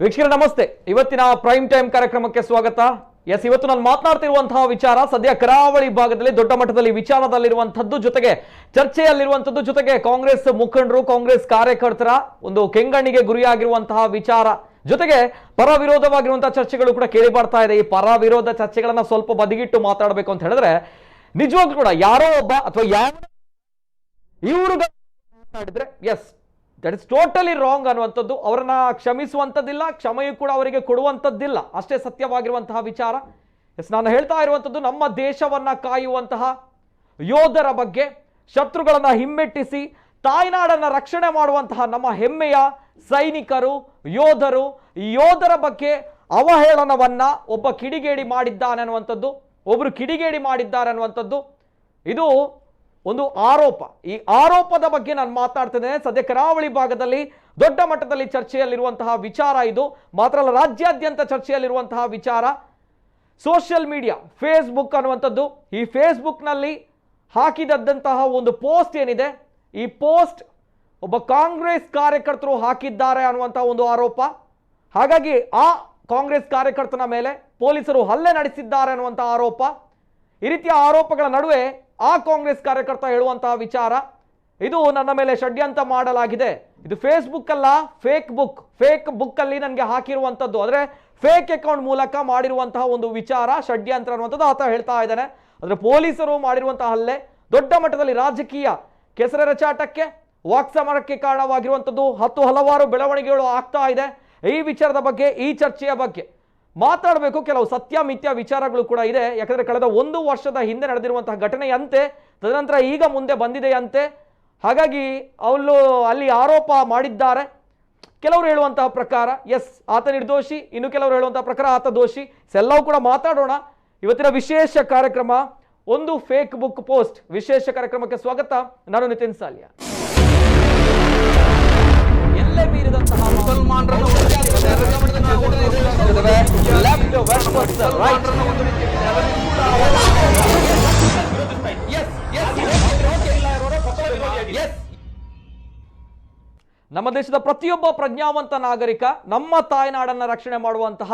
ವೀಕ್ಷಕರೇ ನಮಸ್ತೆ. ಇವತ್ತಿನ ಪ್ರೈಮ್ ಟೈಮ್ ಕಾರ್ಯಕ್ರಮಕ್ಕೆ ಸ್ವಾಗತ. ಇವತ್ತು ನಾನು ಮಾತನಾಡ್ತಿರುವಂತಹ ವಿಚಾರ ಸದ್ಯ ಕರಾವಳಿ ಭಾಗದಲ್ಲಿ ದೊಡ್ಡ ಮಟ್ಟದಲ್ಲಿ ವಿಚಾರದಲ್ಲಿರುವಂತದ್ದು, ಜೊತೆಗೆ ಚರ್ಚೆಯಲ್ಲಿರುವಂತದ್ದು, ಜೊತೆಗೆ ಕಾಂಗ್ರೆಸ್ ಮುಖಂಡರು, ಕಾಂಗ್ರೆಸ್ ಕಾರ್ಯಕರ್ತರ ಒಂದು ಕೆಂಗಣ್ಣಿಗೆ ಗುರಿಯಾಗಿರುವಂತಹ ವಿಚಾರ, ಜೊತೆಗೆ ಪರ ವಿರೋಧವಾಗಿರುವಂತಹ ಚರ್ಚೆಗಳು ಕೂಡ ಕೇಳಿ ಬರ್ತಾ ಇದೆ. ಈ ಪರ ವಿರೋಧ ಚರ್ಚೆಗಳನ್ನ ಸ್ವಲ್ಪ ಬದಿಗಿಟ್ಟು ಮಾತಾಡಬೇಕು ಅಂತ ಹೇಳಿದ್ರೆ ನಿಜವಾಗ್ಲೂ ಕೂಡ ಯಾರೋ ಒಬ್ಬ ಅಥವಾ ಯಾವ ಇವರು ಮಾತಾಡಿದ್ರೆ yes that is totally wrong ಅನ್ನುವಂಥದ್ದು, ಅವರನ್ನ ಕ್ಷಮಿಸುವಂಥದ್ದಿಲ್ಲ, ಕ್ಷಮೆಯೂ ಕೂಡ ಅವರಿಗೆ ಕೊಡುವಂಥದ್ದಿಲ್ಲ, ಅಷ್ಟೇ ಸತ್ಯವಾಗಿರುವಂತಹ ವಿಚಾರ. ಎಸ್, ನಾನು ಹೇಳ್ತಾ ಇರುವಂಥದ್ದು ನಮ್ಮ ದೇಶವನ್ನ ಕಾಯುವಂತಹ ಯೋಧರ ಬಗ್ಗೆ, ಶತ್ರುಗಳನ್ನ ಹಿಮ್ಮೆಟ್ಟಿಸಿ ತಾಯ್ನಾಡನ್ನ ರಕ್ಷಣೆ ಮಾಡುವಂತಹ ನಮ್ಮ ಹೆಮ್ಮೆಯ ಸೈನಿಕರು, ಯೋಧರು, ಯೋಧರ ಬಗ್ಗೆ ಅವಹೇಳನವನ್ನ ಒಬ್ಬ ಕಿಡಿಗೇಡಿ ಮಾಡಿದ್ದಾನೆ ಅನ್ನುವಂಥದ್ದು, ಒಬ್ರು ಕಿಡಿಗೇಡಿ ಮಾಡಿದ್ದಾರೆ ಅನ್ನುವಂಥದ್ದು ಇದು ಒಂದು ಆರೋಪ. ಈ ಆರೋಪದ ಬಗ್ಗೆ ನಾನು ಮಾತನಾಡ್ತಿದ್ದೇನೆ. ಸದ್ಯ ಕರಾವಳಿ ಭಾಗದಲ್ಲಿ ದೊಡ್ಡ ಮಟ್ಟದಲ್ಲಿ ಚರ್ಚೆಯಲ್ಲಿರುವಂತಹ ವಿಚಾರ ಇದು. ಮಾತ್ರ ಅಲ್ಲ, ರಾಜ್ಯಾದ್ಯಂತ ಚರ್ಚೆಯಲ್ಲಿರುವಂತಹ ವಿಚಾರ. ಸೋಷಿಯಲ್ ಮೀಡಿಯಾ, ಫೇಸ್ಬುಕ್ ಅನ್ನುವಂಥದ್ದು, ಈ ಫೇಸ್ಬುಕ್ನಲ್ಲಿ ಹಾಕಿದಂತಹ ಒಂದು ಪೋಸ್ಟ್ ಏನಿದೆ, ಈ ಪೋಸ್ಟ್ ಒಬ್ಬ ಕಾಂಗ್ರೆಸ್ ಕಾರ್ಯಕರ್ತರು ಹಾಕಿದ್ದಾರೆ ಅನ್ನುವಂತಹ ಒಂದು ಆರೋಪ. ಹಾಗಾಗಿ ಆ ಕಾಂಗ್ರೆಸ್ ಕಾರ್ಯಕರ್ತನ ಮೇಲೆ ಪೊಲೀಸರು ಹಲ್ಲೆ ನಡೆಸಿದ್ದಾರೆ ಅನ್ನುವಂತಹ ಆರೋಪ. ಈ ರೀತಿಯ ಆರೋಪಗಳ ನಡುವೆ ಆ ಕಾಂಗ್ರೆಸ್ ಕಾರ್ಯಕರ್ತ ಹೇಳುವಂತಹ ವಿಚಾರ, ಇದು ನನ್ನ ಮೇಲೆ ಷಡ್ಯಂತ್ರ ಮಾಡಲಾಗಿದೆ, ಇದು ಫೇಸ್ಬುಕ್ ಅಲ್ಲ, ಫೇಕ್ ಬುಕ್ ಅಲ್ಲಿ ನನಗೆ ಹಾಕಿರುವಂತದ್ದು, ಅಂದ್ರೆ ಫೇಕ್ ಅಕೌಂಟ್ ಮೂಲಕ ಮಾಡಿರುವಂತಹ ಒಂದು ವಿಚಾರ, ಷಡ್ಯಂತ್ರ ಅನ್ನುವಂಥದ್ದು ಆತ ಹೇಳ್ತಾ ಇದ್ದಾನೆ. ಅಂದ್ರೆ ಪೊಲೀಸರು ಮಾಡಿರುವಂತಹ ಹಲ್ಲೆ ದೊಡ್ಡ ಮಟ್ಟದಲ್ಲಿ ರಾಜಕೀಯ ಕೆಸರೆರಚಾಟಕ್ಕೆ, ವಾಕ್ಸಮರಕ್ಕೆ ಕಾರಣವಾಗಿರುವಂಥದ್ದು, ಹಲವಾರು ಬೆಳವಣಿಗೆಗಳು ಆಗ್ತಾ ಇದೆ. ಈ ವಿಚಾರದ ಬಗ್ಗೆ, ಈ ಚರ್ಚೆಯ ಬಗ್ಗೆ ಮಾತಾಡಬೇಕು. ಕೆಲವು ಸತ್ಯ ಮಿಥ್ಯ ವಿಚಾರಗಳು ಕೂಡ ಇದೆ. ಯಾಕಂದ್ರೆ ಕಳೆದ 1 ವರ್ಷದ ಹಿಂದೆ ನಡೆದಿರುವಂತಹ ಘಟನೆಯಂತೆ ತದನಂತರ ಈಗ ಮುಂದೆ ಬಂದಿದೆಯಂತೆ. ಹಾಗಾಗಿ ಅಲ್ಲಿ ಆರೋಪ ಮಾಡಿದ್ದಾರೆ. ಕೆಲವರು ಹೇಳುವಂತಹ ಪ್ರಕಾರ ಎಸ್ ಆತ ನಿರ್ದೋಷಿ, ಇನ್ನು ಕೆಲವರು ಹೇಳುವಂತಹ ಪ್ರಕಾರ ಆತ ದೋಷಿ. ಎಲ್ಲವೂ ಕೂಡ ಮಾತಾಡೋಣ. ಇವತ್ತಿನ ವಿಶೇಷ ಕಾರ್ಯಕ್ರಮ ಒಂದು ಫೇಕ್ ಬುಕ್ ಪೋಸ್ಟ್ ವಿಶೇಷ ಕಾರ್ಯಕ್ರಮಕ್ಕೆ ಸ್ವಾಗತ. ನಾನು ನಿತಿನ್ ಸಾಲ್ಯ. ಎಲ್ಲೇ ಮೀರಿದಂತಹ ಮುಸಲ್ಮಾನರನ್ನು ನಮ್ಮ ದೇಶದ ಪ್ರತಿಯೊಬ್ಬ ಪ್ರಜ್ಞಾವಂತ ನಾಗರಿಕ ನಮ್ಮ ತಾಯ್ನಾಡನ್ನ ರಕ್ಷಣೆ ಮಾಡುವಂತಹ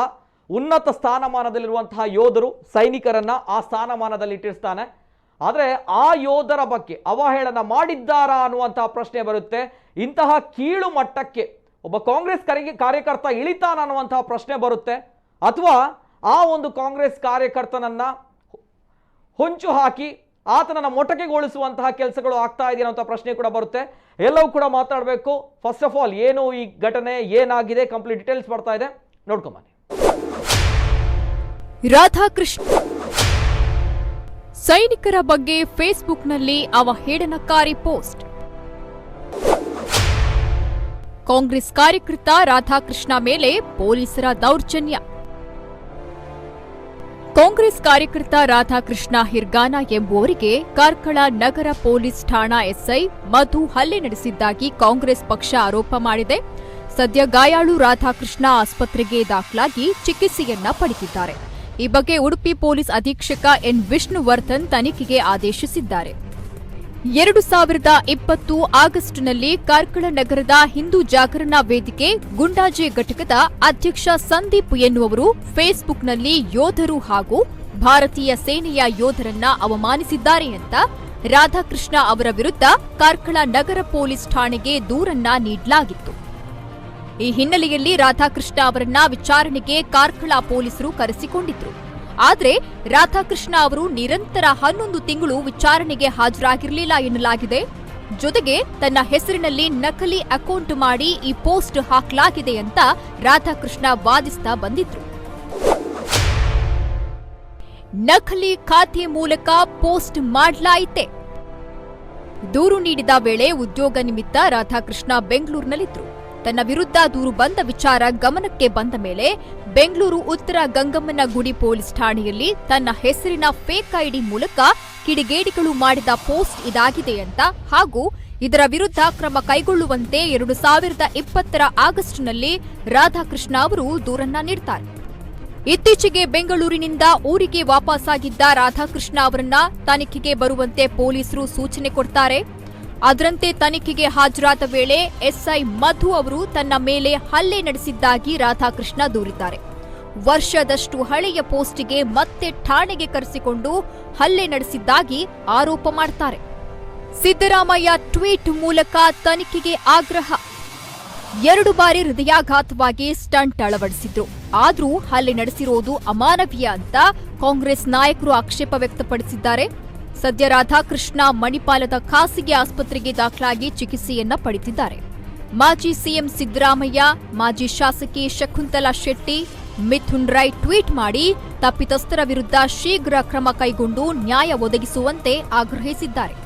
ಉನ್ನತ ಸ್ಥಾನಮಾನದಲ್ಲಿರುವಂತಹ ಯೋಧರು, ಸೈನಿಕರನ್ನ ಆ ಸ್ಥಾನಮಾನದಲ್ಲಿ ಇಟ್ಟಿರ್ತಾನೆ. ಆದರೆ ಆ ಯೋಧರ ಬಗ್ಗೆ ಅವಹೇಳನ ಮಾಡಿದ್ದಾರಾ ಅನ್ನುವಂತಹ ಪ್ರಶ್ನೆ ಬರುತ್ತೆ. ಇಂತಹ ಕೀಳು ಮಟ್ಟಕ್ಕೆ ಒಬ್ಬ ಕಾಂಗ್ರೆಸ್ ಕಾರ್ಯಕರ್ತ ಇಳಿತಾನ ಅನ್ನುವಂತಹ ಪ್ರಶ್ನೆ ಬರುತ್ತೆ. ಅಥವಾ ಆ ಒಂದು ಕಾಂಗ್ರೆಸ್ ಕಾರ್ಯಕರ್ತನನ್ನ ಹೊಂಚು ಹಾಕಿ ಆತನನ್ನ ಮೊಟಕೆಗೊಳಿಸುವಂತಹ ಕೆಲಸಗಳು ಆಗ್ತಾ ಇದೆಯಾ ಅನ್ನುವಂಥ ಪ್ರಶ್ನೆ ಕೂಡ ಬರುತ್ತೆ. ಎಲ್ಲವೂ ಕೂಡ ಮಾತಾಡಬೇಕು. ಫಸ್ಟ್ ಆಫ್ ಆಲ್ ಏನು ಈ ಘಟನೆ, ಏನಾಗಿದೆ, ಕಂಪ್ಲೀಟ್ ಡೀಟೇಲ್ಸ್ ಬರ್ತಾ ಇದೆ, ನೋಡ್ಕೊಂಬನ್ನಿ. ರಾಧಾಕೃಷ್ಣ ಸೈನಿಕರ ಬಗ್ಗೆ ಫೇಸ್ಬುಕ್ನಲ್ಲಿ ಅವಹೇಳನಕಾರಿ ಪೋಸ್ಟ್. ಕಾಂಗ್ರೆಸ್ ಕಾರ್ಯಕರ್ತ ರಾಧಾಕೃಷ್ಣ ಮೇಲೆ ಪೊಲೀಸರ ದೌರ್ಜನ್ಯ. ಕಾಂಗ್ರೆಸ್ ಕಾರ್ಯಕರ್ತ ರಾಧಾಕೃಷ್ಣ ಹಿರ್ಗಾನ ಎಂಬುವರಿಗೆ ಕಾರ್ಕಳ ನಗರ ಪೊಲೀಸ್ ಠಾಣಾ ಎಸ್ಐ ಮಧು ಹಲ್ಲೆ ನಡೆಸಿದ್ದಾಗಿ ಕಾಂಗ್ರೆಸ್ ಪಕ್ಷ ಆರೋಪ ಮಾಡಿದೆ. ಸದ್ಯ ಗಾಯಾಳು ರಾಧಾಕೃಷ್ಣ ಆಸ್ಪತ್ರೆಗೆ ದಾಖಲಾಗಿ ಚಿಕಿತ್ಸೆಯನ್ನ ಪಡೆದಿದ್ದಾರೆ. ಈ ಬಗ್ಗೆ ಉಡುಪಿ ಪೊಲೀಸ್ ಅಧೀಕ್ಷಕ ಎನ್ ವಿಷ್ಣುವರ್ಧನ್ ತನಿಖೆಗೆ ಆದೇಶಿಸಿದ್ದಾರೆ. 2020 ಆಗಸ್ಟ್ನಲ್ಲಿ ಕಾರ್ಕಳ ನಗರದ ಹಿಂದೂ ಜಾಗರಣಾ ವೇದಿಕೆ ಗುಂಡಾಜೆ ಘಟಕದ ಅಧ್ಯಕ್ಷ ಸಂದೀಪ್ ಎನ್ನುವರು ಫೇಸ್ಬುಕ್ನಲ್ಲಿ ಯೋಧರು ಹಾಗೂ ಭಾರತೀಯ ಸೇನೆಯ ಯೋಧರನ್ನ ಅವಮಾನಿಸಿದ್ದಾರೆ ಅಂತ ರಾಧಾಕೃಷ್ಣ ಅವರ ವಿರುದ್ಧ ಕಾರ್ಕಳ ನಗರ ಪೊಲೀಸ್ ಠಾಣೆಗೆ ದೂರನ್ನ ನೀಡಲಾಗಿತ್ತು. ಈ ಹಿನ್ನೆಲೆಯಲ್ಲಿ ರಾಧಾಕೃಷ್ಣ ಅವರನ್ನ ವಿಚಾರಣೆಗೆ ಕಾರ್ಕಳ ಪೊಲೀಸರು ಕರೆಸಿಕೊಂಡಿದ್ರು. ಆದರೆ ರಾಧಾಕೃಷ್ಣ ಅವರು ನಿರಂತರ 11 ತಿಂಗಳು ವಿಚಾರಣೆಗೆ ಹಾಜರಾಗಿರಲಿಲ್ಲ ಎನ್ನಲಾಗಿದೆ. ಜೊತೆಗೆ ತನ್ನ ಹೆಸರಿನಲ್ಲಿ ನಕಲಿ ಅಕೌಂಟ್ ಮಾಡಿ ಈ ಪೋಸ್ಟ್ ಹಾಕಲಾಗಿದೆ ಅಂತ ರಾಧಾಕೃಷ್ಣ ವಾದಿಸ್ತಾ ಬಂದಿದ್ರು. ನಕಲಿ ಖಾತೆ ಮೂಲಕ ಪೋಸ್ಟ್ ಮಾಡಲಾಯಿತೆ. ದೂರು ನೀಡಿದ ವೇಳೆ ಉದ್ಯೋಗ ನಿಮಿತ್ತ ರಾಧಾಕೃಷ್ಣ ಬೆಂಗಳೂರಿನಲ್ಲಿದ್ರು. ತನ್ನ ವಿರುದ್ಧ ದೂರು ಬಂದ ವಿಚಾರ ಗಮನಕ್ಕೆ ಬಂದ ಮೇಲೆ ಬೆಂಗಳೂರು ಉತ್ತರ ಗಂಗಮ್ಮನ ಗುಡಿ ಪೊಲೀಸ್ ಠಾಣೆಯಲ್ಲಿ ತನ್ನ ಹೆಸರಿನ ಫೇಕ್ ಐಡಿ ಮೂಲಕ ಕಿಡಿಗೇಡಿಗಳು ಮಾಡಿದ ಪೋಸ್ಟ್ ಇದಾಗಿದೆ ಅಂತ ಹಾಗೂ ಇದರ ವಿರುದ್ಧ ಕ್ರಮ ಕೈಗೊಳ್ಳುವಂತೆ 2020 ಆಗಸ್ಟ್ನಲ್ಲಿ ರಾಧಾಕೃಷ್ಣ ಅವರು ದೂರನ್ನ ನೀಡುತ್ತಾರೆ. ಇತ್ತೀಚೆಗೆ ಬೆಂಗಳೂರಿನಿಂದ ಊರಿಗೆ ವಾಪಸ್ಸಾಗಿದ್ದ ರಾಧಾಕೃಷ್ಣ ಅವರನ್ನ ತನಿಖೆಗೆ ಬರುವಂತೆ ಪೊಲೀಸರು ಸೂಚನೆ ಕೊಡ್ತಾರೆ. ಅದರಂತೆ ತನಿಖೆಗೆ ಹಾಜರಾದ ವೇಳೆ ಎಸ್ಐ ಮಧು ಅವರು ತನ್ನ ಮೇಲೆ ಹಲ್ಲೆ ನಡೆಸಿದ್ದಾಗಿ ರಾಧಾಕೃಷ್ಣ ದೂರಿದ್ದಾರೆ. ವರ್ಷದಷ್ಟು ಹಳೆಯ ಪೋಸ್ಟಿಗೆ ಮತ್ತೆ ಠಾಣೆಗೆ ಕರೆಸಿಕೊಂಡು ಹಲ್ಲೆ ನಡೆಸಿದ್ದಾಗಿ ಆರೋಪ ಮಾಡ್ತಾರೆ. ಸಿದ್ದರಾಮಯ್ಯ ಟ್ವೀಟ್ ಮೂಲಕ ತನಿಖೆಗೆ ಆಗ್ರಹ. 2 ಬಾರಿ ಹೃದಯಾಘಾತವಾಗಿ ಸ್ಟಂಟ್ ಅಳವಡಿಸಿದ್ರು. ಆದ್ರೂ ಹಲ್ಲೆ ನಡೆಸಿರೋದು ಅಮಾನವೀಯ ಅಂತ ಕಾಂಗ್ರೆಸ್ ನಾಯಕರು ಆಕ್ಷೇಪ ವ್ಯಕ್ತಪಡಿಸಿದ್ದಾರೆ. ಸದ್ಯ ರಾಧಾಕೃಷ್ಣ ಮಣಿಪಾಲದ ಖಾಸಗಿ ಆಸ್ಪತ್ರೆಗೆ ದಾಖಲಾಗಿ ಚಿಕಿತ್ಸೆಯನ್ನ ಪಡೆದಿದ್ದಾರೆ. ಮಾಜಿ ಸಿಎಂ ಸಿದ್ದರಾಮಯ್ಯ, ಮಾಜಿ ಶಾಸಕಿ ಶಕುಂತಲಾ ಶೆಟ್ಟಿ, ಮಿಥುನ್ ರೈ ಟ್ವೀಟ್ ಮಾಡಿ ತಪ್ಪಿತಸ್ಥರ ವಿರುದ್ಧ ಶೀಘ್ರ ಕ್ರಮ ಕೈಗೊಂಡು ನ್ಯಾಯ ಒದಗಿಸುವಂತೆ ಆಗ್ರಹಿಸಿದ್ದಾರೆ.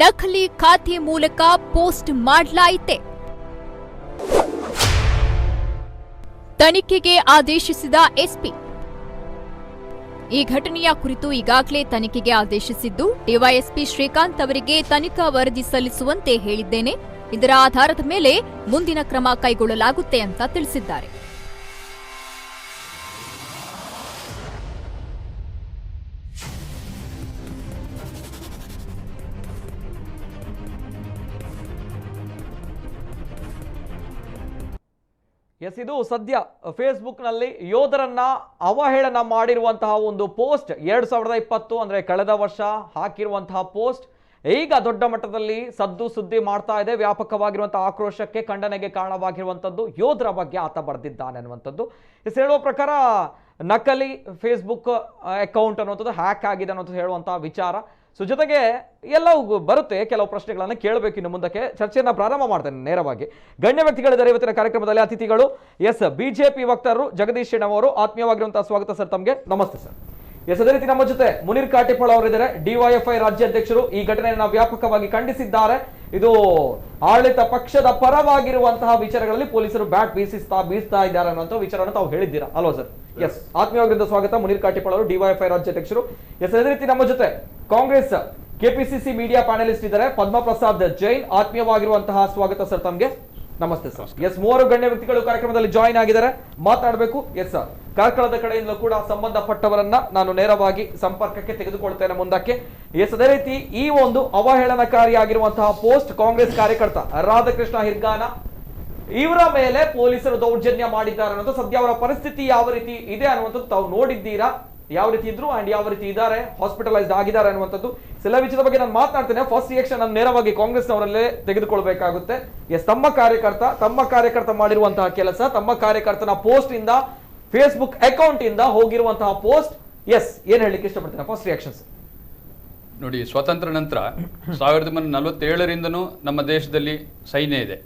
ನಕಲಿ ಖಾತೆ ಮೂಲಕ ಪೋಸ್ಟ್ ಮಾಡಲಾಯಿತೆ. ತನಿಖೆಗೆ ಆದೇಶಿಸಿದ ಎಸ್ಪಿ. ಈ ಘಟನೆಯ ಕುರಿತು ಈಗಾಗಲೇ ತನಿಖೆಗೆ ಆದೇಶಿಸಿದ್ದು, ಡಿವೈಎಸ್ಪಿ ಶ್ರೀಕಾಂತ್ ಅವರಿಗೆ ತನಿಖಾ ವರದಿ ಸಲ್ಲಿಸುವಂತೆ ಹೇಳಿದ್ದೇನೆ. ಇದರ ಆಧಾರದ ಮೇಲೆ ಮುಂದಿನ ಕ್ರಮ ಕೈಗೊಳ್ಳಲಾಗುತ್ತೆ ಅಂತ ತಿಳಿಸಿದ್ದಾರೆ. ಇದು ಸದ್ಯ ಫೇಸ್ಬುಕ್ನಲ್ಲಿ ಯೋಧರನ್ನ ಅವಹೇಳನ ಮಾಡಿರುವಂತಹ ಒಂದು ಪೋಸ್ಟ್ 2020 ಅಂದ್ರೆ ಕಳೆದ ವರ್ಷ ಹಾಕಿರುವಂತಹ ಪೋಸ್ಟ್ ಈಗ ದೊಡ್ಡ ಮಟ್ಟದಲ್ಲಿ ಸದ್ದು ಸುದ್ದಿ ಮಾಡ್ತಾ ಇದೆ. ವ್ಯಾಪಕವಾಗಿರುವಂತಹ ಆಕ್ರೋಶಕ್ಕೆ, ಖಂಡನೆಗೆ ಕಾರಣವಾಗಿರುವಂಥದ್ದು ಯೋಧರ ಬಗ್ಗೆ ಆತ ಬರೆದಿದ್ದಾನೆ ಅನ್ನುವಂಥದ್ದು. ಹೇಳುವ ಪ್ರಕಾರ ನಕಲಿ ಫೇಸ್ಬುಕ್ ಅಕೌಂಟ್ ಅನ್ನುವಂಥದ್ದು ಹ್ಯಾಕ್ ಆಗಿದೆ ಅನ್ನೋದು ಹೇಳುವಂತಹ ವಿಚಾರ. ಸೊ ಜೊತೆಗೆ ಎಲ್ಲವೂ ಬರುತ್ತೆ, ಕೆಲವು ಪ್ರಶ್ನೆಗಳನ್ನು ಕೇಳಬೇಕು. ಇನ್ನು ಮುಂದಕ್ಕೆ ಚರ್ಚೆಯನ್ನ ಪ್ರಾರಂಭ ಮಾಡ್ತೇನೆ ನೇರವಾಗಿ. ಗಣ್ಯ ವ್ಯಕ್ತಿಗಳಿದ್ದಾರೆ ಇವತ್ತಿನ ಕಾರ್ಯಕ್ರಮದಲ್ಲಿ. ಅತಿಥಿಗಳು ಬಿಜೆಪಿ ವಕ್ತಾರರು ಜಗದೀಶ್ ಶೆಣವರು. ಆತ್ಮೀಯವಾಗಿರುವಂತಹ ಸ್ವಾಗತ ಸರ್ ತಮಗೆ. ನಮಸ್ತೆ ಸರ್. ಅದೇ ರೀತಿ ನಮ್ಮ ಜೊತೆ ಮುನೀರ್ ಕಾಟಿಪಾಳ ಅವರಿದ್ದಾರೆ, ಡಿವೈಎಫ್ಐ ರಾಜ್ಯಾಧ್ಯಕ್ಷರು. ಈ ಘಟನೆಯನ್ನು ವ್ಯಾಪಕವಾಗಿ ಖಂಡಿಸಿದ್ದಾರೆ. ಇದು ಆಡಳಿತ ಪಕ್ಷದ ಪರವಾಗಿರುವಂತಹ ವಿಚಾರಗಳಲ್ಲಿ ಪೊಲೀಸರು ಬ್ಯಾಟ್ ಬೀಸ್ತಾ ಇದ್ದಾರೆ ಅನ್ನುವಂಥ ವಿಚಾರವನ್ನು ತಾವು ಹೇಳಿದ್ದೀರಾ ಅಲ್ವಾ ಸರ್? ಎಸ್, ಆತ್ಮೀಯವಾಗಿರುವಂತಹ ಸ್ವಾಗತ ಮುನೀರ್ ಕಾಟಿಪಾಳ ಅವರು, ಡಿವೈಎಫ್ಐ ರಾಜ್ಯಾಧ್ಯಕ್ಷರು. ಅದೇ ರೀತಿ ನಮ್ಮ ಜೊತೆ ಕಾಂಗ್ರೆಸ್ ಕೆಪಿಸಿಸಿ ಮೀಡಿಯಾ ಪ್ಯಾನಲಿಸ್ಟ್ ಇದ್ದಾರೆ, ಪದ್ಮಪ್ರಸಾದ್ ಜೈನ್. ಆತ್ಮೀಯವಾಗಿರುವಂತಹ ಸ್ವಾಗತ ಸರ್ ತಮಗೆ. ನಮಸ್ತೆ ಸರ್. ಎಸ್, 3 ಗಣ್ಯ ವ್ಯಕ್ತಿಗಳು ಕಾರ್ಯಕ್ರಮದಲ್ಲಿ ಜಾಯಿನ್ ಆಗಿದ್ದಾರೆ, ಮಾತನಾಡಬೇಕು. ಎಸ್ ಸರ್, ಕಾರ್ಕಳದ ಕಡೆಯಿಂದ ಕೂಡ ಸಂಬಂಧಪಟ್ಟವರನ್ನ ನಾನು ನೇರವಾಗಿ ಸಂಪರ್ಕಕ್ಕೆ ತೆಗೆದುಕೊಳ್ತೇನೆ ಮುಂದಕ್ಕೆ. ಎಸ್, ಅದೇ ರೀತಿ ಈ ಒಂದು ಅವಹೇಳನಕಾರಿಯಾಗಿರುವಂತಹ ಪೋಸ್ಟ್ ಕಾಂಗ್ರೆಸ್ ಕಾರ್ಯಕರ್ತ ರಾಧಾಕೃಷ್ಣ ಹಿರ್ಗಾನ ಇವರ ಮೇಲೆ ಪೊಲೀಸರು ದೌರ್ಜನ್ಯ ಮಾಡಿದ್ದಾರೆ ಅನ್ನೋದು ಸದ್ಯ ಅವರ ಪರಿಸ್ಥಿತಿ ಯಾವ ರೀತಿ ಇದೆ ಅನ್ನುವಂಥದ್ದು ತಾವು ನೋಡಿದ್ದೀರಾ. ಯಾವ ರೀತಿ ಇದ್ರು ಅಂಡ್ ಯಾವ ರೀತಿ ಇದ್ದಾರೆ, ಹಾಸ್ಪಿಟಲೈಸ್ಡ್ ಆಗಿದ್ದಾರೆ ಅನ್ನುವಂಥದ್ದು ಎಲ್ಲ ವಿಷಯದ ಬಗ್ಗೆ ನಾನು ಮಾತನಾಡ್ತೇನೆ. ಫಸ್ಟ್ ರಿಯಾಕ್ಷನ್ ನಾನು ನೇರವಾಗಿ ಕಾಂಗ್ರೆಸ್ನವರಲ್ಲೇ ತೆಗೆದುಕೊಳ್ಬೇಕಾಗುತ್ತೆ. ಎಸ್, ತಮ್ಮ ಕಾರ್ಯಕರ್ತ ಮಾಡಿರುವಂತಹ ಕೆಲಸ, ತಮ್ಮ ಕಾರ್ಯಕರ್ತನ ಪೋಸ್ಟ್ ಇಂದ, ಫೇಸ್ಬುಕ್ ಅಕೌಂಟ್ ಇಂದ ಹೋಗಿರುವಂತಹ ಪೋಸ್ಟ್, ಎಸ್, ಏನ್ ಹೇಳಲಿಕ್ಕೆ ಇಷ್ಟಪಡ್ತೇನೆ? ಫಸ್ಟ್ ರಿಯಾಕ್ಷನ್ಸ್ ನೋಡಿ. ಸ್ವತಂತ್ರ ನಂತರ 1947ರಿಂದನೂ ನಮ್ಮ ದೇಶದಲ್ಲಿ ಸೈನ್ಯ ಇದೆ.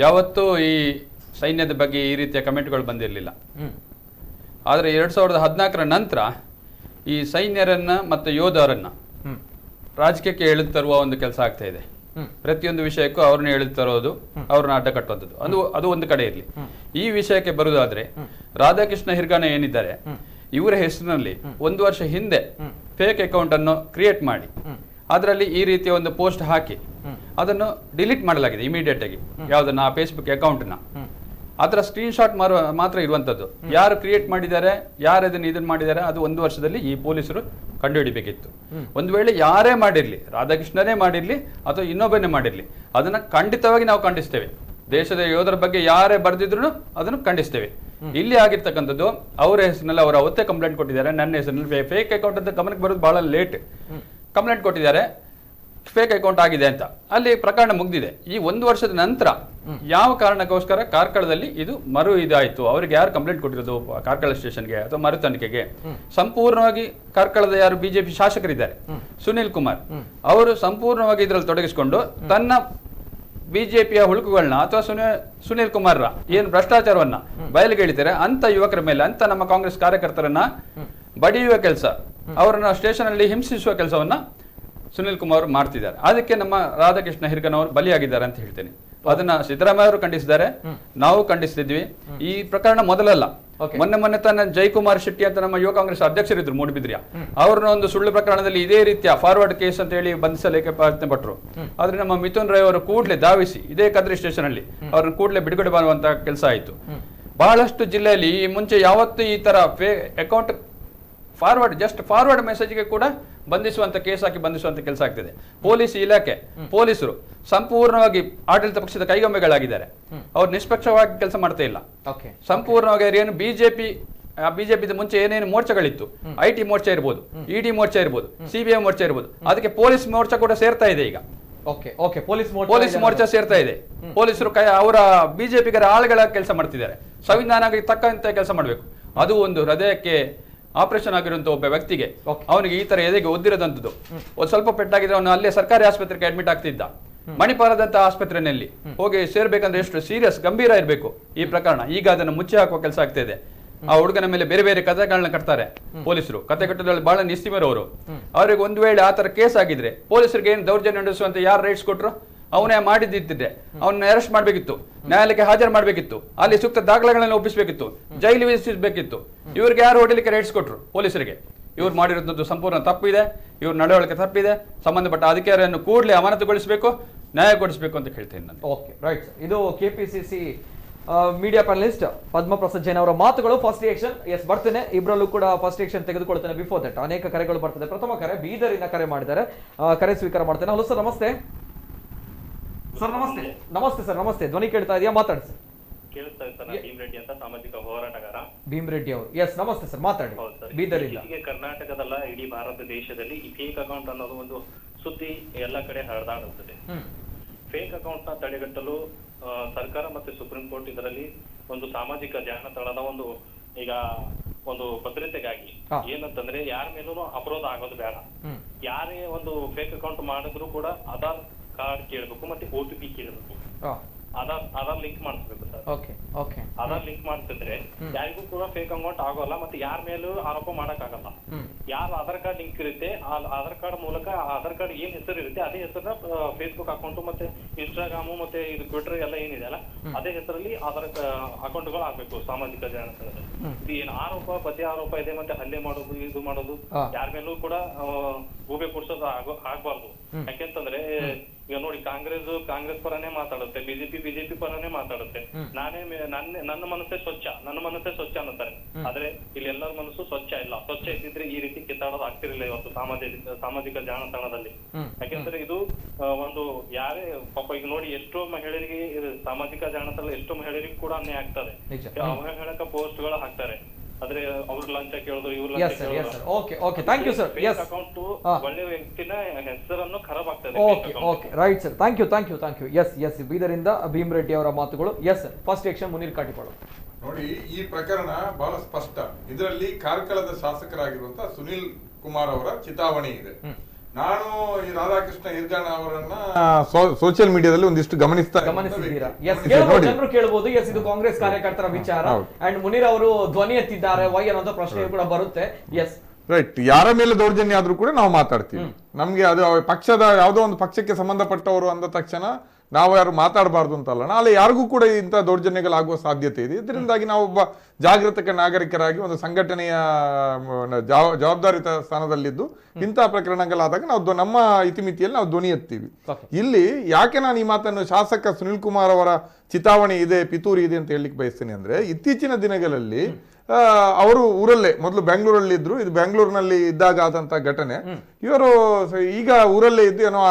ಯಾವತ್ತೂ ಈ ಸೈನ್ಯದ ಬಗ್ಗೆ ಈ ರೀತಿಯ ಕಮೆಂಟ್ಗಳು ಬಂದಿರಲಿಲ್ಲ. ಆದರೆ 2014ರ ನಂತರ ಈ ಸೈನ್ಯರನ್ನ ಮತ್ತು ಯೋಧರನ್ನ ರಾಜಕೀಯಕ್ಕೆ ಎಳೆದು ತರುವ ಒಂದು ಕೆಲಸ ಆಗ್ತಾ ಇದೆ. ಪ್ರತಿಯೊಂದು ವಿಷಯಕ್ಕೂ ಅವ್ರನ್ನ ಎಳೆದು ತರೋದು, ಅವ್ರನ್ನ ಅಡ್ಡ ಕಟ್ಟುವಂಥದ್ದು, ಅದು ಒಂದು ಕಡೆ ಇರಲಿ. ಈ ವಿಷಯಕ್ಕೆ ಬರುವುದಾದ್ರೆ, ರಾಧಾಕೃಷ್ಣ ಹಿರ್ಗಾನ ಏನಿದ್ದಾರೆ, ಇವರ ಹೆಸರಿನಲ್ಲಿ 1 ವರ್ಷ ಹಿಂದೆ ಫೇಕ್ ಅಕೌಂಟ್ ಅನ್ನು ಕ್ರಿಯೇಟ್ ಮಾಡಿ ಅದರಲ್ಲಿ ಈ ರೀತಿಯ ಒಂದು ಪೋಸ್ಟ್ ಹಾಕಿ ಅದನ್ನು ಡಿಲೀಟ್ ಮಾಡಲಾಗಿದೆ ಇಮಿಡಿಯೇಟ್ ಆಗಿ. ಯಾವ್ದನ್ನ? ಆ ಫೇಸ್ಬುಕ್ ಅಕೌಂಟ್ನ. ಅದರ ಸ್ಕ್ರೀನ್ ಶಾಟ್ ಮಾತ್ರ ಇರುವಂತದ್ದು. ಯಾರು ಕ್ರಿಯೇಟ್ ಮಾಡಿದ್ದಾರೆ, ಯಾರು ಇದನ್ನ ಮಾಡಿದ್ದಾರೆ, ಅದು 1 ವರ್ಷದಲ್ಲಿ ಈ ಪೊಲೀಸರು ಕಂಡುಹಿಡಿಬೇಕಿತ್ತು. ಒಂದು ವೇಳೆ ಯಾರೇ ಮಾಡಿರ್ಲಿ, ರಾಧಾಕೃಷ್ಣನೇ ಮಾಡಿರ್ಲಿ ಅಥವಾ ಇನ್ನೊಬ್ಬನೇ ಮಾಡಿರ್ಲಿ, ಅದನ್ನ ಖಂಡಿತವಾಗಿ ನಾವು ಖಂಡಿಸ್ತೇವೆ. ದೇಶದ ಯೋಧರ ಬಗ್ಗೆ ಯಾರೇ ಬರೆದಿದ್ರು ಅದನ್ನು ಖಂಡಿಸ್ತೇವೆ. ಇಲ್ಲಿ ಆಗಿರ್ತಕ್ಕಂಥದ್ದು ಅವರ ಹೆಸರಿನಲ್ಲಿ ಅವರು ಅವತ್ತೇ ಕಂಪ್ಲೇಂಟ್ ಕೊಟ್ಟಿದ್ದಾರೆ. ನನ್ನ ಹೆಸರಿನಲ್ಲಿ ಫೇಕ್ ಅಕೌಂಟ್ ಅಂತ ಗಮನಕ್ಕೆ ಬರೋದು ಬಹಳ ಲೇಟ್. ಕಂಪ್ಲೇಂಟ್ ಕೊಟ್ಟಿದ್ದಾರೆ, ಫೇಕ್ ಅಕೌಂಟ್ ಆಗಿದೆ ಅಂತ. ಅಲ್ಲಿ ಪ್ರಕರಣ ಮುಗ್ದಿದೆ. ಈ 1 ವರ್ಷದ ನಂತರ ಯಾವ ಕಾರಣಕ್ಕೋಸ್ಕರ ಕಾರ್ಕಳದಲ್ಲಿ ಇದು ಇದಾಯ್ತು, ಅವ್ರಿಗೆ ಯಾರು ಕಂಪ್ಲೇಂಟ್ ಕೊಟ್ಟಿರೋದು ಕಾರ್ಕಳ ಸ್ಟೇಷನ್ಗೆ ಅಥವಾ ಮರು ತನಿಖೆಗೆ, ಸಂಪೂರ್ಣವಾಗಿ ಕಾರ್ಕಳದ ಯಾರು ಬಿಜೆಪಿ ಶಾಸಕರಿದ್ದಾರೆ, ಸುನೀಲ್ ಕುಮಾರ್ ಅವರು ಸಂಪೂರ್ಣವಾಗಿ ಇದರಲ್ಲಿ ತೊಡಗಿಸಿಕೊಂಡು ತನ್ನ ಬಿಜೆಪಿಯ ಹುಳುಕುಗಳನ್ನ ಅಥವಾ ಸುನೀಲ್ ಕುಮಾರ್ ಏನು ಭ್ರಷ್ಟಾಚಾರವನ್ನ ಬಯಲಿಗೆ ಇಳಿತಾರೆ ಅಂತ ಯುವಕರ ಮೇಲೆ, ಅಂತ ನಮ್ಮ ಕಾಂಗ್ರೆಸ್ ಕಾರ್ಯಕರ್ತರನ್ನ ಬಡಿಯುವ ಕೆಲಸ, ಅವರನ್ನ ಸ್ಟೇಷನ್ ಅಲ್ಲಿ ಹಿಂಸಿಸುವ ಕೆಲಸವನ್ನ ಸುನೀಲ್ ಕುಮಾರ್ ಮಾಡ್ತಿದ್ದಾರೆ. ಅದಕ್ಕೆ ನಮ್ಮ ರಾಧಾಕೃಷ್ಣ ಹಿರ್ಗನ್ ಅವರು ಬಲಿಯಾಗಿದ್ದಾರೆ ಅಂತ ಹೇಳ್ತೇನೆ. ಅದನ್ನ ಸಿದ್ದರಾಮಯ್ಯ ಅವರು ಖಂಡಿಸಿದ್ದಾರೆ, ನಾವು ಖಂಡಿಸ್ತಿದ್ವಿ. ಈ ಪ್ರಕರಣ ಮೊದಲಲ್ಲ. ಮೊನ್ನೆ ತನ್ನ ಜಯಕುಮಾರ್ ಶೆಟ್ಟಿ ಅಂತ ನಮ್ಮ ಯುವ ಕಾಂಗ್ರೆಸ್ ಅಧ್ಯಕ್ಷರಿದ್ರು ಮೂಡಬಿದ್ರಿಯ, ಅವ್ರನ್ನ ಒಂದು ಸುಳ್ಳು ಪ್ರಕರಣದಲ್ಲಿ ಇದೇ ರೀತಿಯ ಫಾರ್ವರ್ಡ್ ಕೇಸ್ ಅಂತ ಹೇಳಿ ಬಂಧಿಸಲಿಕ್ಕೆ ಪ್ರಯತ್ನ ಪಟ್ಟರು. ಆದ್ರೆ ನಮ್ಮ ಮಿಥುನ್ ರೈ ಅವರು ಕೂಡಲೇ ಧಾವಿಸಿ ಇದೇ ಕದ್ರಿ ಸ್ಟೇಷನ್ ಅಲ್ಲಿ ಅವ್ರನ್ನ ಕೂಡಲೇ ಬಿಡುಗಡೆ ಮಾಡುವಂತ ಕೆಲಸ ಆಯ್ತು. ಬಹಳಷ್ಟು ಜಿಲ್ಲೆಯಲ್ಲಿ ಈ ಮುಂಚೆ ಯಾವತ್ತೂ ಈ ತರ ಅಕೌಂಟ್ ಫಾರ್ವರ್ಡ್ ಮೆಸೇಜ್ಗೆ ಕೂಡ ಬಂಧಿಸುವಂತ ಕೇಸ್ ಹಾಕಿ ಬಂಧಿಸುವಂತ ಕೆಲಸ ಆಗ್ತಿದೆ. ಪೊಲೀಸ್ ಇಲಾಖೆ ಪೊಲೀಸರು ಸಂಪೂರ್ಣವಾಗಿ ಆಡಳಿತ ಪಕ್ಷದ ಕೈಗೊಂಬೆಗಳಾಗಿದ್ದಾರೆ. ಅವ್ರು ನಿಷ್ಪಕ್ಷವಾಗಿ ಕೆಲಸ ಮಾಡ್ತಾ ಇಲ್ಲ. ಸಂಪೂರ್ಣವಾಗಿ ಏನು ಬಿಜೆಪಿ ಮುಂಚೆ ಏನೇನು ಮೋರ್ಚಾಗಳಿತ್ತು, IT ಮೋರ್ಚಾ ಇರ್ಬೋದು, ED ಮೋರ್ಚಾ ಇರ್ಬೋದು, CBI ಮೋರ್ಚಾ ಇರ್ಬೋದು, ಅದಕ್ಕೆ ಪೊಲೀಸ್ ಮೋರ್ಚಾ ಕೂಡ ಸೇರ್ತಾ ಇದೆ ಈಗ. ಪೊಲೀಸ್ ಮೋರ್ಚಾ ಸೇರ್ತಾ ಇದೆ. ಪೊಲೀಸರು ಅವರ ಬಿಜೆಪಿಗರ ಆಳುಗಳ ಕೆಲಸ ಮಾಡ್ತಿದ್ದಾರೆ. ಸಂವಿಧಾನಕ್ಕೆ ತಕ್ಕಂತೆ ಕೆಲಸ ಮಾಡಬೇಕು. ಅದು ಒಂದು ಹೃದಯಕ್ಕೆ ಆಪರೇಷನ್ ಆಗಿರುವಂತ ಒಬ್ಬ ವ್ಯಕ್ತಿಗೆ ಅವನಿಗೆ ಈ ತರ ಎದೆಗೆ ಒದ್ದಿರೋದಂಥದ್ದು. ಒಂದು ಸ್ವಲ್ಪ ಪೆಟ್ಟಾಗಿದ್ರೆ ಅವನು ಅಲ್ಲೇ ಸರ್ಕಾರಿ ಆಸ್ಪತ್ರೆಗೆ ಅಡ್ಮಿಟ್ ಆಗ್ತಿದ್ದ. ಮಣಿಪಾಲದಂತ ಆಸ್ಪತ್ರೆಯಲ್ಲಿ ಹೋಗಿ ಸೇರ್ಬೇಕಂದ್ರೆ ಎಷ್ಟು ಸೀರಿಯಸ್ ಗಂಭೀರ ಇರಬೇಕು ಈ ಪ್ರಕರಣ. ಈಗ ಅದನ್ನು ಮುಚ್ಚಿ ಹಾಕುವ ಕೆಲಸ ಆಗ್ತಾ ಇದೆ. ಆ ಹುಡುಗನ ಮೇಲೆ ಬೇರೆ ಬೇರೆ ಕಥೆಗಳನ್ನ ಕಟ್ತಾರೆ ಪೊಲೀಸರು. ಕತೆ ಕಟ್ಟೋದ್ರಲ್ಲಿ ಬಹಳ ನಿಸ್ತಿಮರವರು. ಅವ್ರಿಗೆ ಒಂದು ವೇಳೆ ಆತರ ಕೇಸ್ ಆಗಿದ್ರೆ ಪೊಲೀಸರಿಗೆ ಏನು ದೌರ್ಜನ್ಯ ನಡೆಸುವಂತ ಯಾರು ರೈಟ್ಸ್ ಕೊಟ್ರು? ಅವನೇ ಮಾಡಿದ್ದಿದ್ರೆ ಅವನ್ನ ಅರೆಸ್ಟ್ ಮಾಡ್ಬೇಕಿತ್ತು, ನ್ಯಾಯಾಲಯಕ್ಕೆ ಹಾಜರು ಮಾಡ್ಬೇಕಿತ್ತು, ಅಲ್ಲಿ ಸೂಕ್ತ ದಾಖಲೆಗಳನ್ನ ಒಪ್ಪಿಸಬೇಕಿತ್ತು, ಜೈಲು ವಿಧಿಸಬೇಕಿತ್ತು. ಇವ್ರಿಗೆ ಯಾರು ಹೊಡಿಲಿಕ್ಕೆ ರೈಟ್ಸ್ ಕೊಟ್ರು? ಪೊಲೀಸರಿಗೆ. ಇವ್ರು ಮಾಡಿರೋದು ಸಂಪೂರ್ಣ ತಪ್ಪಿದೆ. ಇವ್ರ ನಡವಳಿಕೆ ತಪ್ಪಿದೆ. ಸಂಬಂಧಪಟ್ಟ ಅಧಿಕಾರಿಯನ್ನು ಕೂಡಲೇ ಅಮಾನತುಗೊಳಿಸಬೇಕು, ನ್ಯಾಯ ಕೊಡಿಸಬೇಕು ಅಂತ ಹೇಳ್ತೇನೆ ನಾನು. Okay, right. ಇದು KPCC media panellist Padmaprasad Jain ಅವರ ಮಾತುಗಳು. ಫಸ್ಟ್ ರಿಯಾಕ್ಷನ್ ಎಸ್ ಬರ್ತೇನೆ, ಇಬ್ಬರಲ್ಲೂ ಕೂಡ ಫಸ್ಟ್ ರಿಯಾಕ್ಷನ್ ತೆಗೆದುಕೊಳ್ತೇನೆ. ಬಿಫೋರ್ ದಟ್ ಅನೇಕ ಕರೆಗಳು ಬರ್ತದೆ. ಪ್ರಥಮ ಕರೆ ಬೀದರಿನ ಕರೆ ಮಾಡಿದ್ದಾರೆ, ಕರೆ ಸ್ವೀಕಾರ ಮಾಡ್ತೇನೆ. ಹಲೋ ಸರ್, ನಮಸ್ತೆ. ಸರ್ ನಮಸ್ತೆ. ನಮಸ್ತೆ ಸರ್, ನಮಸ್ತೆ. ಧ್ವನಿ ಕೇಳ್ತಾ ಇದೆಯಾ? ಮಾತಾಡಿ ಸರ್. ಕೇಳಿಸ್ತಾ ಇದೆ ಸರ್. ಭೀಮ್ ರೆಡ್ಡಿ ಅಂತ ಸಾಮಾಜಿಕ ಹೋರಾಟಗಾರ. ಭೀಮ್ ರೆಡ್ಡಿ ಅವರು, ಎಸ್ ನಮಸ್ತೆ ಸರ್, ಮಾತಾಡಿ. ಬೀದರಿಂದ. ಈಗ ಕರ್ನಾಟಕದಲ್ಲ, ಇಡೀ ಭಾರತ ದೇಶದಲ್ಲಿ ಈ ಫೇಕ್ ಅಕೌಂಟ್ ಅನ್ನೋದು ಒಂದು ಸುದ್ದಿ ಎಲ್ಲ ಕಡೆ ಹರಿದಾಡುತ್ತದೆ. ಫೇಕ್ ಅಕೌಂಟ್ ನ ತಡೆಗಟ್ಟಲು ಸರ್ಕಾರ ಮತ್ತೆ ಸುಪ್ರೀಂ ಕೋರ್ಟ್ ಇದರಲ್ಲಿ ಒಂದು ಸಾಮಾಜಿಕ ಜಾಲತಾಣದ ಒಂದು ಈಗ ಒಂದು ಭದ್ರತೆಗಾಗಿ ಏನಂತಂದ್ರೆ ಯಾರ ಮೇಲೂ ಅಪರಾಧ ಆಗೋದು ಬೇಡ. ಯಾರೇ ಒಂದು ಫೇಕ್ ಅಕೌಂಟ್ ಮಾಡಿದ್ರು ಕೂಡ ಆಧಾರ್ ಕಾರ್ಡ್ ಕೇಳಬೇಕು ಮತ್ತೆ OTP ಕೇಳಬೇಕು. ಆಧಾರ್ ಲಿಂಕ್ ಮಾಡಿಸ್ಬೇಕು ಸರ್. ಆಧಾರ್ ಲಿಂಕ್ ಮಾಡ್ತಿದ್ರೆ ಯಾರಿಗೂ ಕೂಡ ಫೇಕ್ ಅಕೌಂಟ್ ಆಗೋಲ್ಲ, ಮತ್ತೆ ಯಾರ ಮೇಲೂ ಆರೋಪ ಮಾಡಕ್ ಆಗಲ್ಲ. ಯಾರ ಆಧಾರ್ ಕಾರ್ಡ್ ಲಿಂಕ್ ಇರುತ್ತೆ ಆ ಆಧಾರ್ ಕಾರ್ಡ್ ಮೂಲಕ ಆಧಾರ್ ಕಾರ್ಡ್ ಏನ್ ಹೆಸರು ಇರುತ್ತೆ ಅದೇ ಹೆಸರನ್ನ ಫೇಸ್ಬುಕ್ ಅಕೌಂಟ್ ಮತ್ತೆ ಇನ್ಸ್ಟಾಗ್ರಾಮ್ ಮತ್ತೆ ಇದು ಟ್ವಿಟರ್ ಎಲ್ಲ ಏನಿದೆ ಅಲ್ಲ ಅದೇ ಹೆಸರಲ್ಲಿ ಆಧಾರ್ ಅಕೌಂಟ್ಗಳು ಆಗ್ಬೇಕು ಸಾಮಾಜಿಕ ಜಾಲತಾಣದಲ್ಲಿ. ಇದು ಏನ್ ಆರೋಪ ಪ್ರತಿ ಆರೋಪ ಇದೆ ಮತ್ತೆ ಹಲ್ಲೆ ಮಾಡೋದು ಇದು ಮಾಡೋದು ಯಾರ ಮೇಲೂ ಕೂಡ ಗೂಬೆ ಕೂಡ್ಸೋದು ಆಗ್ಬಾರ್ದು. ಯಾಕೆಂತಂದ್ರೆ ಈಗ ನೋಡಿ ಕಾಂಗ್ರೆಸ್ ಪರನೇ ಮಾತಾಡುತ್ತೆ, ಬಿಜೆಪಿ ಪರನೇ ಮಾತಾಡುತ್ತೆ. ನನ್ನ ಮನಸ್ಸೇ ಸ್ವಚ್ಛ ಅನ್ನತಾರೆ. ಆದ್ರೆ ಇಲ್ಲಿ ಎಲ್ಲರ ಮನಸ್ಸು ಸ್ವಚ್ಛ ಇಲ್ಲ. ಸ್ವಚ್ಛ ಇದ್ದಿದ್ರೆ ಈ ರೀತಿ ಕಿತ್ತಾಡೋದು ಆಗ್ತಿರ್ಲಿಲ್ಲ ಇವತ್ತು ಸಾಮಾಜಿಕ ಜಾಲತಾಣದಲ್ಲಿ. ಯಾಕೆಂದ್ರೆ ಇದು ಒಂದು ಯಾರೇ ಪಾಪ ಈಗ ನೋಡಿ ಎಷ್ಟೋ ಮಹಿಳೆಯರಿಗೆ ಸಾಮಾಜಿಕ ಜಾಲತಾಣ ಎಷ್ಟೋ ಮಹಿಳೆಯರಿಗೆ ಕೂಡ ಅನ್ಯಾಯ ಆಗ್ತದೆ. ಅವಹೇಳಕ ಪೋಸ್ಟ್ ಗಳು ಹಾಕ್ತಾರೆ. ಆದ್ರೆ ಅವ್ರ ಲಂಚ ಕೇಳಿದ್ರು ಇವ್ರ ಅಕೌಂಟ್ ಒಳ್ಳೆ ವ್ಯಕ್ತಿನ ಹೆಸರನ್ನು ಖರಾಬ್ ಆಗ್ತದೆ. Right sir, thank you. Yes ಬೀದರಿಂದ ಭೀಮ್ ರೆಡ್ಡಿ ಅವರ ಮಾತುಗಳು. Yes first action Munir Katipadu. ನೋಡಿ, ಈ ಪ್ರಕರಣ ಬಹಳ ಸ್ಪಷ್ಟ. ಇದರಲ್ಲಿ ಕಾರ್ಕಳದ ಶಾಸಕರಾಗಿರುವಂತಹ ಸುನಿಲ್ ಕುಮಾರ್ ಅವರ ಚಿತಾವಣೆ ಇದೆ. ನಾನು ಈ ರಾಧಾಕೃಷ್ಣ ಹಿರ್ಗಾಣ ಅವರನ್ನ ಸೋಷಿಯಲ್ ಮೀಡಿಯಾದಲ್ಲಿ ಒಂದಿಷ್ಟು ಗಮನಿಸಿದ್ದೀರಾ? ಜನರು ಕೇಳಬಹುದು, ಎಸ್ ಇದು ಕಾಂಗ್ರೆಸ್ ಕಾರ್ಯಕರ್ತರ ವಿಚಾರ ಅಂಡ್ ಮುನೀರ್ ಅವರು ಧ್ವನಿ ಎತ್ತಿದ್ದಾರೆ ವೈ ಅನ್ನೋ ಪ್ರಶ್ನೆ ಕೂಡ ಬರುತ್ತೆ. Yes right. ಯಾರ ಮೇಲೆ ದೌರ್ಜನ್ಯ ಆದ್ರೂ ಕೂಡ ನಾವು ಮಾತಾಡ್ತೀವಿ. ನಮ್ಗೆ ಅದು ಪಕ್ಷದ ಯಾವುದೋ ಒಂದು ಪಕ್ಷಕ್ಕೆ ಸಂಬಂಧಪಟ್ಟವರು ಅಂದ ತಕ್ಷಣ ನಾವು ಯಾರು ಮಾತಾಡಬಾರ್ದು ಅಂತಲ್ಲ. ನಾಳೆ ಯಾರಿಗೂ ಕೂಡ ಇಂಥ ದೌರ್ಜನ್ಯಗಳಾಗುವ ಸಾಧ್ಯತೆ ಇದೆ. ಇದರಿಂದಾಗಿ ನಾವು ಒಬ್ಬ ಜಾಗೃತಕ ನಾಗರಿಕರಾಗಿ ಒಂದು ಸಂಘಟನೆಯ ಜವಾಬ್ದಾರಿತ ಸ್ಥಾನದಲ್ಲಿದ್ದು ಇಂಥ ಪ್ರಕರಣಗಳಾದಾಗ ನಾವು ನಮ್ಮ ಇತಿಮಿತಿಯಲ್ಲಿ ನಾವು ಧ್ವನಿ ಎತ್ತೀವಿ. ಇಲ್ಲಿ ಯಾಕೆ ನಾನು ಈ ಮಾತನ್ನು ಶಾಸಕ ಸುನಿಲ್ ಕುಮಾರ್ ಅವರ ಚಿತಾವಣೆ ಇದೆ, ಪಿತೂರಿ ಇದೆ ಅಂತ ಹೇಳಲಿಕ್ಕೆ ಬಯಸ್ತೇನೆ ಅಂದ್ರೆ, ಇತ್ತೀಚಿನ ದಿನಗಳಲ್ಲಿ ಅವರು ಊರಲ್ಲೇ ಮೊದಲು ಬೆಂಗಳೂರಲ್ಲಿ ಇದ್ರು. ಇದು ಬೆಂಗಳೂರಿನಲ್ಲಿ ಇದ್ದಾಗ ಆದಂತ ಘಟನೆ. ಇವರು ಈಗ ಊರಲ್ಲೇ ಇದ್ದು ಏನೋ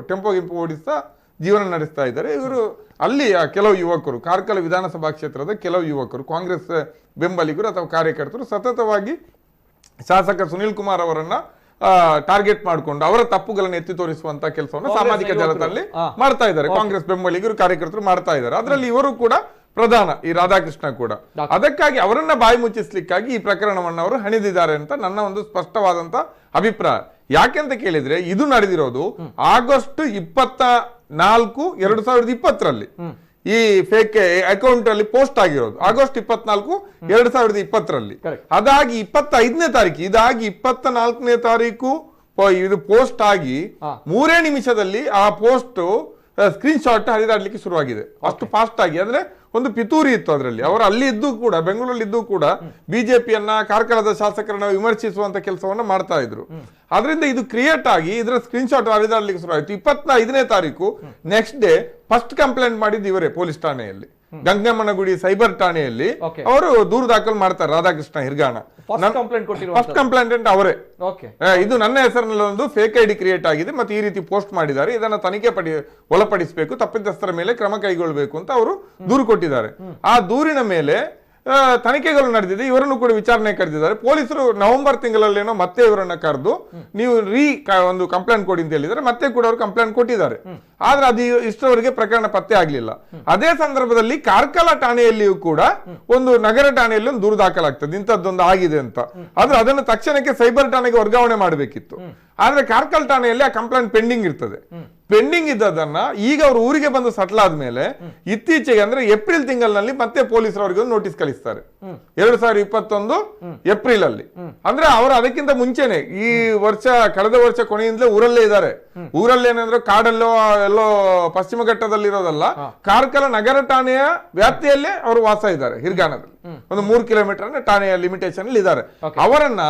ಟೆಂಪೋ ಓಡಿಸ್ತಾ ಜೀವನ ನಡೆಸ್ತಾ ಇದ್ದಾರೆ. ಇವರು ಅಲ್ಲಿ ಕೆಲವು ಯುವಕರು, ಕಾರ್ಕಳ ವಿಧಾನಸಭಾ ಕ್ಷೇತ್ರದ ಕೆಲವು ಯುವಕರು, ಕಾಂಗ್ರೆಸ್ ಬೆಂಬಲಿಗರು ಅಥವಾ ಕಾರ್ಯಕರ್ತರು ಸತತವಾಗಿ ಶಾಸಕ ಸುನಿಲ್ ಕುಮಾರ್ ಅವರನ್ನ ಟಾರ್ಗೆಟ್ ಮಾಡಿಕೊಂಡು ಅವರ ತಪ್ಪುಗಳನ್ನು ಎತ್ತಿ ತೋರಿಸುವಂತ ಕೆಲಸವನ್ನು ಸಾಮಾಜಿಕ ಜಾಲತಾಣದಲ್ಲಿ ಮಾಡ್ತಾ ಇದ್ದಾರೆ. ಕಾಂಗ್ರೆಸ್ ಬೆಂಬಲಿಗರು ಕಾರ್ಯಕರ್ತರು ಮಾಡ್ತಾ ಇದ್ದಾರೆ. ಅದರಲ್ಲಿ ಇವರು ಕೂಡ ಪ್ರಧಾನ, ಈ ರಾಧಾಕೃಷ್ಣ ಕೂಡ. ಅದಕ್ಕಾಗಿ ಅವರನ್ನ ಬಾಯಿ ಮುಚ್ಚಿಸ್ಲಿಕ್ಕಾಗಿ ಈ ಪ್ರಕರಣವನ್ನು ಅವರು ಹಣಿದಿದ್ದಾರೆ ಅಂತ ನನ್ನ ಒಂದು ಸ್ಪಷ್ಟವಾದಂತ ಅಭಿಪ್ರಾಯ. ಯಾಕೆಂತ ಕೇಳಿದ್ರೆ ಇದು ನಡೆದಿರೋದು ಆಗಸ್ಟ್ 24, 2020ರಲ್ಲಿ ಈ ಫೇಕ್ ಅಕೌಂಟ್ ಅಲ್ಲಿ ಪೋಸ್ಟ್ ಆಗಿರೋದು ಆಗಸ್ಟ್ 24, 2020ರಲ್ಲಿ. ಅದಾಗಿ 25ನೇ ತಾರೀಕು, ಇದಾಗಿ 24ನೇ ತಾರೀಕು ಇದು ಪೋಸ್ಟ್ ಆಗಿ 3 ನಿಮಿಷದಲ್ಲಿ ಆ ಪೋಸ್ಟ್ ಸ್ಕ್ರೀನ್ ಶಾಟ್ ಹರಿದಾಡ್ಲಿಕ್ಕೆ ಶುರುವಾಗಿದೆ. ಅಷ್ಟು ಫಾಸ್ಟ್ ಆಗಿ. ಅಂದ್ರೆ ಒಂದು ಪಿತೂರಿ ಇತ್ತು ಅದರಲ್ಲಿ. ಅವರು ಅಲ್ಲಿ ಇದ್ದು ಕೂಡ, ಬೆಂಗಳೂರಲ್ಲಿ ಇದ್ದು ಕೂಡ ಬಿಜೆಪಿಯನ್ನ, ಕಾರ್ಕಳದ ಶಾಸಕರನ್ನ ವಿಮರ್ಶಿಸುವಂತ ಕೆಲಸವನ್ನ ಮಾಡ್ತಾ ಇದ್ರು. ಅದರಿಂದ ಇದು ಕ್ರಿಯೇಟ್ ಆಗಿ ಇದರ ಸ್ಕ್ರೀನ್ ಶಾಟ್ ಹರಿದಾಡ್ಲಿಕ್ಕೆ ಶುರು ಆಯ್ತು. 25ನೇ ತಾರೀಕು ನೆಕ್ಸ್ಟ್ ಡೇ ಫಸ್ಟ್ ಕಂಪ್ಲೇಂಟ್ ಮಾಡಿದ್ದು ಇವರೇ ಪೊಲೀಸ್ ಠಾಣೆಯಲ್ಲಿ, ಗಂಗಮ್ಮನಗುಡಿ ಸೈಬರ್ ಠಾಣೆಯಲ್ಲಿ ಅವರು ದೂರು ದಾಖಲು ಮಾಡ್ತಾರೆ. ರಾಧಾಕೃಷ್ಣ ಹಿರ್ಗಾಣ ಫಸ್ಟ್ ಕಂಪ್ಲೇಂಟೆಂಟ್ ಅವರೇ. ಇದು ನನ್ನ ಹೆಸರಿನಲ್ಲಿ ಒಂದು ಫೇಕ್ ಐಡಿ ಕ್ರಿಯೇಟ್ ಆಗಿದೆ ಮತ್ತೆ ಈ ರೀತಿ ಪೋಸ್ಟ್ ಮಾಡಿದ್ದಾರೆ, ಇದನ್ನ ತನಿಖೆ ಒಳಪಡಿಸಬೇಕು, ತಪ್ಪಿತಸ್ಥರ ಮೇಲೆ ಕ್ರಮ ಕೈಗೊಳ್ಳಬೇಕು ಅಂತ ಅವರು ದೂರು ಕೊಟ್ಟಿದ್ದಾರೆ. ಆ ದೂರಿನ ಮೇಲೆ ತನಿಖೆಗಳು ನಡೆದಿದೆ, ಇವರನ್ನು ಕೂಡ ವಿಚಾರಣೆ ಕರೆದಿದ್ದಾರೆ. ಪೊಲೀಸರು ನವೆಂಬರ್ ತಿಂಗಳಲ್ಲೇನೋ ಮತ್ತೆ ಇವರನ್ನ ಕರೆದು ನೀವು ಒಂದು ಕಂಪ್ಲೇಂಟ್ ಕೊಡಿ ಅಂತ ಹೇಳಿದ್ದಾರೆ, ಮತ್ತೆ ಕೂಡ ಅವರು ಕಂಪ್ಲೇಂಟ್ ಕೊಟ್ಟಿದ್ದಾರೆ. ಆದ್ರೆ ಅದು ಇಷ್ಟರವರೆಗೆ ಪ್ರಕರಣ ಪತ್ತೆ ಆಗ್ಲಿಲ್ಲ. ಅದೇ ಸಂದರ್ಭದಲ್ಲಿ ಕಾರ್ಕಳ ಠಾಣೆಯಲ್ಲಿಯೂ ಕೂಡ ಒಂದು ನಗರ ಠಾಣೆಯಲ್ಲಿ ಒಂದು ದೂರು ದಾಖಲಾಗ್ತದೆ ಇಂಥದ್ದೊಂದು ಆಗಿದೆ ಅಂತ. ಆದ್ರೆ ಅದನ್ನು ತಕ್ಷಣಕ್ಕೆ ಸೈಬರ್ ಠಾಣೆಗೆ ವರ್ಗಾವಣೆ ಮಾಡಬೇಕಿತ್ತು. ಆದ್ರೆ ಕಾರ್ಕಳ ಠಾಣೆಯಲ್ಲಿ ಆ ಕಂಪ್ಲೇಂಟ್ ಪೆಂಡಿಂಗ್ ಇರ್ತದೆ. ಪೆಂಡಿಂಗ್ ಇದ್ದದನ್ನ ಈಗ ಅವರು ಊರಿಗೆ ಬಂದು ಸೆಟ್ಲ್ ಆದ್ಮೇಲೆ ಇತ್ತೀಚೆಗೆ ಅಂದ್ರೆ ಏಪ್ರಿಲ್ ತಿಂಗಳಲ್ಲಿ ಮತ್ತೆ ಪೊಲೀಸರವರಿಗೆ ಒಂದು ನೋಟಿಸ್ ಕಳಿಸ್ತಾರೆ 2021 ಏಪ್ರಿಲ್ ಅಲ್ಲಿ. ಅಂದ್ರೆ ಅವರು ಅದಕ್ಕಿಂತ ಮುಂಚೆನೆ ಈ ವರ್ಷ ಕಳೆದ ವರ್ಷ ಕೊನೆಯಿಂದಲೇ ಊರಲ್ಲೇ ಇದ್ದಾರೆ. ಊರಲ್ಲೇನಂದ್ರೆ ಕಾಡಲ್ಲೋ ಎಲ್ಲೋ ಪಶ್ಚಿಮ ಘಟ್ಟದಲ್ಲಿರೋದಲ್ಲ, ಕಾರ್ಕಳ ನಗರ ಠಾಣೆಯ ವ್ಯಾಪ್ತಿಯಲ್ಲೇ ಅವರು ವಾಸ ಇದ್ದಾರೆ. ಹಿರ್ಗಾಣದಲ್ಲಿ ಒಂದು 3 ಕಿಲೋಮೀಟರ್ ಠಾಣೆಯ ಲಿಮಿಟೇಷನ್ ಅಲ್ಲಿ ಇದ್ದಾರೆ. ಅವರನ್ನ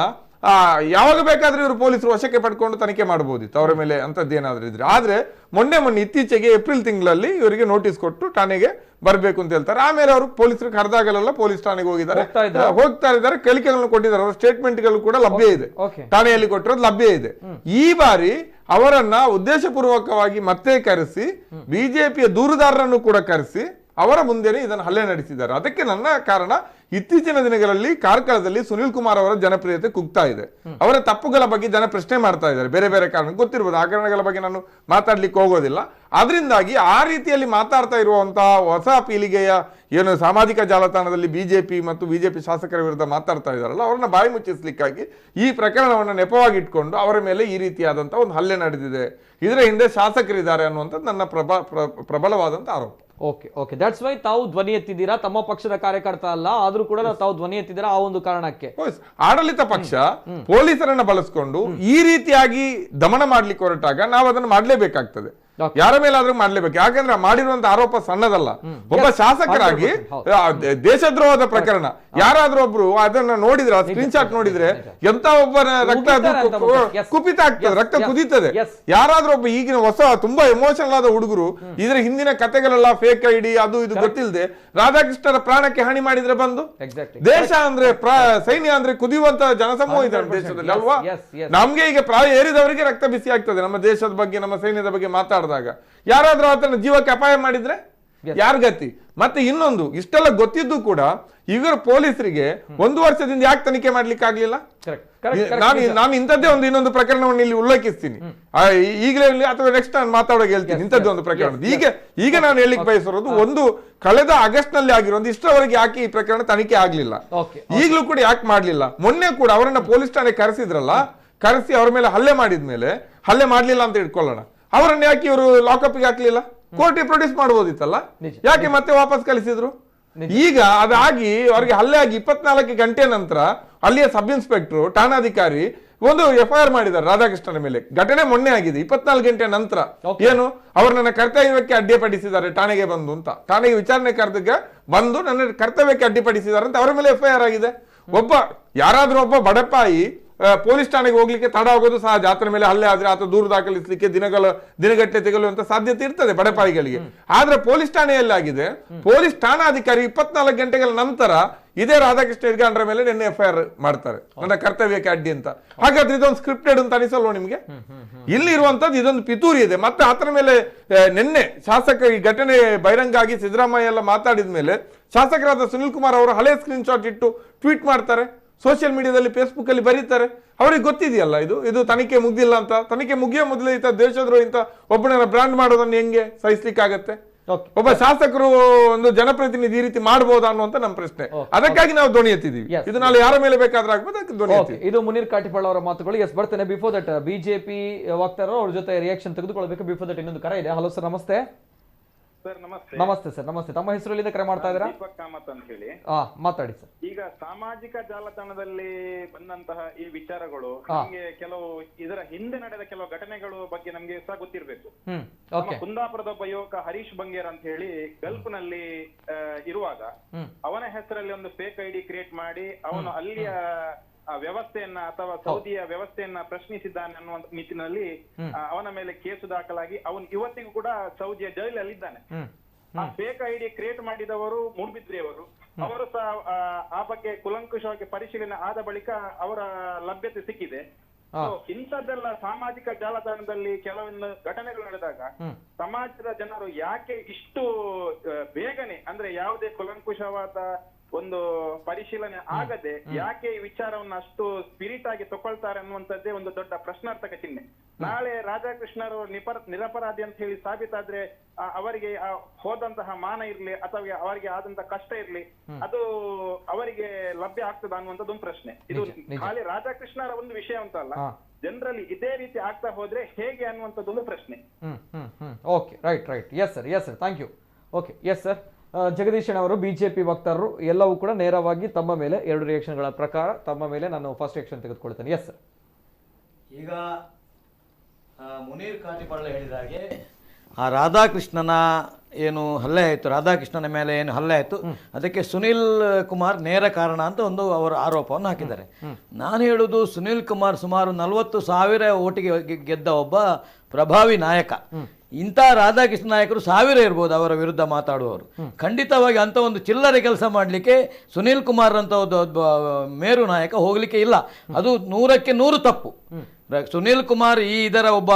ಯಾವಾಗ ಬೇಕಾದ್ರೂ ಇವರು ಪೊಲೀಸರು ವಶಕ್ಕೆ ಪಡ್ಕೊಂಡು ತನಿಖೆ ಮಾಡಬಹುದಿತ್ತು ಅವರ ಮೇಲೆ ಅಂತದ್ದೇನಾದ್ರೂ ಇದ್ರೆ. ಆದ್ರೆ ಮೊನ್ನೆ ಇತ್ತೀಚೆಗೆ ಏಪ್ರಿಲ್ ತಿಂಗಳಲ್ಲಿ ಇವರಿಗೆ ನೋಟಿಸ್ ಕೊಟ್ಟು ಠಾಣೆಗೆ ಬರ್ಬೇಕು ಅಂತ ಹೇಳ್ತಾರೆ. ಆಮೇಲೆ ಅವರು ಪೊಲೀಸರು ಕರೆದಾಗಲೆಲ್ಲ ಪೊಲೀಸ್ ಠಾಣೆಗೆ ಹೋಗ್ತಾ ಇದ್ದಾರೆ, ಕಲಿಕೆಗಳನ್ನು ಕೊಟ್ಟಿದ್ದಾರೆ. ಅವರ ಸ್ಟೇಟ್ಮೆಂಟ್ಗಳು ಕೂಡ ಲಭ್ಯ ಇದೆ, ಠಾಣೆಯಲ್ಲಿ ಕೊಟ್ಟಿರೋದು ಲಭ್ಯ ಇದೆ. ಈ ಬಾರಿ ಅವರನ್ನ ಉದ್ದೇಶಪೂರ್ವಕವಾಗಿ ಮತ್ತೆ ಕರೆಸಿ ಬಿಜೆಪಿಯ ದೂರುದಾರರನ್ನು ಕೂಡ ಕರೆಸಿ ಅವರ ಮುಂದೆನೆ ಇದನ್ನು ಹಲ್ಲೆ ನಡೆಸಿದ್ದಾರೆ. ಅದಕ್ಕೆ ನನ್ನ ಕಾರಣ ಇತ್ತೀಚಿನ ದಿನಗಳಲ್ಲಿ ಕಾರ್ಕಳದಲ್ಲಿ ಸುನಿಲ್ ಕುಮಾರ್ ಅವರ ಜನಪ್ರಿಯತೆ ಕುಗ್ತಾ ಇದೆ. ಅವರ ತಪ್ಪುಗಳ ಬಗ್ಗೆ ಜನ ಪ್ರಶ್ನೆ ಮಾಡ್ತಾ ಇದ್ದಾರೆ, ಬೇರೆ ಬೇರೆ ಕಾರಣ ಗೊತ್ತಿರ್ಬೋದು. ಆ ಕಾರಣಗಳ ಬಗ್ಗೆ ನಾನು ಮಾತಾಡ್ಲಿಕ್ಕೆ ಹೋಗೋದಿಲ್ಲ. ಅದರಿಂದಾಗಿ ಆ ರೀತಿಯಲ್ಲಿ ಮಾತಾಡ್ತಾ ಇರುವಂತಹ ಹೊಸ ಪೀಳಿಗೆಯ ಏನು ಸಾಮಾಜಿಕ ಜಾಲತಾಣದಲ್ಲಿ ಬಿಜೆಪಿ ಮತ್ತು ಬಿಜೆಪಿ ಶಾಸಕರ ವಿರುದ್ಧ ಮಾತಾಡ್ತಾ ಇದ್ದಾರಲ್ಲ, ಅವ್ರನ್ನ ಬಾಯಿ ಮುಚ್ಚಿಸ್ಲಿಕ್ಕಾಗಿ ಈ ಪ್ರಕರಣವನ್ನು ನೆಪವಾಗಿಟ್ಕೊಂಡು ಅವರ ಮೇಲೆ ಈ ರೀತಿಯಾದಂತಹ ಒಂದು ಹಲ್ಲೆ ನಡೆದಿದೆ, ಇದರ ಹಿಂದೆ ಶಾಸಕರಿದ್ದಾರೆ ಅನ್ನುವಂಥದ್ದು ನನ್ನ ಪ್ರಬಲವಾದಂತ ಆರೋಪ. ಓಕೆ ದಟ್ಸ್ ವೈ ತಾವು ಧ್ವನಿ ಎತ್ತಿದ್ದೀರಾ. ತಮ್ಮ ಪಕ್ಷದ ಕಾರ್ಯಕರ್ತ ಅಲ್ಲ, ಆದ್ರೂ ಕೂಡ ತಾವು ಧ್ವನಿ ಎತ್ತಿದ್ದೀರಾ ಆ ಒಂದು ಕಾರಣಕ್ಕೆ. ಆಡಳಿತ ಪಕ್ಷ ಪೊಲೀಸರನ್ನ ಬಳಸ್ಕೊಂಡು ಈ ರೀತಿಯಾಗಿ ದಮನ ಮಾಡ್ಲಿಕ್ಕೆ ಹೊರಟಾಗ ನಾವು ಅದನ್ನು ಮಾಡ್ಲೇಬೇಕಾಗ್ತದೆ, ಯಾರ ಮೇಲಾದ್ರೂ ಮಾಡ್ಲೇಬೇಕು. ಯಾಕಂದ್ರೆ ಮಾಡಿರುವಂತ ಆರೋಪ ಸಣ್ಣದಲ್ಲ. ಒಬ್ಬ ಶಾಸಕರಾಗಿ ದೇಶದ್ರೋಹದ ಪ್ರಕರಣ ಯಾರಾದ್ರೂ ಒಬ್ರು ಅದನ್ನ ನೋಡಿದ್ರೆ, ಸ್ಕ್ರೀನ್ ಶಾಟ್ ನೋಡಿದ್ರೆ ಎಂತ ಒಬ್ಬನ ರಕ್ತ ಕುಪಿತ ಆಗ್ತದೆ, ರಕ್ತ ಕುದೀತದೆ. ಯಾರಾದ್ರೂ ಒಬ್ಬ ಈಗಿನ ಹೊಸ ತುಂಬಾ ಎಮೋಷನಲ್ ಆದ ಹುಡುಗರು ಇದ್ರ ಹಿಂದಿನ ಕಥೆಗಳೆಲ್ಲ ಫೇಕ್ ಐಡಿ ಅದು ಇದು ಗೊತ್ತಿಲ್ಲದೆ ರಾಧಾಕೃಷ್ಣರ ಪ್ರಾಣಕ್ಕೆ ಹಾನಿ ಮಾಡಿದ್ರೆ ಬಂದು ದೇಶ ಅಂದ್ರೆ ಸೈನ್ಯ ಅಂದ್ರೆ ಕುದಿಯುವಂತ ಜನಸಮೂಹ ಇದೆ ದೇಶದಲ್ಲಿ ಅಲ್ವಾ. ನಮ್ಗೆ ಈಗ ಪ್ರಾಯ ಏರಿದವರಿಗೆ ರಕ್ತ ಬಿಸಿ ಆಗ್ತದೆ ನಮ್ಮ ದೇಶದ ಬಗ್ಗೆ ನಮ್ಮ ಸೈನ್ಯದ ಬಗ್ಗೆ ಮಾತಾಡಿದಾಗ. ಯಾರಾದ್ರೂ ಆತನ ಜೀವಕ್ಕೆ ಅಪಾಯ ಮಾಡಿದ್ರೆ ಯಾರ ಗತಿ? ಮತ್ತೆ ಇನ್ನೊಂದು, ಇಷ್ಟೆಲ್ಲ ಗೊತ್ತಿದ್ದು ಕೂಡ ಇವರ ಪೊಲೀಸರಿಗೆ 1 ವರ್ಷದಿಂದ ಯಾಕೆ ತನಿಖೆ ಮಾಡ್ಲಿಕ್ಕೆ ಆಗ್ಲಿಲ್ಲ? ನಾನು ಇಂಥದ್ದೇ ಇನ್ನೊಂದು ಪ್ರಕರಣವನ್ನು ಇಲ್ಲಿ ಉಲ್ಲೇಖಿಸ್ತೀನಿ, ಈಗಲೇ ಅಥವಾ ನೆಕ್ಸ್ಟ್ ನಾನು ಮಾತಾಡೋಕೆ ಹೇಳ್ತೀನಿ. ಇಂಥದ್ದೇ ಒಂದು ಪ್ರಕರಣ ಈಗ ನಾನು ಹೇಳಿಕ್ ಬಯಸಿರೋದು, ಒಂದು ಕಳೆದ ಆಗಸ್ಟ್ ನಲ್ಲಿ ಆಗಿರೋದು ಇಷ್ಟರವರೆಗೆ ಯಾಕೆ ಈ ಪ್ರಕರಣ ತನಿಖೆ ಆಗ್ಲಿಲ್ಲ, ಈಗಲೂ ಕೂಡ ಯಾಕೆ ಮಾಡ್ಲಿಲ್ಲ? ಮೊನ್ನೆ ಕೂಡ ಅವರನ್ನ ಪೊಲೀಸ್ ಠಾಣೆ ಕರೆಸಿದ್ರಲ್ಲ, ಕರೆಸಿ ಅವರ ಮೇಲೆ ಹಲ್ಲೆ ಮಾಡಿದ್ಮೇಲೆ ಹಲ್ಲೆ ಮಾಡ್ಲಿಲ್ಲ ಅಂತ ಇಟ್ಕೊಳ್ಳೋಣ, ಅವರನ್ನ ಯಾಕೆ ಇವರು ಲಾಕಪ್ಗೆ ಹಾಕ್ಲಿಲ್ಲ? ಕೋರ್ಟ್ ಪ್ರೊಡ್ಯೂಸ್ ಮಾಡಬಹುದಿತ್ತಲ್ಲ, ಯಾಕೆ ಮತ್ತೆ ವಾಪಸ್ ಕಳಿಸಿದ್ರು? ಈಗ ಅದಾಗಿ ಅವರಿಗೆ ಹಲ್ಲೆ ಆಗಿ 24 ಗಂಟೆ ನಂತರ ಅಲ್ಲಿಯ ಸಬ್ ಇನ್ಸ್ಪೆಕ್ಟರ್ ಠಾಣಾಧಿಕಾರಿ ಒಂದು FIR ಮಾಡಿದ್ದಾರೆ ರಾಧಾಕೃಷ್ಣನ ಮೇಲೆ. ಘಟನೆ ಮೊನ್ನೆ ಆಗಿದೆ, 24 ಗಂಟೆ ನಂತರ. ಏನು, ಅವರು ನನ್ನ ಕರ್ತವ್ಯಕ್ಕೆ ಅಡ್ಡಿಪಡಿಸಿದ್ದಾರೆ ಠಾಣೆಗೆ ಬಂದು ಅಂತ, ಠಾಣೆಗೆ ವಿಚಾರಣೆ ಕರೆದಾಗ ಬಂದು ನನ್ನ ಕರ್ತವ್ಯಕ್ಕೆ ಅಡ್ಡಿಪಡಿಸಿದ್ದಾರೆ ಅಂತ ಅವರ ಮೇಲೆ FIR ಆಗಿದೆ. ಯಾರಾದ್ರೂ ಒಬ್ಬ ಬಡಪಾಯಿ ಪೊಲೀಸ್ ಠಾಣೆಗೆ ಹೋಗ್ಲಿಕ್ಕೆ ತಡ ಆಗೋದು ಸಹಜ. ಆತನ ಮೇಲೆ ಹಲ್ಲೆ ಆದ್ರೆ ಆತ ದೂರು ದಾಖಲಿಸಲಿಕ್ಕೆ ದಿನಗಟ್ಟಲೆ ತೆಗೆಯುವಂತ ಸಾಧ್ಯತೆ ಇರ್ತದೆ ಬಡಪಾಯಿಗಳಿಗೆ. ಆದ್ರೆ ಪೊಲೀಸ್ ಠಾಣೆಯಲ್ಲಿ ಆಗಿದೆ, ಪೊಲೀಸ್ ಠಾಣಾಧಿಕಾರಿ 24 ಗಂಟೆಗಳ ನಂತರ ಇದೇ ರಾಧಾಕೃಷ್ಣ ಹಿರ್ಗಾಂಡ್ರ ಮೇಲೆ ನಿನ್ನೆ FIR ಮಾಡ್ತಾರೆ, ನನ್ನ ಕರ್ತವ್ಯಕ್ಕೆ ಅಡ್ಡಿ ಅಂತ. ಹಾಗಾದ್ರೆ ಇದೊಂದು ಸ್ಕ್ರಿಪ್ಟೆಡ್ ಅಂತ ಅನಿಸಲ್ವ ನಿಮ್ಗೆ? ಇಲ್ಲಿ ಇರುವಂತದ್ದು ಇದೊಂದು ಪಿತೂರಿ ಇದೆ. ಮತ್ತೆ ಆತನ ಮೇಲೆ ನಿನ್ನೆ ಶಾಸಕ ಈ ಘಟನೆ ಬಹಿರಂಗ ಆಗಿ ಸಿದ್ದರಾಮಯ್ಯ ಎಲ್ಲ ಮಾತಾಡಿದ ಮೇಲೆ ಶಾಸಕರಾದ ಸುನಿಲ್ ಕುಮಾರ್ ಅವರು ಹಳೆ ಸ್ಕ್ರೀನ್ ಶಾಟ್ ಇಟ್ಟು ಟ್ವೀಟ್ ಮಾಡ್ತಾರೆ, ಸೋಷಿಯಲ್ ಮೀಡಿಯಾದಲ್ಲಿ ಫೇಸ್ಬುಕ್ ಅಲ್ಲಿ ಬರೀತಾರೆ. ಅವ್ರಿಗೆ ಗೊತ್ತಿದೆಯಲ್ಲ ಇದು ತನಿಖೆ ಮುಗ್ದಿಲ್ಲ ಅಂತ. ತನಿಖೆ ಮುಗಿಯೋ ಮೊದಲೇ ಇಂಥ ದೇಶದ್ರೋಹ ಇಂಥ ಒಬ್ಬನ ಬ್ರಾಂಡ್ ಮಾಡೋದನ್ನ ಹೆಂಗೆ ಸಹಿಸ್ಲಿಕ್ಕಾಗತ್ತೆ? ಒಬ್ಬ ಶಾಸಕರು ಒಂದು ಜನಪ್ರತಿನಿಧಿ ಈ ರೀತಿ ಮಾಡಬಹುದಾ ಅನ್ನುವಂತ ನಮ್ಮ ಪ್ರಶ್ನೆ. ಅದಕ್ಕಾಗಿ ನಾವು ಧ್ವನಿ ಎತ್ತಿದೀವಿ. ಇದು ನಾಳೆ ಯಾರ ಮೇಲೆ ಬೇಕಾದ್ರೂ ಆಗ್ಬೋದು, ಅದಕ್ಕೆ ಧ್ವನಿ ಎತ್ತಿ. ಇದು ಮುನೀರ್ ಕಾಟಿಪಾಳ್ ಅವರ ಮಾತುಗಳು. ಎಸ್, ಬರ್ತೇನೆ. ಬಿಫೋರ್ ದಟ್ ಬಿಜೆಪಿ ವಕ್ತಾರರು ಅವ್ರ ಜೊತೆ ರಿಯಾಕ್ಷನ್ ತೆಗೆದುಕೊಳ್ಬೇಕು. ಬಿಫೋರ್ ದಟ್ ಇನ್ನೊಂದು ಕರೆ ಇದೆ. ಹಲೋ ಸರ್, ನಮಸ್ತೆ. ನಮಸ್ತೆ ಸರ್, ನಮಸ್ತೆ. ತಮ್ಮ ಹೆಸರು ಎಲ್ಲಿಂದ ಕರೆ ಮಾಡ್ತಾ ಇದ್ದೀರಾ? ದೀಪಕ್ ಕಾಮತ್ ಅಂತ ಹೇಳಿ. ಮಾತಾಡಿ ಸರ್. ಈಗ ಸಾಮಾಜಿಕ ಜಾಲತಾಣದಲ್ಲಿ ಬಂದಂತಹ ಈ ವಿಚಾರಗಳು ನಮಗೆ ಕೆಲವು ಇದರ ಹಿಂದೆ ನಡೆದ ಕೆಲವು ಘಟನೆಗಳು ಬಗ್ಗೆ ನಮ್ಗೆ ಸಹ ಗೊತ್ತಿರ್ಬೇಕು. ಕುಂದಾಪುರದ ಒಬ್ಬ ಯುವಕ ಹರೀಶ್ ಬಂಗೇರ್ ಅಂತ ಹೇಳಿ ಗಲ್ಫ್ ನಲ್ಲಿ ಇರುವಾಗ ಅವನ ಹೆಸರಲ್ಲಿ ಒಂದು ಫೇಕ್ ಐಡಿ ಕ್ರಿಯೇಟ್ ಮಾಡಿ ಅವನು ಅಲ್ಲಿಯ ವ್ಯವಸ್ಥೆಯನ್ನ ಅಥವಾ ಸೌದಿಯ ವ್ಯವಸ್ಥೆಯನ್ನ ಪ್ರಶ್ನಿಸಿದ್ದಾನೆ ಅನ್ನುವ ನಿಟ್ಟಿನಲ್ಲಿ ಅವನ ಮೇಲೆ ಕೇಸು ದಾಖಲಾಗಿ ಅವನು ಇವತ್ತಿಗೂ ಕೂಡ ಸೌದಿಯ ಜೈಲಲ್ಲಿದ್ದಾನೆ. ಆ ಫೇಕ್ ಐಡಿ ಕ್ರಿಯೇಟ್ ಮಾಡಿದವರು ಮೂಡ್ಬಿದ್ರಿಯವರು. ಅವರು ಸಹ ಆ ಬಗ್ಗೆ ಕುಲಂಕುಷವಾಗಿ ಪರಿಶೀಲನೆ ಆದ ಬಳಿಕ ಅವರ ಲಭ್ಯತೆ ಸಿಕ್ಕಿದೆ. ಇಂಥದ್ದೆಲ್ಲ ಸಾಮಾಜಿಕ ಜಾಲತಾಣದಲ್ಲಿ ಕೆಲವೊಂದು ಘಟನೆಗಳು ನಡೆದಾಗ ಸಮಾಜದ ಜನರು ಯಾಕೆ ಇಷ್ಟು ಬೇಗನೆ, ಅಂದ್ರೆ ಯಾವುದೇ ಕುಲಂಕುಷವಾದ ಒಂದು ಪರಿಶೀಲನೆ ಆಗದೆ ಯಾಕೆ ಈ ವಿಚಾರವನ್ನು ಅಷ್ಟು ಸ್ಪಿರಿಟ್ ಆಗಿ ತಗೊಳ್ತಾರೆ ಅನ್ನುವಂಥದ್ದೇ ಒಂದು ದೊಡ್ಡ ಪ್ರಶ್ನಾರ್ಥಕ ಚಿಹ್ನೆ. ನಾಳೆ ರಾಧಾಕೃಷ್ಣರು ನಿರಪರಾಧಿ ಅಂತ ಹೇಳಿ ಸಾಬೀತಾದ್ರೆ ಅವರಿಗೆ ಹೋದಂತಹ ಮಾನ ಇರ್ಲಿ ಅಥವಾ ಅವರಿಗೆ ಆದಂತಹ ಕಷ್ಟ ಇರ್ಲಿ ಅದು ಅವರಿಗೆ ಲಭ್ಯ ಆಗ್ತದ ಅನ್ನುವಂಥದ್ದು ಒಂದು ಪ್ರಶ್ನೆ. ಇದು ಖಾಲಿ ರಾಧಾಕೃಷ್ಣರ ಒಂದು ವಿಷಯ ಅಂತ ಅಲ್ಲ, ಜನರಲ್ಲಿ ಇದೇ ರೀತಿ ಆಗ್ತಾ ಹೋದ್ರೆ ಹೇಗೆ ಅನ್ನುವಂಥದ್ದೊಂದು ಪ್ರಶ್ನೆ. Okay, right right. Yes sir, thank you. Okay, yes sir. Jagadeeshan ಅವರು ಬಿಜೆಪಿ ವಕ್ತಾರರು ಎಲ್ಲವೂ ಕೂಡ ನೇರವಾಗಿ ತಮ್ಮ ಮೇಲೆ 2 ರಿಯಾಕ್ಷನ್ಗಳ ಪ್ರಕಾರ ತಮ್ಮ ಮೇಲೆ ನಾನು ಫಸ್ಟ್ ರಿಯಾಕ್ಷನ್ ತೆಗೆದುಕೊಳ್ತೇನೆ. Yes sir. ಈಗ ಮುನೀರ್ ಕಾಟಿಪಳ್ಳ ಹೇಳಿದ ಹಾಗೆ ಆ ರಾಧಾಕೃಷ್ಣನ ಏನು ಹಲ್ಲೆ ಆಯಿತು, ರಾಧಾಕೃಷ್ಣನ ಮೇಲೆ ಏನು ಹಲ್ಲೆ ಆಯಿತು, ಅದಕ್ಕೆ ಸುನಿಲ್ ಕುಮಾರ್ ನೇರ ಕಾರಣ ಅಂತ ಒಂದು ಅವರ ಆರೋಪವನ್ನು ಹಾಕಿದ್ದಾರೆ. ನಾನು ಹೇಳುವುದು, ಸುನಿಲ್ ಕುಮಾರ್ ಸುಮಾರು 40,000 ಓಟಿಗೆ ಗೆದ್ದ ಒಬ್ಬ ಪ್ರಭಾವಿ ನಾಯಕ. ಇಂಥ ರಾಧಾಕೃಷ್ಣ ನಾಯಕರು 1000 ಇರ್ಬೋದು ಅವರ ವಿರುದ್ಧ ಮಾತಾಡುವವರು. ಖಂಡಿತವಾಗಿ ಅಂತ ಒಂದು ಚಿಲ್ಲರೆ ಕೆಲಸ ಮಾಡಲಿಕ್ಕೆ ಸುನಿಲ್ ಕುಮಾರ್ ಅಂತ ಒಬ್ಬ ಮೇರು ನಾಯಕ ಹೋಗಲಿಕ್ಕೆ ಇಲ್ಲ. ಅದು 100ಕ್ಕೆ 100 ತಪ್ಪು. ಸುನಿಲ್ ಕುಮಾರ್ ಇದರ ಒಬ್ಬ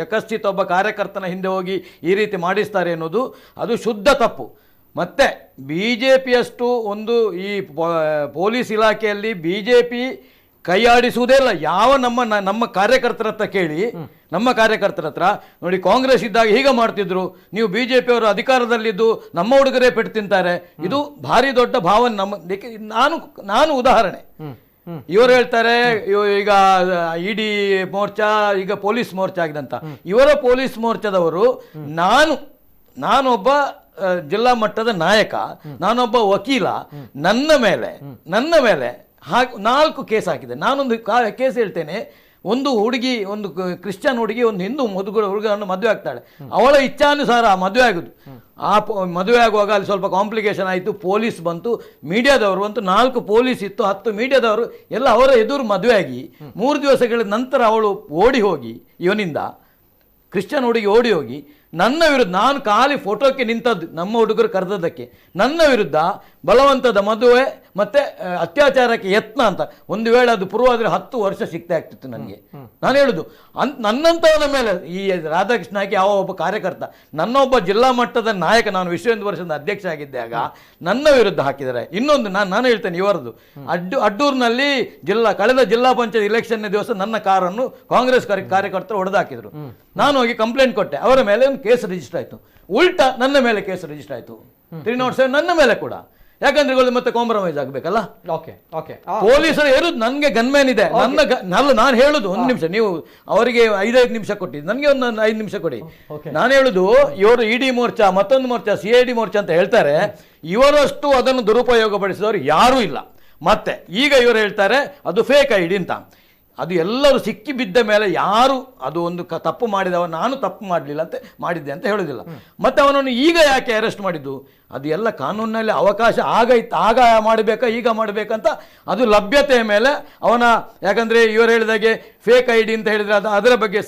ಯಕಶ್ಚಿತ್ ಒಬ್ಬ ಕಾರ್ಯಕರ್ತನ ಹಿಂದೆ ಹೋಗಿ ಈ ರೀತಿ ಮಾಡಿಸ್ತಾರೆ ಅನ್ನೋದು ಅದು ಶುದ್ಧ ತಪ್ಪು. ಮತ್ತೆ ಬಿಜೆಪಿಯಷ್ಟು ಒಂದು ಈ ಪೊಲೀಸ್ ಇಲಾಖೆಯಲ್ಲಿ ಬಿಜೆಪಿ ಕೈಯಾಡಿಸುವುದೇ ಇಲ್ಲ. ಯಾವ ನಮ್ಮ ಕಾರ್ಯಕರ್ತರ ಹತ್ರ ಕೇಳಿ, ನಮ್ಮ ಕಾರ್ಯಕರ್ತರ ಹತ್ರ ನೋಡಿ, ಕಾಂಗ್ರೆಸ್ ಇದ್ದಾಗ ಹೀಗೆ ಮಾಡ್ತಿದ್ರು, ನೀವು ಬಿಜೆಪಿಯವರು ಅಧಿಕಾರದಲ್ಲಿದ್ದು ನಮ್ಮ ಹುಡುಗರೇ ಪೆಟ್ಟು ತಿಂತಾರೆ, ಇದು ಭಾರಿ ದೊಡ್ಡ ಭಾವನೆ. ನಾನು ಉದಾಹರಣೆ, ಇವರು ಹೇಳ್ತಾರೆ ಈಗ ಇಡಿ ಮೋರ್ಚಾ ಈಗ ಪೊಲೀಸ್ ಮೋರ್ಚಾ ಆಗಿದಂತ. ಇವರ ಪೊಲೀಸ್ ಮೋರ್ಚಾದವರು ನಾನೊಬ್ಬ ಜಿಲ್ಲಾ ಮಟ್ಟದ ನಾಯಕ, ನಾನೊಬ್ಬ ವಕೀಲ, ನನ್ನ ಮೇಲೆ 4 ಕೇಸ್ ಹಾಕಿದೆ. ನಾನೊಂದು ಕೇಸ್ ಹೇಳ್ತೇನೆ. ಒಂದು ಹುಡುಗಿ, ಒಂದು ಕ್ರಿಶ್ಚಿಯನ್ ಹುಡುಗಿ ಒಂದು ಹಿಂದೂ ಹುಡುಗರನ್ನು ಮದುವೆ ಆಗ್ತಾಳೆ. ಅವಳ ಇಚ್ಛಾನುಸಾರ ಮದುವೆ ಆಗುದು. ಆ ಮದುವೆ ಆಗುವಾಗ ಅಲ್ಲಿ ಸ್ವಲ್ಪ ಕಾಂಪ್ಲಿಕೇಶನ್ ಆಯಿತು, ಪೊಲೀಸ್ ಬಂತು, ಮೀಡಿಯಾದವರು ಬಂತು, 4 ಪೊಲೀಸ್ ಇತ್ತು, 10 ಮೀಡಿಯಾದವರು ಎಲ್ಲ ಅವರ ಎದುರು ಮದುವೆ ಆಗಿ 3 ದಿವಸಗಳ ನಂತರ ಅವಳು ಓಡಿ ಹೋಗಿ, ಇವನಿಂದ ಕ್ರಿಶ್ಚಿಯನ್ ಹುಡುಗಿ ಓಡಿ ಹೋಗಿ ನನ್ನ ವಿರುದ್ಧ, ನಾನು ಖಾಲಿ ಫೋಟೋಕ್ಕೆ ನಿಂತದ್ದು ನಮ್ಮ ಹುಡುಗರು ಕರೆದದ್ದಕ್ಕೆ, ನನ್ನ ವಿರುದ್ಧ ಬಲವಂತದ ಮದುವೆ ಮತ್ತೆ ಅತ್ಯಾಚಾರಕ್ಕೆ ಯತ್ನ ಅಂತ ಒಂದು ವೇಳೆ ಅದು ಪ್ರೂವ್ ಆದರೆ 10 ವರ್ಷ ಶಿಕ್ಷೆ ಆಗ್ತಿತ್ತು ನನಗೆ. ನಾನು ಹೇಳುದು ನನ್ನಂಥವನ ಮೇಲೆ ಈ ರಾಧಾಕೃಷ್ಣ ಹಾಕಿ ಯಾವ ಒಬ್ಬ ಕಾರ್ಯಕರ್ತ, ನನ್ನೊಬ್ಬ ಜಿಲ್ಲಾ ಮಟ್ಟದ ನಾಯಕ, ನಾನು ವಿಶ್ವ ಹಿಂದೂ ಪರಿಷತ್ನ ಅಧ್ಯಕ್ಷ ಆಗಿದ್ದಾಗ ನನ್ನ ವಿರುದ್ಧ ಹಾಕಿದ್ದಾರೆ. ಇನ್ನೊಂದು ನಾನು ಹೇಳ್ತೇನೆ, ಇವರದು ಅಡ್ಡೂರಿನಲ್ಲಿ ಕಳೆದ ಜಿಲ್ಲಾ ಪಂಚಾಯತ್ ಇಲೆಕ್ಷನ್ ದಿವಸ ನನ್ನ ಕಾರನ್ನು ಕಾಂಗ್ರೆಸ್ ಕಾರ್ಯಕರ್ತರು ಹೊಡೆದಾಕಿದ್ರು. ನಾನು ಹೋಗಿ ಕಂಪ್ಲೇಂಟ್ ಕೊಟ್ಟೆ, ಅವರ ಮೇಲೆ ಒಂದು ಕೇಸ್ ರಿಜಿಸ್ಟರ್ ಆಯಿತು. ಉಲ್ಟಾ ನನ್ನ ಮೇಲೆ ಕೇಸ್ ರಿಜಿಸ್ಟರ್ ಆಯಿತು 307 ನನ್ನ ಮೇಲೆ ಕೂಡ. ಯಾಕಂದ್ರೆ ಮತ್ತೆ ಕಾಂಪ್ರಮೈಸ್ ಆಗ್ಬೇಕಲ್ಲ. ಪೊಲೀಸರು ಹೇಳುದು ನನಗೆ ಗನ್ಮ್ಯಾನ್ ಇದೆ, ನಾನು ಹೇಳುದು ಒಂದು ನಿಮಿಷ, ನೀವು ಅವರಿಗೆ 5 ನಿಮಿಷ ಕೊಟ್ಟಿದ್ದು, ನನಗೆ ಒಂದು 5 ನಿಮಿಷ ಕೊಡಿ. ನಾನು ಹೇಳುದು, ಇವರು ಇಡಿ ಮೋರ್ಚಾ, ಮತ್ತೊಂದು ಮೋರ್ಚಾ, CID ಮೋರ್ಚಾ ಅಂತ ಹೇಳ್ತಾರೆ, ಇವರಷ್ಟು ಅದನ್ನು ದುರುಪಯೋಗ ಪಡಿಸಿದವರು ಯಾರೂ ಇಲ್ಲ. ಮತ್ತೆ ಈಗ ಇವರು ಹೇಳ್ತಾರೆ ಅದು ಫೇಕ್ ಐಡಿ ಅಂತ. ಅದು ಎಲ್ಲರೂ ಸಿಕ್ಕಿ ಬಿದ್ದ ಮೇಲೆ ಯಾರು ಅದು ಒಂದು ತಪ್ಪು ಮಾಡಿದವ, ನಾನು ತಪ್ಪು ಮಾಡಿದ್ದೆ ಅಂತ ಹೇಳೋದಿಲ್ಲ. ಮತ್ತೆ ಅವನನ್ನು ಈಗ ಯಾಕೆ ಅರೆಸ್ಟ್ ಮಾಡಿದ್ದು, ಅದು ಎಲ್ಲ ಕಾನೂನಿನಲ್ಲಿ ಅವಕಾಶ ಆಗ ಮಾಡಬೇಕಾ ಈಗ ಮಾಡಬೇಕಂತ ಅದು ಲಭ್ಯತೆಯ ಮೇಲೆ ಅವನ. ಯಾಕಂದರೆ ಇವರು ಹೇಳಿದಾಗೆ ಫೇಕ್ ಐಡಿ ಅಂತ ಹೇಳಿದರೆ ಅದರ ಬಗ್ಗೆ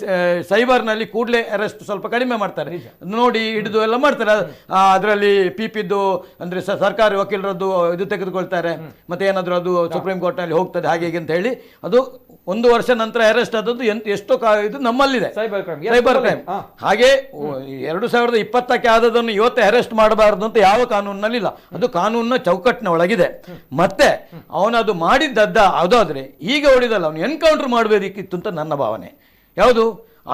ಸೈಬರ್ನಲ್ಲಿ ಕೂಡಲೇ ಅರೆಸ್ಟ್ ಸ್ವಲ್ಪ ಕಡಿಮೆ ಮಾಡ್ತಾರೆ, ನೋಡಿ ಹಿಡಿದು ಎಲ್ಲ ಮಾಡ್ತಾರೆ. ಅದರಲ್ಲಿ ಪಿಪಿದ್ದು ಅಂದರೆ ಸರ್ಕಾರಿ ವಕೀಲರದ್ದು ಇದು ತೆಗೆದುಕೊಳ್ತಾರೆ, ಮತ್ತೆ ಏನಾದರೂ ಅದು ಸುಪ್ರೀಂ ಕೋರ್ಟ್ನಲ್ಲಿ ಹೋಗ್ತದೆ ಹಾಗೆ ಅಂತ ಹೇಳಿ ಅದು 1 ವರ್ಷ ನಂತರ ಅರೆಸ್ಟ್ ಆದದ್ದು ಎಷ್ಟೋ ಇದು ನಮ್ಮಲ್ಲಿದೆ, ಸೈಬರ್ ಕ್ರೈಮ್. ಹಾಗೆ 2020ಕ್ಕೆ ಆದದನ್ನು ಇವತ್ತೇ ಅರೆಸ್ಟ್ ಮಾಡಬಾರದು ಅಂತ ಯಾವ ಕಾನೂನಿನಲ್ಲಿಲ್ಲ, ಅದು ಕಾನೂನಿನ ಚೌಕಟ್ಟಿನ ಒಳಗಿದೆ. ಮತ್ತೆ ಅವನದು ಮಾಡಿದ್ದದ್ದ ಅದಾದ್ರೆ ಈಗ ಹೊಡಿದಲ್ಲ, ಅವನು ಎನ್ಕೌಂಟರ್ ಮಾಡಬೇಕಿತ್ತು ಅಂತ ನನ್ನ ಭಾವನೆ. ಯಾವುದು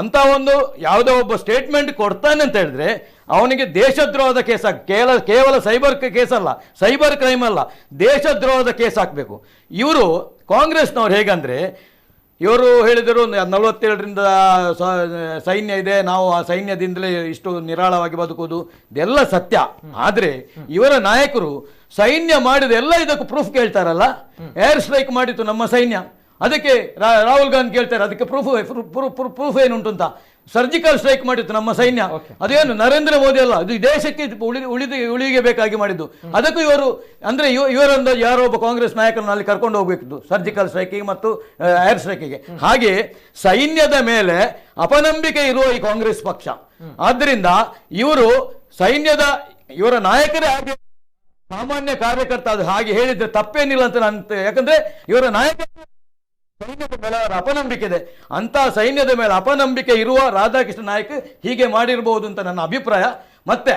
ಅಂತ ಒಂದು ಯಾವುದೋ ಒಬ್ಬ ಸ್ಟೇಟ್ಮೆಂಟ್ ಕೊಡ್ತಾನೆ ಅಂತ ಹೇಳಿದ್ರೆ ಅವನಿಗೆ ದೇಶದ್ರೋಹದ ಕೇಸ್ ಕೇವಲ ಸೈಬರ್ ಕೇಸ್ ಅಲ್ಲ, ಸೈಬರ್ ಕ್ರೈಮ್ ಅಲ್ಲ, ದೇಶದ್ರೋಹದ ಕೇಸ್ ಹಾಕಬೇಕು. ಇವರು ಕಾಂಗ್ರೆಸ್ನವ್ರು ಹೇಗಂದ್ರೆ, ಇವರು ಹೇಳಿದರು 47ರಿಂದ ಸೈನ್ಯ ಇದೆ, ನಾವು ಆ ಸೈನ್ಯದಿಂದಲೇ ಇಷ್ಟು ನಿರಾಳವಾಗಿ ಬದುಕುವುದು, ಇದೆಲ್ಲ ಸತ್ಯ. ಆದರೆ ಇವರ ನಾಯಕರು ಸೈನ್ಯ ಮಾಡಿದ ಎಲ್ಲ ಇದಕ್ಕೂ ಪ್ರೂಫ್ ಕೇಳ್ತಾರಲ್ಲ. ಏರ್ ಸ್ಟ್ರೈಕ್ ಮಾಡಿತ್ತು ನಮ್ಮ ಸೈನ್ಯ, ಅದಕ್ಕೆ ರಾಹುಲ್ ಗಾಂಧಿ ಕೇಳ್ತಾರೆ ಅದಕ್ಕೆ ಪ್ರೂಫ್ ಏನುಂಟು ಅಂತ. ಸರ್ಜಿಕಲ್ ಸ್ಟ್ರೈಕ್ ಮಾಡಿತ್ತು ನಮ್ಮ ಸೈನ್ಯ. ಅದೇನು ನರೇಂದ್ರ ಮೋದಿ ಅಲ್ಲ, ಇದು ದೇಶಕ್ಕೆ ಉಳಿಗೆ ಬೇಕಾಗಿ ಮಾಡಿದ್ದು. ಅದಕ್ಕೂ ಇವರು ಅಂದ್ರೆ ಇವರೊಂದು ಯಾರೋ ಒಬ್ಬ ಕಾಂಗ್ರೆಸ್ ನಾಯಕರನ್ನು ಅಲ್ಲಿ ಕರ್ಕೊಂಡು ಹೋಗ್ಬೇಕಿತ್ತು ಸರ್ಜಿಕಲ್ ಸ್ಟ್ರೈಕಿಗೆ ಮತ್ತು ಏರ್ ಸ್ಟ್ರೈಕಿಗೆ. ಹಾಗೆ ಸೈನ್ಯದ ಮೇಲೆ ಅಪನಂಬಿಕೆ ಇರುವ ಈ ಕಾಂಗ್ರೆಸ್ ಪಕ್ಷ, ಆದ್ದರಿಂದ ಇವರು ಇವರ ನಾಯಕರೇ ಹಾಗೆ ಸಾಮಾನ್ಯ ಕಾರ್ಯಕರ್ತ ಅದು ಹಾಗೆ ಹೇಳಿದ್ರೆ ತಪ್ಪೇನಿಲ್ಲ ಅಂತ ನಾನು, ಯಾಕಂದ್ರೆ ಇವರ ನಾಯಕ ಸೈನ್ಯದ ಮೇಲೆ ಅವರ ಅಪನಂಬಿಕೆ ಇದೆ. ಅಂತ ಸೈನ್ಯದ ಮೇಲೆ ಅಪನಂಬಿಕೆ ಇರುವ ರಾಧಾಕೃಷ್ಣ ನಾಯಕ್ ಹೀಗೆ ಮಾಡಿರಬಹುದು ಅಂತ ನನ್ನ ಅಭಿಪ್ರಾಯ. ಮತ್ತೆ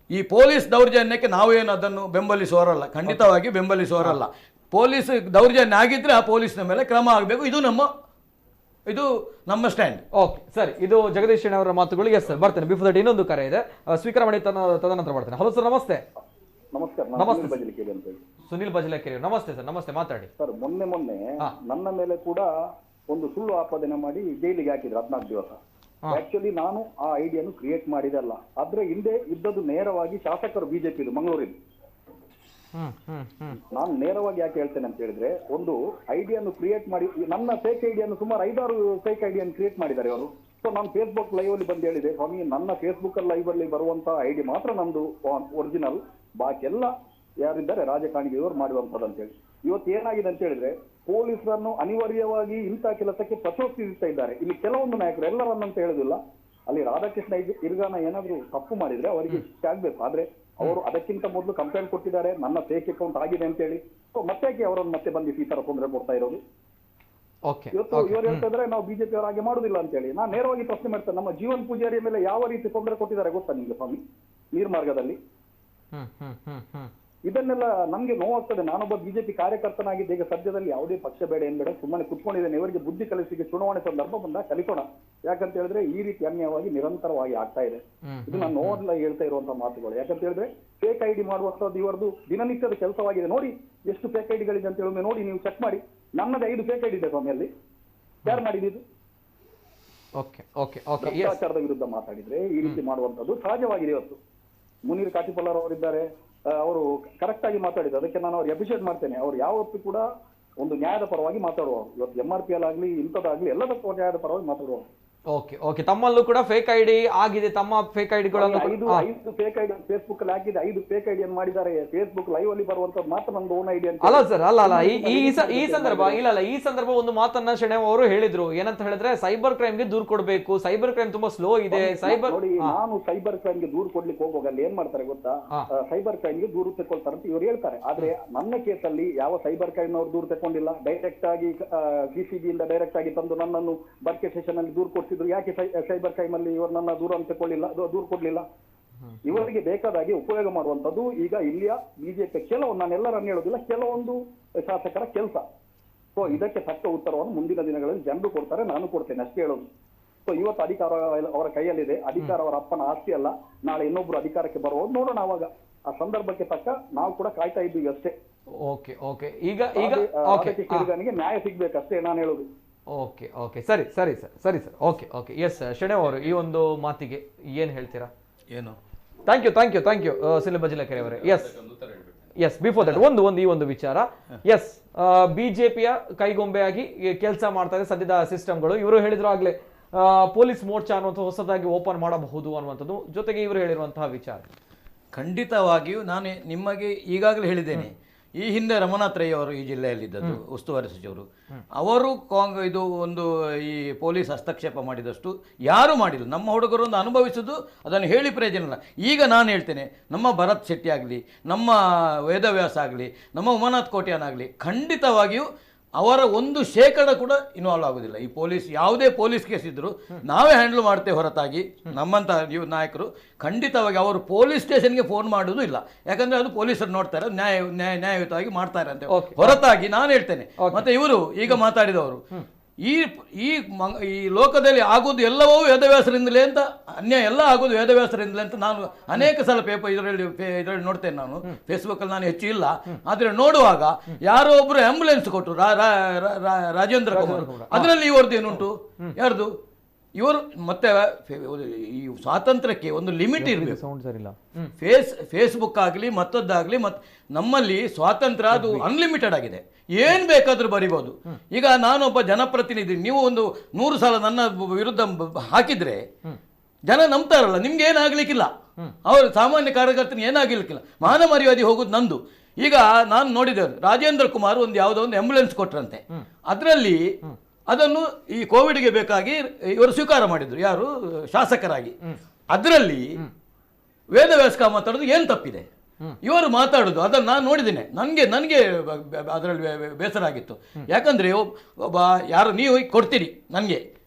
ಈ ಪೊಲೀಸ್ ದೌರ್ಜನ್ಯಕ್ಕೆ ನಾವೇನು ಅದನ್ನು ಬೆಂಬಲಿಸುವವರಲ್ಲ, ಖಂಡಿತವಾಗಿ ಬೆಂಬಲಿಸುವವರಲ್ಲ. ಪೊಲೀಸ್ ದೌರ್ಜನ್ಯ ಆಗಿದ್ರೆ ಆ ಪೊಲೀಸ್ನ ಮೇಲೆ ಕ್ರಮ ಆಗಬೇಕು, ಇದು ನಮ್ಮ ಸ್ಟ್ಯಾಂಡ್. ಓಕೆ ಸರಿ, ಇದು ಜಗದೀಶ್ ಅವರ ಮಾತುಗಳು. ಎಸ್ ಸರ್, ಬರ್ತೇನೆ. ಬಿಫೋರ್ ದಟ್ ಇನ್ನೊಂದು ಕರೆ ಇದೆ, ಸ್ವೀಕಾರ ಮಾಡಿ ತದನಂತರ ಮಾಡ್ತೇನೆ. ಹಲೋ ಸರ್, ನಮಸ್ತೆ. ನಮಸ್ಕಾರ. ನಮಸ್ತೆ ಸುನಿಲ್ ಬಜಲಕೆರೆ. ನಮಸ್ತೆ ಸರ್, ನಮಸ್ತೆ, ಮಾತಾಡಿ ಸರ್. ಮೊನ್ನೆ ನನ್ನ ಮೇಲೆ ಕೂಡ ಒಂದು ಸುಳ್ಳು ಆಪಾದನೆ ಮಾಡಿ ಜೈಲಿಗೆ ಹಾಕಿದ್ರು 14 ದಿವಸ. ಆಕ್ಚುಲಿ ನಾನು ಆ ಐಡಿಯನ್ನು ಕ್ರಿಯೇಟ್ ಮಾಡಿದಲ್ಲ, ಆದ್ರೆ ಹಿಂದೆ ಇದ್ದದ್ದು ನೇರವಾಗಿ ಶಾಸಕರು ಬಿಜೆಪಿ ಮಂಗಳೂರಿದ್ದು. ನಾನು ನೇರವಾಗಿ ಯಾಕೆ ಹೇಳ್ತೇನೆ ಅಂತ ಹೇಳಿದ್ರೆ, ಒಂದು ಐಡಿಯನ್ನು ಕ್ರಿಯೇಟ್ ಮಾಡಿ ನನ್ನ ಫೇಕ್ ಐಡಿಯನ್ನು ಸುಮಾರು 5-6 ಫೇಕ್ ಐಡಿಯನ್ನು ಕ್ರಿಯೇಟ್ ಮಾಡಿದ್ದಾರೆ ಅವರು. ಸೊ ನಾನು ಫೇಸ್ಬುಕ್ ಲೈವ್ ಅಲ್ಲಿ ಬಂದು ಹೇಳಿದೆ, ಸ್ವಾಮಿ ನನ್ನ ಫೇಸ್ಬುಕ್ ಲೈವ್ ಅಲ್ಲಿ ಬರುವಂತ ಐಡಿ ಮಾತ್ರ ನಮ್ದು ಒರಿಜಿನಲ್, ಬಾಕಿ ಎಲ್ಲ ಯಾರಿದ್ದಾರೆ ರಾಜಕಾರಣಿಗೆ ಇವರು ಮಾಡುವಂಥದ್ದು ಅಂತ ಹೇಳಿ. ಇವತ್ತು ಏನಾಗಿದೆ ಅಂತ ಹೇಳಿದ್ರೆ, ಪೊಲೀಸರನ್ನು ಅನಿವಾರ್ಯವಾಗಿ ಇಂಥ ಕೆಲಸಕ್ಕೆ ಪ್ರಚೋದಿಸ್ತಾ ಇದ್ದಾರೆ. ಇಲ್ಲಿ ಕೆಲವೊಂದು ನಾಯಕರು, ಎಲ್ಲರನ್ನಂತ ಹೇಳುದಿಲ್ಲ, ಅಲ್ಲಿ ರಾಧಾಕೃಷ್ಣ ಇರ್ಗಾನ ಏನಾದ್ರು ತಪ್ಪು ಮಾಡಿದ್ರೆ ಅವರಿಗೆ ಶಿಕ್ಷೆ ಆಗ್ಬೇಕು. ಆದ್ರೆ ಅವರು ಅದಕ್ಕಿಂತ ಮೊದಲು ಕಂಪ್ಲೇಂಟ್ ಕೊಟ್ಟಿದ್ದಾರೆ, ನನ್ನ ಫೇಕ್ ಅಕೌಂಟ್ ಆಗಿದೆ ಅಂತ ಹೇಳಿ. ಸೊ ಮತ್ತೆ ಅವರನ್ನು ಮತ್ತೆ ಬಂದಿತ್ತು ಈ ತರ ತೊಂದರೆ ಕೊಡ್ತಾ ಇರೋದು. ಇವತ್ತು ಇವರು ಹೇಳ್ತಾ ಇದ್ರೆ ನಾವು ಬಿಜೆಪಿ ಅವರ ಹಾಗೆ ಮಾಡುದಿಲ್ಲ ಅಂತ ಹೇಳಿ. ನಾನು ನೇರವಾಗಿ ಪ್ರಶ್ನೆ ಮಾಡ್ತೇನೆ, ನಮ್ಮ ಜೀವನ್ ಪೂಜಾರಿಯ ಮೇಲೆ ಯಾವ ರೀತಿ ತೊಂದರೆ ಕೊಟ್ಟಿದ್ದಾರೆ ಗೊತ್ತಾ ನಿಮ್ಗೆ ಸ್ವಾಮಿ? ನೀರ್ಮಾರ್ಗದಲ್ಲಿ ಇದನ್ನೆಲ್ಲ ನಮ್ಗೆ ನೋವಾಗ್ತದೆ. ನಾನೊಬ್ಬ ಬಿಜೆಪಿ ಕಾರ್ಯಕರ್ತನಾಗಿದ್ದ ಈಗ ಸದ್ಯದಲ್ಲಿ ಯಾವುದೇ ಪಕ್ಷ ಬೇಡ ಏನ್ ಬೇಡ, ಸುಮ್ಮನೆ ಕುತ್ಕೊಂಡಿದ್ದೇನೆ. ಇವರಿಗೆ ಬುದ್ಧಿ ಕಲಿಸಿಗೆ ಚುನಾವಣೆ ಸಂದರ್ಭ ಬಂದಾಗ ಕಲಿಸೋಣ. ಯಾಕಂತ ಹೇಳಿದ್ರೆ ಈ ರೀತಿ ಅನ್ಯಾಯವಾಗಿ ನಿರಂತರವಾಗಿ ಆಗ್ತಾ ಇದೆ. ಇದು ನಾನು ನೋಡ್ಲ ಹೇಳ್ತಾ ಇರುವಂತಹ ಮಾತುಗಳು. ಯಾಕಂತ ಹೇಳಿದ್ರೆ ಫೇಕ್ ಐಡಿ ಮಾಡುವಂತದ್ದು ಇವರದು ದಿನನಿತ್ಯದ ಕೆಲಸವಾಗಿದೆ. ನೋಡಿ ಎಷ್ಟು ಫೇಕ್ ಐಡಿಗಳಿದೆ ಅಂತ ಹೇಳಿ ನೋಡಿ, ನೀವು ಚೆಕ್ ಮಾಡಿ. ನನ್ನದೇ 5 ಫೇಕ್ ಐಡಿ ಇದೆ ಸ್ವಾಮಿಯಲ್ಲಿ. ಯಾರು ಮಾಡಿದ್ದು? ಭ್ರಷ್ಟಾಚಾರದ ವಿರುದ್ಧ ಮಾತಾಡಿದ್ರೆ ಈ ರೀತಿ ಮಾಡುವಂತದ್ದು ಸಹಜವಾಗಿದೆ. ಇವತ್ತು ಮುನೀರ್ ಕಾಟಿಪಲ್ಲರ್ ಅವರಿದ್ದಾರೆ, ಅವರು ಕರೆಕ್ಟ್ ಆಗಿ ಮಾತಾಡಿದ್ರು, ಅದಕ್ಕೆ ನಾನು ಅವ್ರಿಗೆ ಅಪ್ರಿಷಿಯೇಟ್ ಮಾಡ್ತೇನೆ. ಅವ್ರು ಯಾವತ್ತೂ ಕೂಡ ಒಂದು ನ್ಯಾಯದ ಪರವಾಗಿ ಮಾತಾಡುವವರು. ಇವತ್ತು MRPL ಆಗ್ಲಿ ಇಂಥದ್ದಾಗ್ಲಿ ಎಲ್ಲದಕ್ಕೂ ನ್ಯಾಯದ ಪರವಾಗಿ ಮಾತಾಡುವವರು. ಓಕೆ ತಮ್ಮಲ್ಲೂ ಕೂಡ ಫೇಕ್ ಐಡಿ ಆಗಿದೆ. ತಮ್ಮ ಫೇಕ್ ಐಡಿಗಳನ್ನು 5 ಫೇಕ್ ಐಡಿ ಫೇಸ್ಬುಕ್ ಅಲ್ಲಿ ಹಾಕಿದೆ. 5 ಫೇಕ್ ಐಡಿಯನ್ನು ಮಾಡಿದ್ದಾರೆ. ಫೇಸ್ಬುಕ್ ಲೈವ್ ಅಲ್ಲಿ ಬರುವಂತದ್ದು ಮಾತ್ರ ನಮ್ದು ಓನ್ ಐಡಿ ಅಂತ. ಅಲ್ಲ ಸರ್, ಅಲ್ಲ ಈ ಸಂದರ್ಭ ಒಂದು ಮಾತನ್ನ ಶೆಣೆ ಅವರು ಹೇಳಿದ್ರು. ಏನಂತ ಹೇಳಿದ್ರೆ ಸೈಬರ್ ಕ್ರೈಮ್ ಗೆ ದೂರು ಕೊಡಬೇಕು, ಸೈಬರ್ ಕ್ರೈಮ್ ತುಂಬಾ ಸ್ಲೋ ಇದೆ. ನೋಡಿ, ನಾನು ಸೈಬರ್ ಕ್ರೈಮ್ ಗೆ ದೂರು ಕೊಡ್ಲಿಕ್ಕೆ ಹೋಗುವಾಗ ಅಲ್ಲಿ ಏನ್ ಮಾಡ್ತಾರೆ ಗೊತ್ತಾ, ಸೈಬರ್ ಕ್ರೈಮ್ ಗೆ ದೂರು ತಗೊಳ್ತಾರೆ ಅಂತ ಇವ್ರು ಹೇಳ್ತಾರೆ. ಆದ್ರೆ ನನ್ನ ಕೇಸಲ್ಲಿ ಯಾವ ಸೈಬರ್ ಕ್ರೈಮ್ ಅವರು ದೂರು ತಗೊಂಡಿಲ್ಲ. ಡೈರೆಕ್ಟ್ ಆಗಿ CCB ಇಂದ ಡೈರೆಕ್ಟ್ ಆಗಿ ತಂದು ನನ್ನನ್ನು ಬರ್ಕೆ ಸ್ಟೇಷನ್ ಅಲ್ಲಿ ದೂರು ಕೊಡ್ತಿದ್ರು. ಯಾಕೆ ಸೈಬರ್ ಕ್ರೈಮ್ ಅಲ್ಲಿ ಇವರು ನನ್ನ ದೂರ ದೂರು ಕೊಡ್ಲಿಲ್ಲ? ಇವರಿಗೆ ಬೇಕಾದಾಗಿ ಉಪಯೋಗ ಮಾಡುವಂತದ್ದು ಈಗ ಇಲ್ಲಿಯ ಬಿಜೆಪಿ ಕೆಲವೊಂದು, ನಾನು ಎಲ್ಲರನ್ನು ಹೇಳೋದಿಲ್ಲ, ಕೆಲವೊಂದು ಶಾಸಕರ ಕೆಲಸ. ಸೊ ಇದಕ್ಕೆ ತಕ್ಕ ಉತ್ತರವನ್ನು ಮುಂದಿನ ದಿನಗಳಲ್ಲಿ ಜನರು ಕೊಡ್ತಾರೆ, ನಾನು ಕೊಡ್ತೇನೆ, ಅಷ್ಟೇ ಹೇಳೋದು. ಸೊ ಇವತ್ತು ಅಧಿಕಾರ ಅವರ ಕೈಯಲ್ಲಿದೆ. ಅಧಿಕಾರ ಅವರ ಅಪ್ಪನ ಆಸ್ತಿ ಅಲ್ಲ. ನಾಳೆ ಇನ್ನೊಬ್ರು ಅಧಿಕಾರಕ್ಕೆ ಬರುವುದು ನೋಡೋಣ. ಅವಾಗ ಆ ಸಂದರ್ಭಕ್ಕೆ ತಕ್ಕ ನಾವು ಕೂಡ ಕಾಯ್ತಾ ಇದ್ದೀವಿ ಅಷ್ಟೇ. ಈಗ ನ್ಯಾಯ ಸಿಗ್ಬೇಕಷ್ಟೇ ನಾನು ಹೇಳೋದು. ಸರಿ ಸರ್. ಎಸ್ ಶೆಣೆ ಅವರು ಈ ಒಂದು ಮಾತಿಗೆ ಏನ್ ಹೇಳ್ತೀರಾ? ಏನು? ಥ್ಯಾಂಕ್ ಯು ಸುನಿಲ್ ಬಜಲಕೆರೆ ಅವರೇ. ಎಸ್ ಬಿಫೋರ್ ದಟ್ ಈ ಒಂದು ವಿಚಾರ. ಎಸ್ ಬಿಜೆಪಿಯ ಕೈಗೊಂಬೆಯಾಗಿ ಕೆಲಸ ಮಾಡ್ತಾ ಇದೆ ಸದ್ಯದ ಸಿಸ್ಟಮ್ಗಳು. ಇವರು ಹೇಳಿದ್ರು ಆಗ್ಲೇ ಪೊಲೀಸ್ ಮೋರ್ಚಾ ಅನ್ನುವಂಥ ಹೊಸದಾಗಿ ಓಪನ್ ಮಾಡಬಹುದು ಅನ್ನುವಂಥದ್ದು. ಜೊತೆಗೆ ಇವರು ಹೇಳಿರುವಂತಹ ವಿಚಾರ ಖಂಡಿತವಾಗಿಯೂ ನಾನು ನಿಮಗೆ ಈಗಾಗಲೇ ಹೇಳಿದ್ದೇನೆ. ಈ ಹಿಂದೆ ರಮನಾಥ್ ರೈ ಅವರು ಈ ಜಿಲ್ಲೆಯಲ್ಲಿದ್ದದ್ದು ಉಸ್ತುವಾರಿ ಸಚಿವರು. ಅವರು ಇದು ಒಂದು ಈ ಪೊಲೀಸ್ ಹಸ್ತಕ್ಷೇಪ ಮಾಡಿದಷ್ಟು ಯಾರೂ ಮಾಡಿಲ್ಲ. ನಮ್ಮ ಹುಡುಗರೊಂದು ಅನುಭವಿಸುವುದು ಅದನ್ನು ಹೇಳಿ ಪ್ರಯೋಜನ ಇಲ್ಲ. ಈಗ ನಾನು ಹೇಳ್ತೇನೆ, ನಮ್ಮ ಭರತ್ ಶೆಟ್ಟಿ ಆಗಲಿ, ನಮ್ಮ ವೇದವ್ಯಾಸ ಆಗಲಿ, ನಮ್ಮ ಉಮಾನಾಥ್ ಕೋಟ್ಯಾನ್ ಆಗಲಿ, ಖಂಡಿತವಾಗಿಯೂ ಅವರ 1% ಕೂಡ ಇನ್ವಾಲ್ವ್ ಆಗೋದಿಲ್ಲ. ಈ ಪೊಲೀಸ್ ಯಾವುದೇ ಪೊಲೀಸ್ ಕೇಸ್ ಇದ್ದರೂ ನಾವೇ ಹ್ಯಾಂಡಲ್ ಮಾಡ್ತೇವೆ ಹೊರತಾಗಿ ನಮ್ಮಂಥ ನಾಯಕರು ಖಂಡಿತವಾಗಿ ಅವರು ಪೊಲೀಸ್ ಸ್ಟೇಷನ್ಗೆ ಫೋನ್ ಮಾಡೋದು ಇಲ್ಲ. ಯಾಕಂದರೆ ಅದು ಪೊಲೀಸರು ನೋಡ್ತಾರೆ, ನ್ಯಾಯಯುತವಾಗಿ ಮಾಡ್ತಾರೆ ಅಂತ ಹೊರತಾಗಿ ನಾನು ಹೇಳ್ತೇನೆ. ಮತ್ತೆ ಇವರು ಈಗ ಮಾತಾಡಿದವರು ಈ ಲೋಕದಲ್ಲಿ ಆಗೋದು ಎಲ್ಲವೂ ವೇದವ್ಯಾಸರಿಂದಲೇ ಅಂತ, ಅನ್ಯಾಯ ಎಲ್ಲ ಆಗೋದು ವೇದವ್ಯಾಸರಿಂದಲೇ ಅಂತ ನಾನು ಅನೇಕ ಸಲ ಇದರಲ್ಲಿ ನೋಡ್ತೇನೆ. ನಾನು ಫೇಸ್ಬುಕ್ಕಲ್ಲಿ ನಾನು ಹೆಚ್ಚು ಇಲ್ಲ, ಆದರೆ ನೋಡುವಾಗ ಯಾರೋ ಒಬ್ರು ಆಂಬುಲೆನ್ಸ್ ಕೊಟ್ಟರು, ರಾಜೇಂದ್ರ ಕುಮಾರ್, ಅದರಲ್ಲಿ ಇವರದ್ದು ಏನುಂಟು? ಯಾರ್ದು? ಇವರು ಮತ್ತೆ ಈ ಸ್ವಾತಂತ್ರ್ಯಕ್ಕೆ ಒಂದು ಲಿಮಿಟ್ ಇರಬೇಕು. ಸೌಂಡ್ ಸರಿಲ್ಲ. ಫೇಸ್ಬುಕ್ ಆಗಲಿ ಮತ್ತೊಂದಾಗಲಿ ನಮ್ಮಲ್ಲಿ ಸ್ವಾತಂತ್ರ್ಯ ಅದು ಅನ್ಲಿಮಿಟೆಡ್ ಆಗಿದೆ, ಏನ್ ಬೇಕಾದ್ರೂ ಬರಿಬೋದು. ಈಗ ನಾನೊಬ್ಬ ಜನಪ್ರತಿನಿಧಿ, ನೀವು ಒಂದು 100 ಸಲ ನನ್ನ ವಿರುದ್ಧ ಹಾಕಿದ್ರೆ ಜನ ನಂಬ್ತಾರಲ್ಲ, ನಿಮ್ಗೆ ಏನಾಗ್ಲಿಕ್ಕಿಲ್ಲ, ಅವರು ಸಾಮಾನ್ಯ ಕಾರ್ಯಕರ್ತನಿಗೆ ಏನಾಗ್ಲಿಕ್ಕಿಲ್ಲ, ಮಾನ ಮರ್ಯಾದೆ ಹೋಗುದು ನಂದು. ಈಗ ನಾನು ನೋಡಿದೆ, ರಾಜೇಂದ್ರ ಕುಮಾರ್ ಒಂದು ಯಾವುದೋ ಒಂದು ಆಂಬ್ಯುಲೆನ್ಸ್ ಕೊಟ್ರಂತೆ, ಅದರಲ್ಲಿ ಅದನ್ನು ಈ ಕೋವಿಡ್ಗೆ ಬೇಕಾಗಿ ಇವರು ಸ್ವೀಕಾರ ಮಾಡಿದ್ರು, ಯಾರು ಶಾಸಕರಾಗಿ. ಅದರಲ್ಲಿ ವೇದವ್ಯಾಸ ಮಾತಾಡೋದು ಏನು ತಪ್ಪಿದೆ? ಇವರು ಮಾತಾಡೋದು ಅದನ್ನು ನಾನು ನೋಡಿದ್ದೇನೆ, ನನಗೆ ಅದರಲ್ಲಿ ಬೇಸರ ಆಗಿತ್ತು. ಯಾಕಂದ್ರೆ ಒಬ್ಬ ಯಾರು ನೀವು ಕೊಡ್ತೀರಿ ನನಗೆ,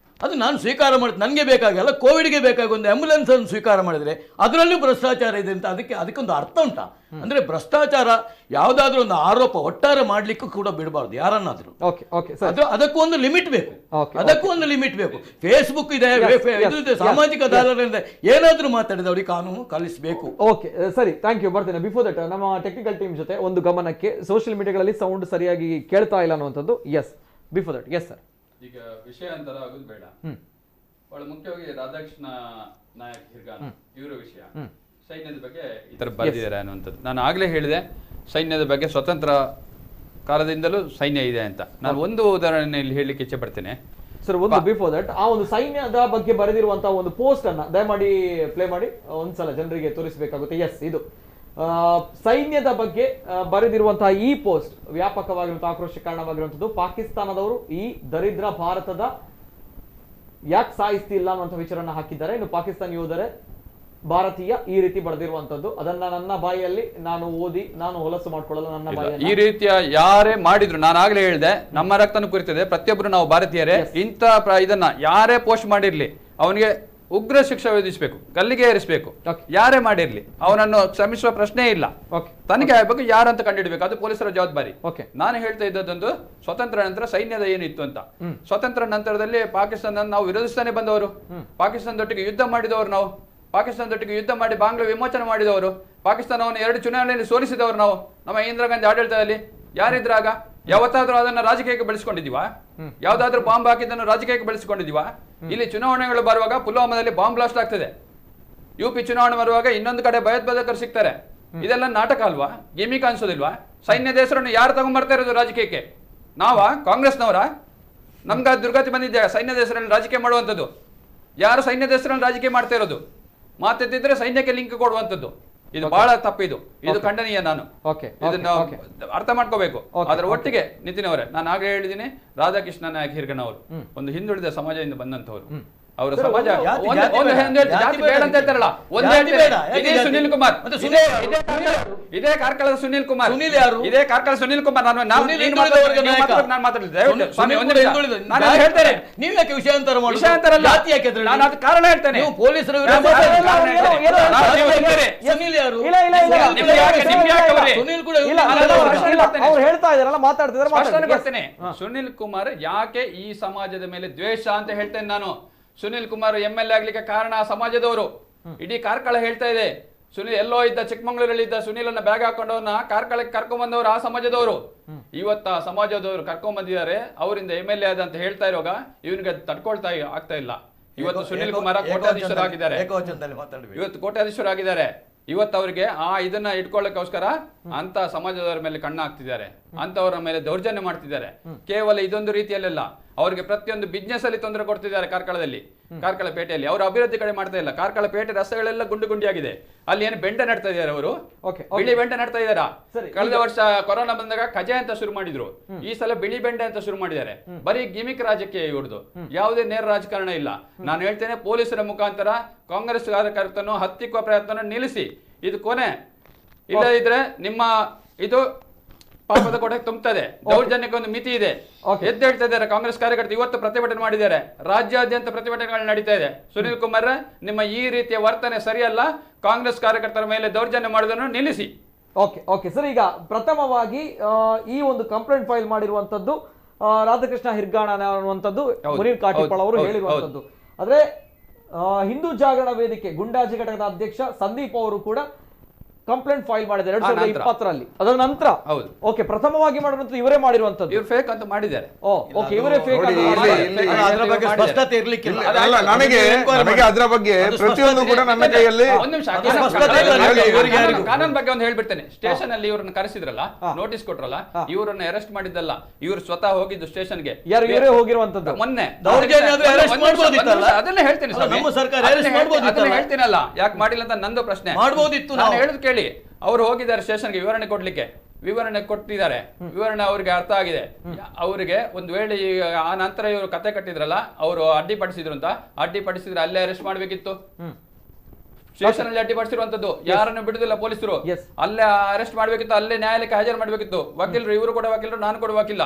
ಅದು ನಾನು ಸ್ವೀಕಾರ ಮಾಡ್ತೀನಿ, ನನಗೆ ಬೇಕಾಗಲ್ಲ, ಕೋವಿಡ್ಗೆ ಬೇಕಾಗಿ ಒಂದು ಆಂಬ್ಯುಲೆನ್ಸ್ ಅನ್ನು ಸ್ವೀಕಾರ ಮಾಡಿದರೆ ಅದರಲ್ಲೂ ಭ್ರಷ್ಟಾಚಾರ ಇದೆ ಅಂತ ಅದಕ್ಕೊಂದು ಅರ್ಥ ಉಂಟಾ? ಅಂದ್ರೆ ಭ್ರಷ್ಟಾಚಾರ ಯಾವುದಾದ್ರೂ ಒಂದು ಆರೋಪ ಒಟ್ಟಾರೆ ಮಾಡ್ಲಿಕ್ಕೂ ಕೂಡ ಬಿಡಬಾರ್ದು ಯಾರನ್ನಾದ್ರೂ. ಅದಕ್ಕೂ ಒಂದು ಲಿಮಿಟ್ ಬೇಕು, ಫೇಸ್ಬುಕ್ ಇದೆ, ಸಾಮಾಜಿಕ ಜಾಲತಾಣದಿಂದ ಏನಾದ್ರೂ ಮಾತಾಡಿದ ಅವರಿಗೆ ಕಾನೂನು ಕಲಿಸಬೇಕು. ಓಕೆ ಸರಿ, ಥ್ಯಾಂಕ್ ಯು. ಬರ್ತೇನೆ. ಬಿಫೋರ್ ದಟ್ ನಮ್ಮ ಟೆಕ್ನಿಕಲ್ ಟೀಮ್ ಜೊತೆ ಒಂದು ಗಮನಕ್ಕೆ, ಸೋಷಿಯಲ್ ಮೀಡಿಯಾಗಳಲ್ಲಿ ಸೌಂಡ್ ಸರಿಯಾಗಿ ಕೇಳ್ತಾ ಇಲ್ಲ ಅನ್ನುವಂಥದ್ದು. Yes, before that yes sir. ಈಗ ವಿಷಯಾಂತರ ಆಗೋದು ಬೇಡ, ಬಹಳ ಮುಖ್ಯವಾಗಿ ರಾಧಾಕೃಷ್ಣ ನಾಯಕ್ ಹಿರ್ಗಾನ ಇವರ ವಿಷಯ, ಸೈನ್ಯದ ಬಗ್ಗೆ ಈ ತರ ಬರೆದಿದ್ದಾರೆ ಅನ್ನುವಂಥದ್ದು. ನಾನು ಆಗ್ಲೇ ಹೇಳಿದೆ, ಸೈನ್ಯದ ಬಗ್ಗೆ ಸ್ವತಂತ್ರ ಕಾಲದಿಂದಲೂ ಸೈನ್ಯ ಇದೆ ಅಂತ. ನಾನು ಒಂದು ಉದಾಹರಣೆಯಲ್ಲಿ ಹೇಳಲಿಕ್ಕೆ ಇಚ್ಛೆ ಪಡ್ತೇನೆ ಸರ್. ಒಂದು ಬಿಫೋರ್ ದಟ್ ಆ ಒಂದು ಸೈನ್ಯದ ಬಗ್ಗೆ ಬರೆದಿರುವಂತಹ ಒಂದು ಪೋಸ್ಟ್ ಅನ್ನ ದಯಮಾಡಿ ಪ್ಲೇ ಮಾಡಿ ಒಂದ್ಸಲ ಜನರಿಗೆ ತೋರಿಸಬೇಕಾಗುತ್ತೆ. ಎಸ್, ಇದು ಸೈನ್ಯದ ಬಗ್ಗೆ ಬರೆದಿರುವಂತಹ ಈ ಪೋಸ್ಟ್ ವ್ಯಾಪಕವಾಗಿರುವಂತಹ ಆಕ್ರೋಶ ಕಾರಣವಾಗಿರುವಂತದ್ದು. ಪಾಕಿಸ್ತಾನದವರು ಈ ದರಿದ್ರ ಭಾರತದ ಯಾಕೆ ಸಾಯಿಸ್ತಿಲ್ಲ ಅನ್ನುವಂಥ ವಿಚಾರನ ಹಾಕಿದ್ದಾರೆ. ಇನ್ನು ಪಾಕಿಸ್ತಾನ ಯೋಧರೇ ಭಾರತೀಯ ಈ ರೀತಿ ಬರೆದಿರುವಂತದ್ದು, ಅದನ್ನ ನನ್ನ ಬಾಯಿಯಲ್ಲಿ ನಾನು ಓದಿ ನಾನು ಹೊಲಸು ಮಾಡ್ಕೊಳ್ಳಲ್ಲ. ನನ್ನ ಬಾಯಲ್ಲಿ ಈ ರೀತಿಯ ಯಾರೇ ಮಾಡಿದ್ರು, ನಾನು ಆಗ್ಲೇ ಹೇಳಿದೆ, ನಮ್ಮ ರಕ್ತನ ಕುರಿತಿದೆ, ಪ್ರತಿಯೊಬ್ಬರು ನಾವು ಭಾರತೀಯರೇ. ಇಂಥ ಇದನ್ನ ಯಾರೇ ಪೋಸ್ಟ್ ಮಾಡಿರ್ಲಿ ಅವನಿಗೆ ಉಗ್ರ ಶಿಕ್ಷೆ ವಿಧಿಸಬೇಕು, ಗಲ್ಲಿಗೆ ಏರಿಸಬೇಕು. ಯಾರೇ ಮಾಡಿರ್ಲಿ ಅವನನ್ನು ಕ್ಷಮಿಸುವ ಪ್ರಶ್ನೆ ಇಲ್ಲ. ತನಿಖೆ ಆಗಬೇಕು, ಯಾರಂತ ಕಂಡುಹಿಡಬೇಕು, ಅದು ಪೊಲೀಸರ ಜವಾಬ್ದಾರಿ. ನಾನು ಹೇಳ್ತಾ ಇದ್ದದೊಂದು, ಸ್ವತಂತ್ರ ನಂತರ ಸೈನ್ಯದ ಏನಿತ್ತು ಅಂತ. ಸ್ವತಂತ್ರ ನಂತರದಲ್ಲಿ ಪಾಕಿಸ್ತಾನ ನಾವು ವಿರೋಧಿಸ್ತಾನೆ ಬಂದವರು, ಪಾಕಿಸ್ತಾನದೊಟ್ಟಿಗೆ ಯುದ್ಧ ಮಾಡಿದವರು ನಾವು, ಪಾಕಿಸ್ತಾನದೊಟ್ಟಿಗೆ ಯುದ್ಧ ಮಾಡಿ ಬಾಂಗ್ಲಾ ವಿಮೋಚನೆ ಮಾಡಿದವರು, ಪಾಕಿಸ್ತಾನವನ್ನು 2 ಚುನಾವಣೆಯಲ್ಲಿ ಸೋಲಿಸಿದವರು ನಾವು. ನಮ್ಮ ಇಂದಿರಾ ಗಾಂಧಿ ಆಡಳಿತದಲ್ಲಿ ಯಾರಿದ್ರಾಗ ಯಾವತ್ತಾದ್ರೂ ಅದನ್ನ ರಾಜಕೀಯಕ್ಕೆ ಬೆಳೆಸ್ಕೊಂಡಿದೀವಾ? ಯಾವ್ದಾದ್ರೂ ಬಾಂಬ್ ಹಾಕಿದ್ದನ್ನು ರಾಜಕೀಯಕ್ಕೆ ಬೆಳೆಸಿಕೊಂಡಿದೀವಾ? ಇಲ್ಲಿ ಚುನಾವಣೆಗಳು ಬರುವಾಗ ಪುಲ್ವಾಮಾದಲ್ಲಿ ಬಾಂಬ್ ಬ್ಲಾಸ್ಟ್ ಆಗ್ತದೆ, UP ಚುನಾವಣೆ ಬರುವಾಗ ಇನ್ನೊಂದು ಕಡೆ ಭಯೋತ್ಪಾದಕರು ಸಿಗ್ತಾರೆ. ಇದೆಲ್ಲ ನಾಟಕ ಅಲ್ವಾ? ಗಿಮಿಕ್ ಅನ್ಸೋದಿಲ್ವಾ? ಸೈನ್ಯದ ಹೆಸರನ್ನು ಯಾರು ತಗೊಂಡ್ಬರ್ತಾ ಇರೋದು ರಾಜಕೀಯಕ್ಕೆ? ನಾವಾ? ಕಾಂಗ್ರೆಸ್ನವರ? ನಮ್ಗೆ ದುರ್ಗತಿ ಬಂದಿದ್ದೆ ಸೈನ್ಯದ ಹೆಸರಲ್ಲಿ ರಾಜಕೀಯ ಮಾಡುವಂಥದ್ದು. ಯಾರು ಸೈನ್ಯದ ಹೆಸರಲ್ಲಿ ರಾಜಕೀಯ ಮಾಡ್ತಾ ಇರೋದು? ಮಾತೆತ್ತಿದ್ರೆ ಸೈನ್ಯಕ್ಕೆ ಲಿಂಕ್ ಕೊಡುವಂಥದ್ದು, ಇದು ಬಹಳ ತಪ್ಪಿದು, ಇದು ಖಂಡನೀಯ. ನಾನು ಇದನ್ನ ಅರ್ಥ ಮಾಡ್ಕೋಬೇಕು. ಅದರ ಒಟ್ಟಿಗೆ ನಿತಿನ್ ಅವರೇ, ನಾನು ಆಗ ಹೇಳಿದ್ದೀನಿ, ರಾಧಾಕೃಷ್ಣ ನಾಯಕ್ ಹಿರ್ಗಣ ಅವರು ಒಂದು ಹಿಂದುಳಿದ ಸಮಾಜದಿಂದ ಬಂದಂತವರು. ಅವರ ಸಮಾಜ ಜಾತಿ ಬೇಡ ಅಂತ ಹೇಳ್ತಾರಲ್ಲ, ಇದೇ ಸುನೀಲ್ ಕುಮಾರ್, ಇದೇ ಕಾರ್ಕಳದ ಸುನೀಲ್ ಕುಮಾರ್, ಇದೇ ಕಾರ್ಕಳ ಸುನೀಲ್ ಕುಮಾರ್. ನಾನು ಹೇಳ್ತೇನೆ, ನೀವು ಯಾಕೆ ವಿಷಯಾಂತರ ನಾನು ಅದು ಕಾರಣ ಹೇಳ್ತೇನೆ. ಪೊಲೀಸರು ಹೇಳ್ತಾ ಇದಾರಲ್ಲ, ಮಾತಾಡ್ತಿದ್ದಾರೆ. ಸುನೀಲ್ ಕುಮಾರ್ ಯಾಕೆ ಈ ಸಮಾಜದ ಮೇಲೆ ದ್ವೇಷ ಅಂತ ಹೇಳ್ತೇನೆ ನಾನು. ಸುನೀಲ್ ಕುಮಾರ್ MLA ಆಗ್ಲಿಕ್ಕೆ ಕಾರಣ ಆ ಸಮಾಜದವರು. ಇಡೀ ಕಾರ್ಕಳ ಹೇಳ್ತಾ ಇದೆ, ಸುನೀಲ್ ಎಲ್ಲೋ ಇದ್ದ, ಚಿಕ್ಕಮಂಗ್ಳೂರಲ್ಲಿ ಇದ್ದ ಸುನೀಲನ್ನ ಬ್ಯಾಗ್ ಹಾಕೊಂಡವನ್ನ ಕಾರ್ಕಳಕ್ಕೆ ಕರ್ಕೊಂಡ್ ಬಂದವರು ಆ ಸಮಾಜದವರು. ಇವತ್ತ ಆ ಸಮಾಜದವರು ಕರ್ಕೊಂಡ್ ಬಂದಿದ್ದಾರೆ, ಅವರಿಂದ MLA ಆದ ಅಂತ ಹೇಳ್ತಾ ಇರುವಾಗ ಇವನಿಗೆ ತಡ್ಕೊಳ್ತಾ ಆಗ್ತಾ ಇಲ್ಲ. ಇವತ್ತು ಸುನೀಲ್ ಕುಮಾರ್ ಕೋಟ್ಯಾಧೀಶರಾಗಿದ್ದಾರೆ, ಇವತ್ತು ಕೋಟ್ಯಾಧೀಶರಾಗಿದ್ದಾರೆ. ಇವತ್ತು ಅವರಿಗೆ ಇದನ್ನ ಇಟ್ಕೊಳ್ಳೋಕ್ಕೋಸ್ಕರ ಅಂತ ಸಮಾಜದವರ ಮೇಲೆ ಕಣ್ಣು ಹಾಕ್ತಿದ್ದಾರೆ, ಅಂತವರ ಮೇಲೆ ದೌರ್ಜನ್ಯ ಮಾಡ್ತಿದ್ದಾರೆ. ಕೇವಲ ಇದೊಂದು ರೀತಿಯಲ್ಲೆಲ್ಲ, ಅವರಿಗೆ ಪ್ರತಿಯೊಂದು ಬಿಸ್ನೆಸ್ ಅಲ್ಲಿ ತೊಂದರೆ ಕೊಡ್ತಿದ್ದಾರೆ. ಕಾರ್ಕಳದಲ್ಲಿ, ಕಾರ್ಕಳ ಪೇಟೆಯಲ್ಲಿ ಅವರು ಅಭಿವೃದ್ಧಿ ಕಡೆ ಮಾಡ್ತಾ ಇಲ್ಲ. ಕಾರ್ಕಳ ಪೇಟೆ ರಸ್ತೆಗಳೆಲ್ಲ ಗುಂಡು ಗುಂಡಿಯಾಗಿದೆ. ಅಲ್ಲಿ ಏನು ಬೆಂಡೆ ನಡ್ತಾ ಇದ್ದಾರೆ ಅವರು, ಬಿಳಿ ಬೆಂಡೆ ನಡ್ತಾ ಇದ್ದಾರಾ? ಕಳೆದ ವರ್ಷ ಕೊರೋನಾ ಬಂದಾಗ ಕಜೆ ಅಂತ ಶುರು ಮಾಡಿದ್ರು, ಈ ಸಲ ಬಿಳಿ ಬೆಂಡೆ ಅಂತ ಶುರು ಮಾಡಿದ್ದಾರೆ. ಬರೀ ಗಿಮಿಕ್ ರಾಜಕೀಯ ಇವ್ರದ್ದು, ಯಾವುದೇ ನೇರ ರಾಜಕಾರಣ ಇಲ್ಲ. ನಾನು ಹೇಳ್ತೇನೆ, ಪೊಲೀಸರ ಮುಖಾಂತರ ಕಾಂಗ್ರೆಸ್ ಕಾರ್ಯಕರ್ತನನ್ನು ಹತ್ತಿಕ್ಕುವ ಪ್ರಯತ್ನ ನಿಲ್ಲಿಸಿ, ಇದು ಕೊನೆ. ಇಲ್ಲ ಇದ್ರೆ ನಿಮ್ಮ ಇದು ಪಾಪದ ಕೊಡಕ್ಕೆ ತುಂಬುತ್ತದೆ. ದೌರ್ಜನ್ಯಕ್ಕೆ ಒಂದು ಮಿತಿ ಇದೆ. ಎದ್ದೇಳ್ತಾ ಇದ್ದಾರೆ ಕಾಂಗ್ರೆಸ್ ಕಾರ್ಯಕರ್ತರು. ಇವತ್ತು ಪ್ರತಿಭಟನೆ ಮಾಡಿದ್ದಾರೆ, ರಾಜ್ಯಾದ್ಯಂತ ಪ್ರತಿಭಟನೆಗಳು ನಡೀತಾ ಇದೆ. ಸುನೀಲ್ ಕುಮಾರ್, ನಿಮ್ಮ ಈ ರೀತಿಯ ವರ್ತನೆ ಸರಿಯಲ್ಲ. ಕಾಂಗ್ರೆಸ್ ಕಾರ್ಯಕರ್ತರ ಮೇಲೆ ದೌರ್ಜನ್ಯ ಮಾಡುವುದನ್ನು ನಿಲ್ಲಿಸಿ. ಓಕೆ ಸರ್, ಈಗ ಪ್ರಥಮವಾಗಿ ಈ ಒಂದು ಕಂಪ್ಲೇಂಟ್ ಫೈಲ್ ಮಾಡಿರುವಂತದ್ದು ರಾಧಾಕೃಷ್ಣ ಹಿರ್ಗಾಣ ಅನ್ನುವಂಥದ್ದು ಮುನೀರ್ ಕಾಟಿಪಾಳ್ ಅವರು ಹೇಳಿರುವಂತದ್ದು. ಆದ್ರೆ ಹಿಂದೂ ಜಾಗರಣ ವೇದಿಕೆ ಗುಂಡಾಜಿ ಘಟಕದ ಅಧ್ಯಕ್ಷ ಸಂದೀಪ್ ಅವರು ಕೂಡ ಕಂಪ್ಲೇಂಟ್ ಫೈಲ್ ಮಾಡಿದ್ದಾರೆ ನಂತರ. 2020ರಲ್ಲಿ. ಅದರ ನಂತರ ಹೌದು. ಓಕೆ, ಪ್ರಥಮವಾಗಿ ಮಾಡಿರುವಂತದ್ದು ಇವರೇ ಮಾಡಿರುವಂತದ್ದು. ಇವ್ರು ಫೇಕ್ ಅಂತ ಮಾಡಿದ್ದಾರೆ. ಓಕೆ, ಇವರೇ ಫೇಕ್ ನೋಡಿ, ಅದರ ಬಗ್ಗೆ ಸ್ಪಷ್ಟತೆ ಇರ್ಲಿಕ್ಕಿಲ್ಲ. ಅಲ್ಲ, ನನಗೆ ಅದರ ಬಗ್ಗೆ ಪ್ರತಿಯೊಂದು ಕೂಡ ನನ್ನ ಕೈಯಲ್ಲಿ ಒಂದ್ ನಿಮಿಷ, ಅದು ಸ್ಪಷ್ಟತೆ ಇಲ್ಲ. ಇವರಿಗೆ ಯಾರಿಗೂ. ಕಾನೂನು ಬಗ್ಗೆ ಒಂದು ಹೇಳ್ಬಿಡ್ತೇನೆ. ಸ್ಟೇಷನ್ ಅಲ್ಲಿ ಇವ್ರನ್ನ ಕರೆಸಿದ್ರಲ್ಲ, ನೋಟಿಸ್ ಕೊಟ್ರಲ್ಲ, ಇವ್ರನ್ನ ಅರೆಸ್ಟ್ ಮಾಡಿದ್ದಲ್ಲ, ಇವ್ರು ಸ್ವತಃ ಹೋಗಿದ್ದು ಸ್ಟೇಷನ್ಗೆ. ಯಾರು ಇವರೇ ಹೋಗಿರುವಂತದ್ದು? ಮೊನ್ನೆ ದೌರ್ಜನ್ಯ ಆದ್ರೆ arrest ಮಾಡ್ಬೋದಿತ್ತಲ್ಲ? ಅದನ್ನೇ ಹೇಳ್ತೀನಿ ಅಲ್ಲ, ನಮ್ಮ ಸರ್ಕಾರ arrest ಮಾಡ್ಬೋದಿತ್ತಲ್ಲ? ಅದನ್ನ ಹೇಳ್ತೀನಲ್ಲ, ಯಾಕೆ ಮಾಡಿಲ್ಲ ಅಂತ ನಂದು ಪ್ರಶ್ನೆ. ಮಾಡ್ಬೋದಿತ್ತು. ನಾನು ಹೇಳುದು ಕೇಳಿ. ಅವರು ಹೋಗಿದ್ದಾರೆ ಸ್ಟೇಷನ್ಗೆ ವಿವರಣೆ ಕೊಡ್ಲಿಕ್ಕೆ, ವಿವರಣೆ ಕೊಟ್ಟಿದ್ದಾರೆ. ವಿವರಣೆ ಅವರಿಗೆ ಅರ್ಥ ಆಗಿದೆ. ಅವರಿಗೆ ಒಂದು ವೇಳೆ ಆ ನಂತರ ಇವರು ಕತೆ ಕಟ್ಟಿದ್ರಲ್ಲ, ಅವರು ಅಡ್ಡಿಪಡಿಸಿದ್ರು ಅಂತ, ಅಡ್ಡಿಪಡಿಸಿದ್ರೆ ಅಲ್ಲೇ ಅರೆಸ್ಟ್ ಮಾಡ್ಬೇಕಿತ್ತು. ಸ್ಟೇಷನ್ ಅಲ್ಲಿ ಅಡ್ಡಿಪಡಿಸಿರುವಂತದ್ದು ಯಾರನ್ನು ಬಿಡುದಿಲ್ಲ ಪೊಲೀಸರು. ಅಲ್ಲೇ ಅರೆಸ್ಟ್ ಮಾಡ್ಬೇಕಿತ್ತು, ಅಲ್ಲೇ ನ್ಯಾಯಾಲಯಕ್ಕೆ ಹಾಜರು ಮಾಡ್ಬೇಕಿತ್ತು. ವಕೀಲರು, ಇವರು ಕೂಡ ವಕೀಲರು, ನಾನು ಕೂಡ ವಕೀಲ,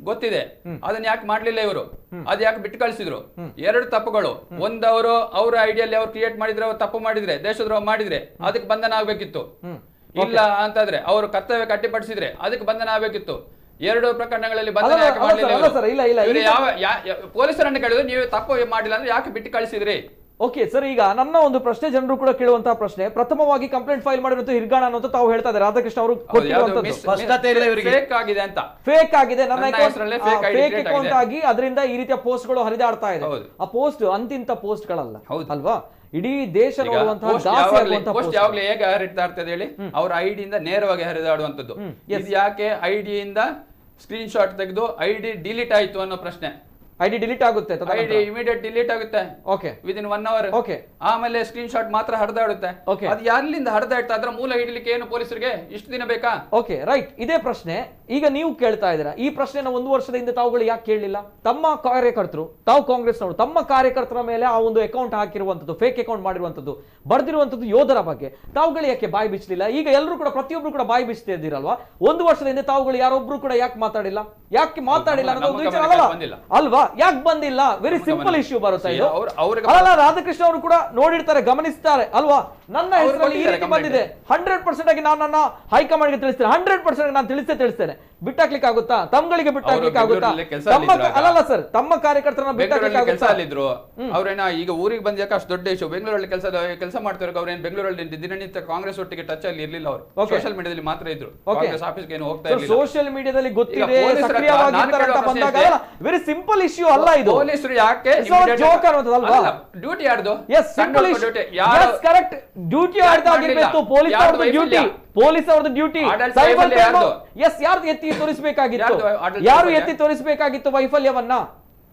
ಗೊತ್ತಿದೆ. ಅದನ್ನ ಯಾಕೆ ಮಾಡ್ಲಿಲ್ಲ ಇವರು? ಅದ್ ಯಾಕೆ ಬಿಟ್ಟು ಕಳಿಸಿದ್ರು? ಎರಡು ತಪ್ಪುಗಳು. ಒಂದವರು ಅವರ ಐಡಿಯಲ್ಲಿ ಅವ್ರು ಕ್ರಿಯೇಟ್ ಮಾಡಿದ್ರೆ, ಅವ್ರು ತಪ್ಪು ಮಾಡಿದ್ರೆ, ದೇಶದ್ರೋಹ ಮಾಡಿದ್ರೆ ಅದಕ್ಕೆ ಬಂಧನ ಆಗ್ಬೇಕಿತ್ತು. ಇಲ್ಲ ಅಂತಂದ್ರೆ ಅವರು ಕರ್ತವ್ಯಕ್ಕೆ ಅಡ್ಡಿಪಡಿಸಿದ್ರೆ ಅದಕ್ಕೆ ಬಂಧನ ಆಗ್ಬೇಕಿತ್ತು. ಎರಡು ಪ್ರಕರಣಗಳಲ್ಲಿ ಬಂಧನ ಯಾಕೆ ಮಾಡಲಿಲ್ಲ? ಪೊಲೀಸರನ್ನು ಕೇಳಿದ್ರು, ನೀವು ತಪ್ಪು ಮಾಡಿಲ್ಲ ಅಂದ್ರೆ ಯಾಕೆ ಬಿಟ್ಟು ಕಳಿಸಿದ್ರಿ? ಓಕೆ ಸರ್, ಈಗ ನನ್ನ ಒಂದು ಪ್ರಶ್ನೆ, ಜನರು ಕೂಡ ಕೇಳುವಂತಹ ಪ್ರಶ್ನೆ, ಪ್ರಥಮವಾಗಿ ಕಂಪ್ಲೇಂಟ್ ಫೈಲ್ ಮಾಡಿರೋದು ಹಿರ್ಗಾಣ ಅನ್ನೋದು ತಾವು ಹೇಳ್ತಾ ಇದ್ದಾರೆ. ರಾಧಾಕೃಷ್ಣ ಅವರು ಸ್ಪಷ್ಟತೆ ಇಲ್ಲ ಇವರಿಗೆ. ಫೇಕ್ ಆಗಿದೆ ಅಂತ. ಫೇಕ್ ಆಗಿದೆ, ನನ್ನ ಹೆಸರಲ್ಲೇ fake ID fake create account ಆಗಿದೆ. ಆಗಿ ಅದರಿಂದ ಈ ರೀತಿಯ ಪೋಸ್ಟ್ ಗಳು ಹರಿದಾಡ್ತಾ ಇದೆ. ಹೌದು. ಆ ಪೋಸ್ಟ್ ಅಂತಿಂತ ಪೋಸ್ಟ್ ಗಳಲ್ಲ, ಹೌದು. ಅಲ್ವಾ? ಇಡೀ ದೇಶ ನೋಡುವಂತಹ ಪೋಸ್ಟ್ ಯಾವಾಗಲೇ ಹೇಗೆ ಹರಿತಾ ಇರ್ತದೆ ಹೇಳಿ? ಅವ್ರ ಐಡಿಯಿಂದ ನೇರವಾಗಿ ಹರಿದಾಡುವಂತದ್ದು. ಇದು ಯಾಕೆ ಐಡಿಯಿಂದ ಸ್ಕ್ರೀನ್ ಶಾಟ್ ತೆಗೆದು ಐಡಿ ಡಿಲೀಟ್ ಆಯ್ತು ಅನ್ನೋ ಪ್ರಶ್ನೆ. ಐಡಿ ಡಿಲೀಟ್ ಆಗುತ್ತೆ, ಐಡಿ ಇಮಿಡಿಯೇಟ್ ಡಿಲೀಟ್ ಆಗುತ್ತೆ. Okay, within 1 hour. ಓಕೆ, ಆಮೇಲೆ ಸ್ಕ್ರೀನ್ ಶಾಟ್ ಮಾತ್ರ ಹರಿದಾಡುತ್ತೆ. ಓಕೆ, ಅದು ಯಾರಿಂದ ಹರಿದಾಡ್ತಾ ಅದ್ರ ಮೂಲ ಹಿಡಿಲಿಕ್ಕೆ ಏನು ಪೊಲೀಸರಿಗೆ ಇಷ್ಟು ದಿನ ಬೇಕಾ? Okay, right. ಇದೇ ಪ್ರಶ್ನೆ ಈಗ ನೀವು ಕೇಳ್ತಾ ಇದ್ದೀರಾ. ಈ ಪ್ರಶ್ನೆನ 1 ವರ್ಷದ ಹಿಂದೆ ತಾವುಗಳು ಯಾಕೆ ಕೇಳಲಿಲ್ಲ? ತಮ್ಮ ಕಾರ್ಯಕರ್ತರು, ತಾವು ಕಾಂಗ್ರೆಸ್ನವರು ತಮ್ಮ ಕಾರ್ಯಕರ್ತರ ಮೇಲೆ ಆ ಒಂದು ಅಕೌಂಟ್ ಹಾಕಿರುವಂತದ್ದು, ಫೇಕ್ ಅಕೌಂಟ್ ಮಾಡಿರುವಂತದ್ದು, ಬರ್ದಿರುವಂತದ್ದು ಯೋಧರ ಬಗ್ಗೆ ತಾವುಗಳು ಯಾಕೆ ಬಾಯಿ ಬಿಚ್ಚಲಿಲ್ಲ? ಈಗ ಎಲ್ಲರೂ ಕೂಡ, ಪ್ರತಿಯೊಬ್ರು ಕೂಡ ಬಾಯಿ ಬಿಚ್ಚುತ್ತಾ ಇದ್ದೀರಲ್ವಾ? 1 ವರ್ಷದ ಹಿಂದೆ ತಾವುಗಳು ಯಾರೊಬ್ರು ಕೂಡ ಯಾಕೆ ಮಾತಾಡಿಲ್ಲ? ಯಾಕೆ ಮಾತಾಡಿಲ್ಲ ಅನ್ನೋದು ಒಂದು ವಿಚಾರ ಅಲ್ವಾ? ಯಾಕೆ ಬಂದಿಲ್ಲ? ವೆರಿ ಸಿಂಪಲ್ ಇಶ್ಯೂ ಬರುತ್ತೆ ಇದು. ಅಲ್ಲ, ರಾಧಾಕೃಷ್ಣ ಅವರು ಕೂಡ ನೋಡಿರ್ತಾರೆ, ಗಮನಿಸ್ತಾರೆ ಅಲ್ವಾ? ನನ್ನ ಹೆಸರಲ್ಲಿ ಈ ರೀತಿ ಬಂದಿದೆ, 100% ಆಗಿ ನಾನು ನನ್ನ ಹೈಕಮಾಂಡ್ ಗೆ ತಿಳಿಸ್ತೇನೆ, 100% ನಾನು ತಿಳಿಸ್ತೇನೆ. ಬಿಟ್ಟಾಕ್ಲಿಕ್ಕೆ ಆಗುತ್ತಾ? ತಮ್ಗಳಿಗೆ ಬಿಟ್ಟಾಕ್ಲಿಕ್ಕೆ ಆಗುತ್ತಾ? ಅಲ್ಲಲ್ಲ ಸರ್, ತಮ್ಮ ಕಾರ್ಯಕರ್ತರನ್ನ ಬಿಟ್ಟಾಕ್ಲಿಕ್ಕೆ ಆಗುತ್ತಾ? ಅವ್ರೇನ ಈಗ ಊರಿಗೆ ಬಂದಾಗ ಅಷ್ಟು ದೊಡ್ಡ ಇಶ್ಯೂ. ಬೆಂಗಳೂರಲ್ಲಿ ಕೆಲಸ ಮಾಡ್ತಾರೆ. ಅವ್ರೇನು ಬೆಂಗಳೂರಲ್ಲಿ ದಿನನಿತ್ಯ ಕಾಂಗ್ರೆಸ್ ಒಟ್ಟಿಗೆ ಟಚ್ ಅಲ್ಲಿ ಇರ್ಲಿಲ್ಲ. ಅವರು ಸೋಷಿಯಲ್ ಮೀಡಿಯಾದಲ್ಲಿ ಮಾತ್ರ ಇದ್ರು. ಕಾಂಗ್ರೆಸ್ ಆಫೀಸ್ಗೆ ಏನು ಹೋಗ್ತಾ ಇರಲಿಲ್ಲ. ಸೋಷಿಯಲ್ ಮೀಡಿಯಾದಲ್ಲಿ ಗೊತ್ತಿದೆ, ಸಕ್ರಿಯವಾಗಿರ್ತಾರೆ ಅಂತ ಬಂದಾಗ ವೆರಿ ಸಿಂಪಲ್ ಇಶ್ಯೂ ಅಲ್ಲ ಇದು. ಪೊಲೀಸರು ಯಾಕೆ ಡ್ಯೂಟಿ ಯಾರ್ದು? Yes, simple issue. Yes, correct. Duty ಯಾರ್ದಾಗಿರ್ಬೇಕು? ಪೊಲೀಸ್ ಅವ್ರದ್ದು ಡ್ಯೂಟಿ, ಪೊಲೀಸ್ ಅವ್ರದ್ದು ಡ್ಯೂಟಿ. ಎಸ್, ಯಾರ್ದು ಎತ್ತಿ ತೋರಿಸಬೇಕಾಗಿತ್ತು? ಯಾರು ಎತ್ತಿ ತೋರಿಸಬೇಕಾಗಿತ್ತು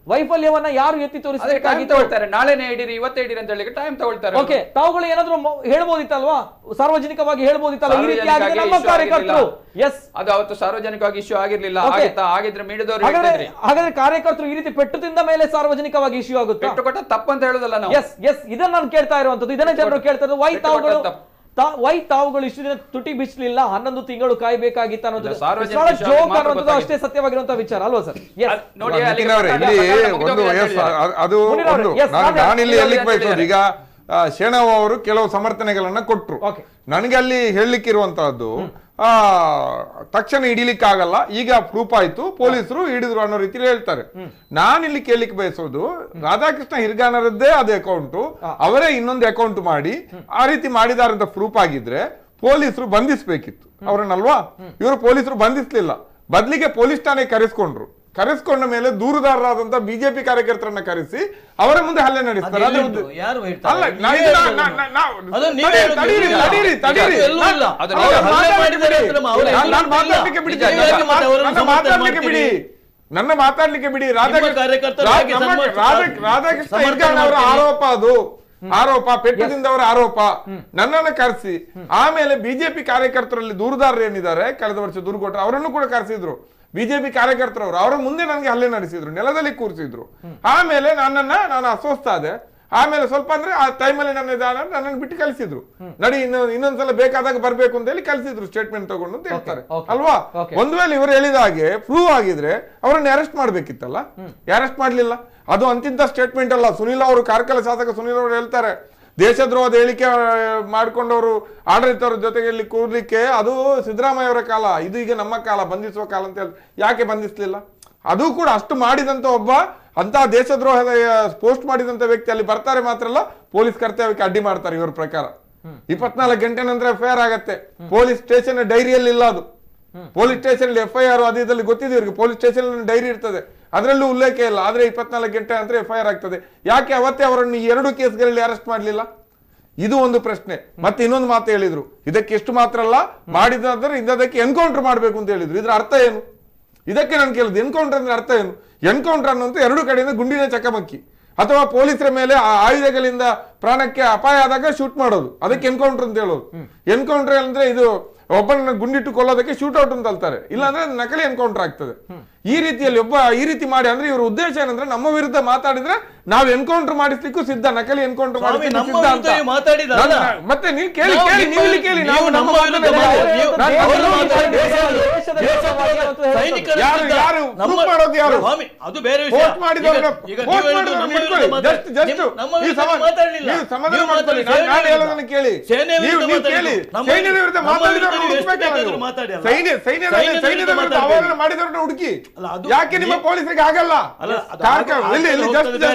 ವೈಫಲ್ಯವನ್ನ ಯಾರು ಎತ್ತಿ ತೋರಿಸಬೇಕಾಗಿತ್ತು? ನಾಳೆನೇ ಇಡೀರಿ, ಇವತ್ತೇ ಇಡೀರಿ ಅಂತ ಹೇಳಿ ಟೈಮ್ ತಗೊಳ್ತಾರೆ. ಓಕೆ, ತಾವುಗಳು ಏನಾದ್ರು ಹೇಳ್ಬೋದಿತ್ತಲ್ವಾ? ಸಾರ್ವಜನಿಕವಾಗಿ ಹೇಳ್ಬೋದಿತ್ತಲ್ಲ, ಈ ರೀತಿ ಆಗಿದೆ ನಮ್ಮ ಕಾರ್ಯಕರ್ತರು. ಎಸ್, ಅದು ಅವತ್ತು ಸಾರ್ವಜನಿಕವಾಗಿ ಇಶ್ಯೂ ಆಗಿರ್ಲಿಲ್ಲ. ಆಗಿದ್ರೆ ಮೀಡಿಯಾದವರು ಹಾಗಾದ್ರೆ ಕಾರ್ಯಕರ್ತರು ಈ ರೀತಿ ಪೆಟ್ಟು ತಿಂದ ಮೇಲೆ ಸಾರ್ವಜನಿಕವಾಗಿ ಇಶ್ಯೂ ಆಗುತ್ತೆ? ಪೆಟ್ಟು ಕೊಟ್ಟ ತಪ್ಪಂತ ಹೇಳುದಲ್ಲ ನಾವು. ಎಸ್ ಎಸ್, ಇದನ್ನ ನಾನು ಕೇಳ್ತಾ ಇರುವಂತದ್ದು, ಇದನ್ನ ಜನರು ಕೇಳ್ತಾ ಇರೋದು. ವೈ ತಾವುಗಳು ಇಷ್ಟು ದಿನ ತುಟಿ ಬಿಚ್ಚಲಿಲ್ಲ, 11 ತಿಂಗಳು ಕಾಯ್ಬೇಕಾಗಿತ್ತು ಅನ್ನೋದು ಜೋಕ್ ಅನ್ನೋದು ಅಷ್ಟೇ ಸತ್ಯವಾಗಿರುವಂತಹ ವಿಚಾರ ಅಲ್ವಾ ಸರ್? ನಾನಿಲ್ಲಿ ಎಲ್ಲಿಗೆ ಬಯಸೋದು, ಈಗ ಶೇಣವ್ ಅವರು ಕೆಲವು ಸಮರ್ಥನೆಗಳನ್ನ ಕೊಟ್ರು. ನನಗೆ ಅಲ್ಲಿ ಹೇಳಲಿಕ್ಕಿರುವಂತಹದ್ದು, ತಕ್ಷಣ ಹಿಡಿಲಿಕ್ಕಾಗಲ್ಲ, ಈಗ ಪ್ರೂಫ್ ಆಯ್ತು, ಪೊಲೀಸರು ಹಿಡಿದ್ರು ಅನ್ನೋ ರೀತಿಯಲ್ಲಿ ಹೇಳ್ತಾರೆ. ನಾನಿಲ್ಲಿ ಕೇಳಲಿಕ್ಕೆ ಬಯಸೋದು, ರಾಧಾಕೃಷ್ಣ ಹಿರ್ಗಾನರದ್ದೇ ಅದೇ ಅಕೌಂಟು, ಅವರೇ ಇನ್ನೊಂದು ಅಕೌಂಟ್ ಮಾಡಿ ಆ ರೀತಿ ಮಾಡಿದಾರೆ ಅಂತ ಪ್ರೂಫ್ ಆಗಿದ್ರೆ ಪೊಲೀಸರು ಬಂಧಿಸ್ಬೇಕಿತ್ತು ಅವರನ್ನಲ್ವಾ? ಇವರು ಪೊಲೀಸರು ಬಂಧಿಸ್ಲಿಲ್ಲ, ಬದಲಿಗೆ ಪೊಲೀಸ್ ಠಾಣೆ ಕರೆಸ್ಕೊಂಡ ಮೇಲೆ ದೂರುದಾರರಾದಂತ ಬಿಜೆಪಿ ಕಾರ್ಯಕರ್ತರನ್ನ ಕರೆಸಿ ಅವರ ಮುಂದೆ ಹಲ್ಲೆ ನಡೆಸ್ತಾರೆ. ನನ್ನ ಮಾತಾಡ್ಲಿಕ್ಕೆ ಬಿಡಿ. ರಾಧಾಕೃಷ್ಣ ಅವರ ಆರೋಪ ಪೆಟ್ಟದಿಂದವರ ಆರೋಪ, ನನ್ನನ್ನು ಕರೆಸಿ ಆಮೇಲೆ ಬಿಜೆಪಿ ಕಾರ್ಯಕರ್ತರಲ್ಲಿ ದೂರುದಾರರು ಏನಿದ್ದಾರೆ, ಕಳೆದ ವರ್ಷ ದೂರು ಕೊಟ್ಟರು, ಅವರನ್ನು ಕೂಡ ಕರೆಸಿದ್ರು. ಬಿಜೆಪಿ ಕಾರ್ಯಕರ್ತರವರು ಅವರ ಮುಂದೆ ನನಗೆ ಹಲ್ಲೆ ನಡೆಸಿದ್ರು, ನೆಲದಲ್ಲಿ ಕೂರಿಸಿದ್ರು. ಆಮೇಲೆ ನಾನು ಅಸ್ವಸ್ಥ ಆದೆ. ಆಮೇಲೆ ಸ್ವಲ್ಪ ಅಂದ್ರೆ ಆ ಟೈಮಲ್ಲಿ ನನ್ನನ್ನು ಬಿಟ್ಟು ಕಳಿಸಿದ್ರು. ನಡಿ ಇನ್ನೊಂದ್ಸಲ ಬೇಕಾದಾಗ ಬರ್ಬೇಕು ಅಂತ ಹೇಳಿ ಕಳಿಸಿದ್ರು, ಸ್ಟೇಟ್ಮೆಂಟ್ ತಗೊಂಡು ಅಂತ ಹೇಳ್ತಾರೆ ಅಲ್ವಾ? ಒಂದು ವೇಳೆ ಇವರು ಹೇಳಿದ ಹಾಗೆ ಪ್ರೂವ್ ಆಗಿದ್ರೆ ಅವರನ್ನು ಅರೆಸ್ಟ್ ಮಾಡ್ಬೇಕಿತ್ತಲ್ಲ, ಅರೆಸ್ಟ್ ಮಾಡ್ಲಿಲ್ಲ. ಅದು ಅಂತಿಂತ ಸ್ಟೇಟ್ಮೆಂಟ್ ಅಲ್ಲ. ಸುನೀಲ್ ಅವರು, ಕಾರ್ಕಳ ಶಾಸಕ ಸುನೀಲ್ ಅವರು ಹೇಳ್ತಾರೆ, ದೇಶದ್ರೋಹದ ಹೇಳಿಕೆ ಮಾಡ್ಕೊಂಡವರು ಆಡಳಿತವ್ರ ಜೊತೆಗೆ ಇಲ್ಲಿ ಕೂರ್ಲಿಕ್ಕೆ ಅದು ಸಿದ್ದರಾಮಯ್ಯ ಅವರ ಕಾಲ, ಇದು ಈಗ ನಮ್ಮ ಕಾಲ, ಬಂಧಿಸುವ ಕಾಲ ಅಂತ ಹೇಳಿ ಯಾಕೆ ಬಂಧಿಸ್ಲಿಲ್ಲ? ಅದು ಕೂಡ ಅಷ್ಟು ಮಾಡಿದಂತ ಒಬ್ಬ ಅಂತ ದೇಶದ್ರೋಹದ ಪೋಸ್ಟ್ ಮಾಡಿದಂತ ವ್ಯಕ್ತಿ ಅಲ್ಲಿ ಬರ್ತಾರೆ ಮಾತ್ರ ಅಲ್ಲ, ಪೊಲೀಸ್ ಕರ್ತವ್ಯಕ್ಕೆ ಅಡ್ಡಿ ಮಾಡ್ತಾರೆ ಇವ್ರ ಪ್ರಕಾರ. 24 ಗಂಟೆ ನಂತರ FIR ಆಗತ್ತೆ. ಪೊಲೀಸ್ ಸ್ಟೇಷನ್ ಡೈರಿಯಲ್ಲಿ ಇಲ್ಲ ಅದು. ಪೊಲೀಸ್ ಸ್ಟೇಷನ್ FIR ಅದು ಇದರಲ್ಲಿ ಗೊತ್ತಿದೆ ಇವರಿಗೆ. ಪೊಲೀಸ್ ಸ್ಟೇಷನ್ ಡೈರಿ ಇರ್ತದೆ, ಅದರಲ್ಲೂ ಉಲ್ಲೇಖ ಇಲ್ಲ. ಆದ್ರೆ 24 ಗಂಟೆ ನಂತರ FIR ಆಗ್ತದೆ. ಯಾಕೆ ಅವತ್ತೇ ಅವರನ್ನು ಈ 2 ಕೇಸ್ಗಳಲ್ಲಿ ಅರೆಸ್ಟ್ ಮಾಡಲಿಲ್ಲ? ಇದು ಒಂದು ಪ್ರಶ್ನೆ. ಮತ್ತೆ ಇನ್ನೊಂದು ಮಾತು ಹೇಳಿದ್ರು, ಇದಕ್ಕೆ ಎಷ್ಟು ಮಾತ್ರ ಅಲ್ಲ, ಮಾಡಿದ್ರೆ ಇದಕ್ಕೆ ಎನ್ಕೌಂಟರ್ ಮಾಡಬೇಕು ಅಂತ ಹೇಳಿದ್ರು. ಇದ್ರ ಅರ್ಥ ಏನು? ಇದಕ್ಕೆ ನಾನು ಕೇಳಿದ್ದು, ಎನ್ಕೌಂಟರ್ ಅಂದ್ರೆ ಅರ್ಥ ಏನು? ಎನ್ಕೌಂಟರ್ ಅನ್ನುವಂತ 2 ಕಡೆಯಿಂದ ಗುಂಡಿನ ಚಕಮಕಿ, ಅಥವಾ ಪೊಲೀಸರ ಮೇಲೆ ಆಯುಧಗಳಿಂದ ಪ್ರಾಣಕ್ಕೆ ಅಪಾಯ ಆದಾಗ ಶೂಟ್ ಮಾಡೋದು, ಅದಕ್ಕೆ ಎನ್ಕೌಂಟರ್ ಅಂತ ಹೇಳೋದು. ಎನ್ಕೌಂಟರ್ ಅಂದ್ರೆ ಇದು ಒಬ್ಬನ ಗುಂಡಿಟ್ಟು ಕೊಲ್ಲೋದಕ್ಕೆ ಶೂಟ್ಔಟ್ ಅಂತ ಹೇಳ್ತಾರೆ, ಇಲ್ಲಾಂದ್ರೆ ನಕಲಿ ಎನ್ಕೌಂಟರ್ ಆಗ್ತದೆ. ಈ ರೀತಿಯಲ್ಲಿ ಈ ರೀತಿ ಮಾಡಿ, ಅಂದ್ರೆ ಇವ್ರ ಉದ್ದೇಶ ಏನಂದ್ರೆ ನಮ್ಮ ವಿರುದ್ಧ ಮಾತಾಡಿದ್ರೆ ನಾವು ಎನ್ಕೌಂಟರ್ ಮಾಡಿಸ್ಲಿಕ್ಕೂ ಸಿದ್ಧ, ನಕಲಿ ಎನ್ಕೌಂಟರ್ ಮಾಡಿಸ್ಲಿಕ್ಕೂ ಸಿದ್ಧ ಅಂತ. ಮತ್ತೆ ನೀವು ಕೇಳಿ ನೀವು ಇಲ್ಲಿ ಕೇಳಿ, ನಾವು ನಮ್ಮ ಮಾಡೋದು ಯಾರು? ಅದು ಬೇರೆ ಸಮಾಧಾನ ಮಾಡ್ಕೊಳ್ಳಿ. ನಾನು ಹೇಳೋದನ್ನು ಕೇಳಿ, ನೀವು ಕೇಳಿ. ಸೈನ್ಯದ ವಿರುದ್ಧ ಸೈನ್ಯದ ವಿರುದ್ಧ ಅವರನ್ನು ಮಾಡಿದವ್ರನ್ನ ಹುಡುಕಿ. ಯಾಕೆ ನಿಮ್ಮ ಪೊಲೀಸರಿಗೆ ಆಗಲ್ಲ? ಕಾರ್ಕಳ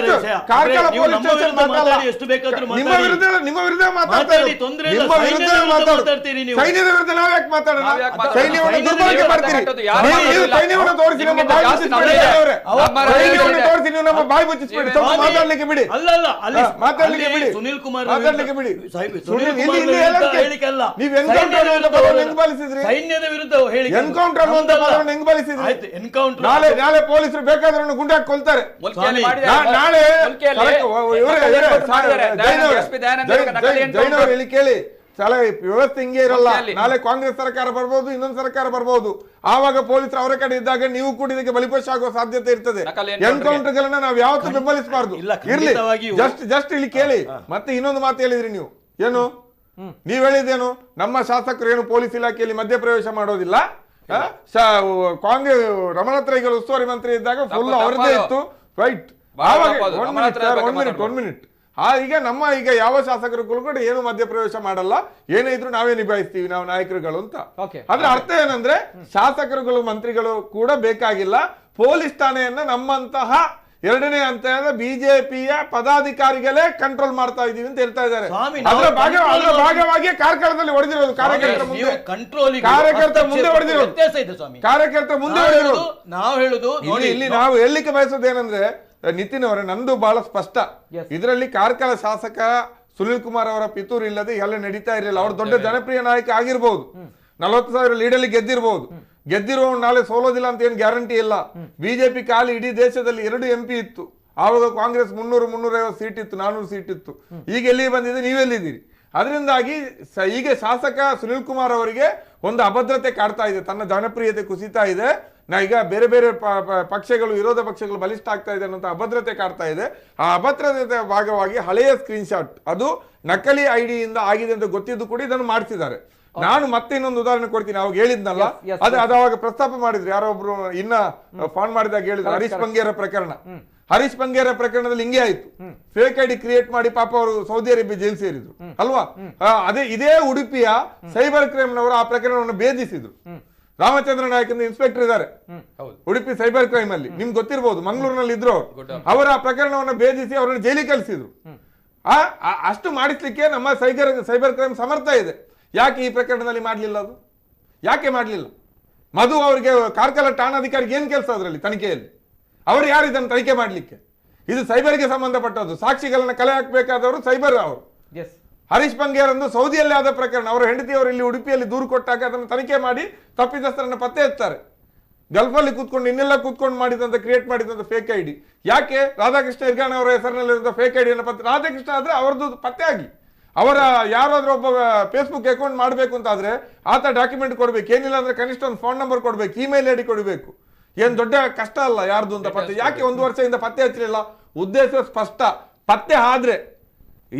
ಪೊಲೀಸ್ ಸ್ಟೇಷನ್ ಮಾತಲ್ಲ, ನಿಮ್ಮ ವಿರುದ್ಧ ಮಾತಾಡ್ತಾರೆ. ಸೈನ್ಯದ ವಿರುದ್ಧ ನಾವ್ ಯಾಕೆ ಮಾತಾಡೋಣ? ಸೈನ್ಯವನ್ನು ದುರ್ಬಳಕೆ ಮಾಡ್ತೀರಿ. ನೀವು ಸೈನ್ಯವನ್ನು ತೋರಿಸಿ ನಮ್ಮ ಬಾಯಿ ಮುಚ್ಚಿಸ್ಬೇಡಿ. ತೋರಿಸಿ ನೀವು ನಮ್ಮ ಬಾಯಿ ಮುಚ್ಚಿಸ್ಬೇಡಿ. ಸ್ವಲ್ಪ ಮಾತಾಡ್ಲಿಕ್ಕೆ ಬಿಡಿ, ಮಾತಾಡ್ಲಿಕ್ಕೆ ಬಿಡಿ, ಮಾತಾಡ್ಲಿಕ್ಕೆ ಬಿಡಿ. ನೀವು ಎನ್ಕೌಂಟರ್ ಹೆಂಗ್ ಬಳಸಿದ್ರಿ? ಸೈನ್ಯದ ವಿರುದ್ಧ ಎನ್ಕೌಂಟರ್ ಅನ್ನುವಂತ ಪದವನ್ನು ಹೆಂಗ್ ಬಳಸಿದ್ರಿ? ನಾಳೆ ಪೊಲೀಸರು ಬೇಕಾದ್ರೂ ಗುಂಡಾಗಿ ಕೊಲ್ತಾರೆ. ನಾಳೆ ಜೈನವರು ಇಲ್ಲಿ ಕೇಳಿ, ವ್ಯವಸ್ಥೆ ಹಿಂಗೆ ಇರಲ್ಲ. ನಾಳೆ ಕಾಂಗ್ರೆಸ್ ಸರ್ಕಾರ ಬರ್ಬೋದು, ಇನ್ನೊಂದು ಸರ್ಕಾರ ಬರ್ಬೋದು. ಆವಾಗ ಪೊಲೀಸರು ಅವರ ಕಡೆ ಇದ್ದಾಗ ನೀವು ಕೂಡ ಇದಕ್ಕೆ ಬಲಿಪಶು ಆಗುವ ಸಾಧ್ಯತೆ ಇರ್ತದೆ. ಎನ್ಕೌಂಟರ್ ಗಳನ್ನ ನಾವು ಯಾವತ್ತೂ ಬೆಂಬಲಿಸಬಾರ್ದು. ಇರ್ಲಿ, ಜಸ್ಟ್ ಇಲ್ಲಿ ಕೇಳಿ. ಮತ್ತೆ ಇನ್ನೊಂದು ಮಾತು ಹೇಳಿದ್ರಿ ನೀವು, ಏನು ನೀವ್ ಹೇಳಿದೇನು? ನಮ್ಮ ಶಾಸಕರು ಏನು ಪೊಲೀಸ್ ಇಲಾಖೆಯಲ್ಲಿ ಮಧ್ಯಪ್ರವೇಶ ಮಾಡೋದಿಲ್ಲ. ಕಾಂಗ್ರೆಸ್ ರಮಣತ್ರ ಈಗ ಉಸ್ತುವಾರಿ ಮಂತ್ರಿ ಇದ್ದಾಗ ಫುಲ್ ಅವರದೇ ಇತ್ತು, ರೈಟ್? One minute. ಈಗ ಯಾವ ಶಾಸಕರು ಕೂಡ ಏನು ಮಧ್ಯಪ್ರವೇಶ ಮಾಡಲ್ಲ, ಏನೇ ಇದ್ರು ನಾವೇ ನಿಭಾಯಿಸ್ತೀವಿ, ನಾವು ನಾಯಕರುಗಳು ಅಂತ. ಅದ್ರ ಅರ್ಥ ಏನಂದ್ರೆ ಶಾಸಕರುಗಳು ಮಂತ್ರಿಗಳು ಕೂಡ ಬೇಕಾಗಿಲ್ಲ, ಪೊಲೀಸ್ ಠಾಣೆಯನ್ನ ನಮ್ಮಂತಹ 2ನೇ ಹಂತದ ಬಿಜೆಪಿಯ ಪದಾಧಿಕಾರಿಗಳೇ ಕಂಟ್ರೋಲ್ ಮಾಡ್ತಾ ಇದೀವಿ ಅಂತ ಹೇಳ್ತಾ ಇದ್ದಾರೆ. ಅದರ ಭಾಗವಾಗಿ ಕಾರ್ಕಳದಲ್ಲಿ ಹೊಡೆದಿರೋದು, ಕಾರ್ಯಕರ್ತರ ಮುಂದೆ ಹೊಡೆದಿರೋದು. ನಾವು ಹೇಳುದು ಇಲ್ಲಿ ನಾವು ಹೇಳಲಿಕ್ಕೆ ಬಯಸೋದು ಏನಂದ್ರೆ, ನಿತಿನ್ ಅವರೇ, ನಂದು ಬಹಳ ಸ್ಪಷ್ಟ. ಇದರಲ್ಲಿ ಕಾರ್ಕಳ ಶಾಸಕ ಸುನಿಲ್ ಕುಮಾರ್ ಅವರ ಪಿತೂರು ಇಲ್ಲದೆ ಎಲ್ಲ ನಡೀತಾ ಇರಲಿಲ್ಲ. ಅವರು ದೊಡ್ಡ ಜನಪ್ರಿಯ ನಾಯಕ ಆಗಿರ್ಬೋದು, 40,000 ಲೀಡಲ್ಲಿ ಗೆದ್ದಿರ್ಬೋದು. ಗೆದ್ದಿರುವ ನಾಳೆ ಸೋಲೋದಿಲ್ಲ ಅಂತ ಏನು ಗ್ಯಾರಂಟಿ ಇಲ್ಲ. ಬಿಜೆಪಿ ಖಾಲಿ ಇಡೀ ದೇಶದಲ್ಲಿ 2 MP ಇತ್ತು. ಆವಾಗ ಕಾಂಗ್ರೆಸ್ 300-350 ಸೀಟ್ ಇತ್ತು, 400 ಸೀಟ್ ಇತ್ತು. ಈಗ ಎಲ್ಲಿ ಬಂದಿದೆ, ನೀವೆಲ್ಲಿದ್ದೀರಿ? ಅದರಿಂದಾಗಿ ಈಗ ಶಾಸಕ ಸುನಿಲ್ ಕುಮಾರ್ ಅವರಿಗೆ ಒಂದು ಅಭದ್ರತೆ ಕಾಡ್ತಾ ಇದೆ, ತನ್ನ ಜನಪ್ರಿಯತೆ ಕುಸಿತಾ ಇದೆ. ಈಗ ಬೇರೆ ಬೇರೆ ಪಕ್ಷಗಳು, ವಿರೋಧ ಪಕ್ಷಗಳು ಬಲಿಷ್ಠ ಆಗ್ತಾ ಇದೆ ಅನ್ನೋ ಅಭದ್ರತೆ ಕಾಡ್ತಾ ಇದೆ. ಆ ಅಭದ್ರತೆ ಭಾಗವಾಗಿ ಹಳೆಯ ಸ್ಕ್ರೀನ್ ಶಾಟ್ ಅದು ನಕಲಿ ಐಡಿಯಿಂದ ಆಗಿದೆ ಅಂತ ಗೊತ್ತಿದ್ದು ಕೂಡ ಇದನ್ನು ಮಾಡಿಸಿದ್ದಾರೆ. ನಾನು ಮತ್ತೆ ಇನ್ನೊಂದು ಉದಾಹರಣೆ ಕೊಡ್ತೀನಿ. ಅವಾಗ ಹೇಳಿದ್ನಲ್ಲ, ಅದು ಅವಾಗ ಪ್ರಸ್ತಾಪ ಮಾಡಿದ್ರು ಯಾರೊಬ್ರು, ಇನ್ನ ಫೋನ್ ಮಾಡಿದಾಗ ಹೇಳಿದ್ರು, ಹರೀಶ್ ಬಂಗೇರ ಪ್ರಕರಣ. ಹರೀಶ್ ಬಂಗೇರ ಪ್ರಕರಣದಲ್ಲಿ ಹಿಂಗೆ ಆಯ್ತು, ಫೇಕ್ ಐಡಿ ಕ್ರಿಯೇಟ್ ಮಾಡಿ ಪಾಪ ಅವರು ಸೌದಿ ಅರೇಬಿಯಾ ಜೈಲು ಸೇರಿದ್ರು ಅಲ್ವಾ? ಇದೇ ಉಡುಪಿಯ ಸೈಬರ್ ಕ್ರೈಮ್ ನವರು ಆ ಪ್ರಕರಣವನ್ನು ಭೇದಿಸಿದ್ರು. ರಾಮಚಂದ್ರ ನಾಯಕ್ ಅಂತ ಇನ್ಸ್ಪೆಕ್ಟರ್ ಇದ್ದಾರೆ ಉಡುಪಿ ಸೈಬರ್ ಕ್ರೈಮ್ ಅಲ್ಲಿ, ನಿಮ್ಗೆ ಗೊತ್ತಿರಬಹುದು, ಮಂಗಳೂರಿನಲ್ಲಿ ಇದ್ರು. ಅವರ ಆ ಪ್ರಕರಣವನ್ನು ಭೇದಿಸಿ ಅವರನ್ನು ಜೈಲಿಗೆ ಕಳಿಸಿದ್ರು. ಅಷ್ಟು ಮಾಡಿಸ್ಲಿಕ್ಕೆ ನಮ್ಮ ಸೈಬರ್ ಕ್ರೈಮ್ ಸಮರ್ಥ ಇದೆ. ಯಾಕೆ ಈ ಪ್ರಕರಣದಲ್ಲಿ ಮಾಡಲಿಲ್ಲ? ಅದು ಯಾಕೆ ಮಾಡಲಿಲ್ಲ? ಮಧು ಅವರಿಗೆ ಕಾರ್ಕಳ ಠಾಣಾಧಿಕಾರಿಗೆ ಏನ್ ಕೆಲಸ ಅದರಲ್ಲಿ ತನಿಖೆಯಲ್ಲಿ? ಅವರು ಯಾರು ಇದನ್ನು ತನಿಖೆ ಮಾಡಲಿಕ್ಕೆ? ಇದು ಸೈಬರ್ಗೆ ಸಂಬಂಧಪಟ್ಟದ್ದು. ಸಾಕ್ಷಿಗಳನ್ನ ಕಲೆ ಹಾಕಬೇಕಾದವರು ಸೈಬರ್ ಅವರು. ಹರೀಶ್ ಬಂಗೇರ್ ಎಂದು ಸೌದಿಯಲ್ಲಿ ಆದ ಪ್ರಕರಣ, ಅವರ ಹೆಂಡತಿಯವರು ಇಲ್ಲಿ ಉಡುಪಿಯಲ್ಲಿ ದೂರು ಕೊಟ್ಟಾಗ ಅದನ್ನು ತನಿಖೆ ಮಾಡಿ ತಪ್ಪಿತಸ್ಥರನ್ನ ಪತ್ತೆ ಹಚ್ತಾರೆ. ಗಲ್ಫಲ್ಲಿ ಕೂತ್ಕೊಂಡು ಇನ್ನೆಲ್ಲ ಕೂತ್ಕೊಂಡು ಮಾಡಿದಂತ ಕ್ರಿಯೇಟ್ ಮಾಡಿದಂತ ಫೇಕ್ ಐಡಿ. ಯಾಕೆ? ರಾಧಾಕೃಷ್ಣ ಇರ್ಗಾನ್ ಅವರ ಹೆಸರಿನಲ್ಲಿರುವಂತಹ ಫೇಕ್ ಐಡಿಯನ್ನು ಪತ್ತೆ, ರಾಧಾಕೃಷ್ಣ ಆದ್ರೆ ಅವರದ್ದು ಪತ್ತೆ ಆಗಿ, ಅವರ ಯಾರಾದ್ರೂ ಒಬ್ಬ ಫೇಸ್ಬುಕ್ ಅಕೌಂಟ್ ಮಾಡಬೇಕು ಅಂತ ಆದ್ರೆ ಆತ ಡಾಕ್ಯುಮೆಂಟ್ ಕೊಡ್ಬೇಕು, ಏನಿಲ್ಲ ಅಂದ್ರೆ ಕನಿಷ್ಠ ಒಂದು ಫೋನ್ ನಂಬರ್ ಕೊಡ್ಬೇಕು, ಇಮೇಲ್ ಐಡಿ ಕೊಡಬೇಕು. ಏನ್ ದೊಡ್ಡ ಕಷ್ಟ ಅಲ್ಲ ಯಾರ್ದು ಅಂತ ಪತ್ತೆ. ಯಾಕೆ 1 ವರ್ಷದಿಂದ ಪತ್ತೆ ಹಚ್ಚಲಿಲ್ಲ? ಉದ್ದೇಶ ಸ್ಪಷ್ಟ. ಪತ್ತೆ ಆದ್ರೆ,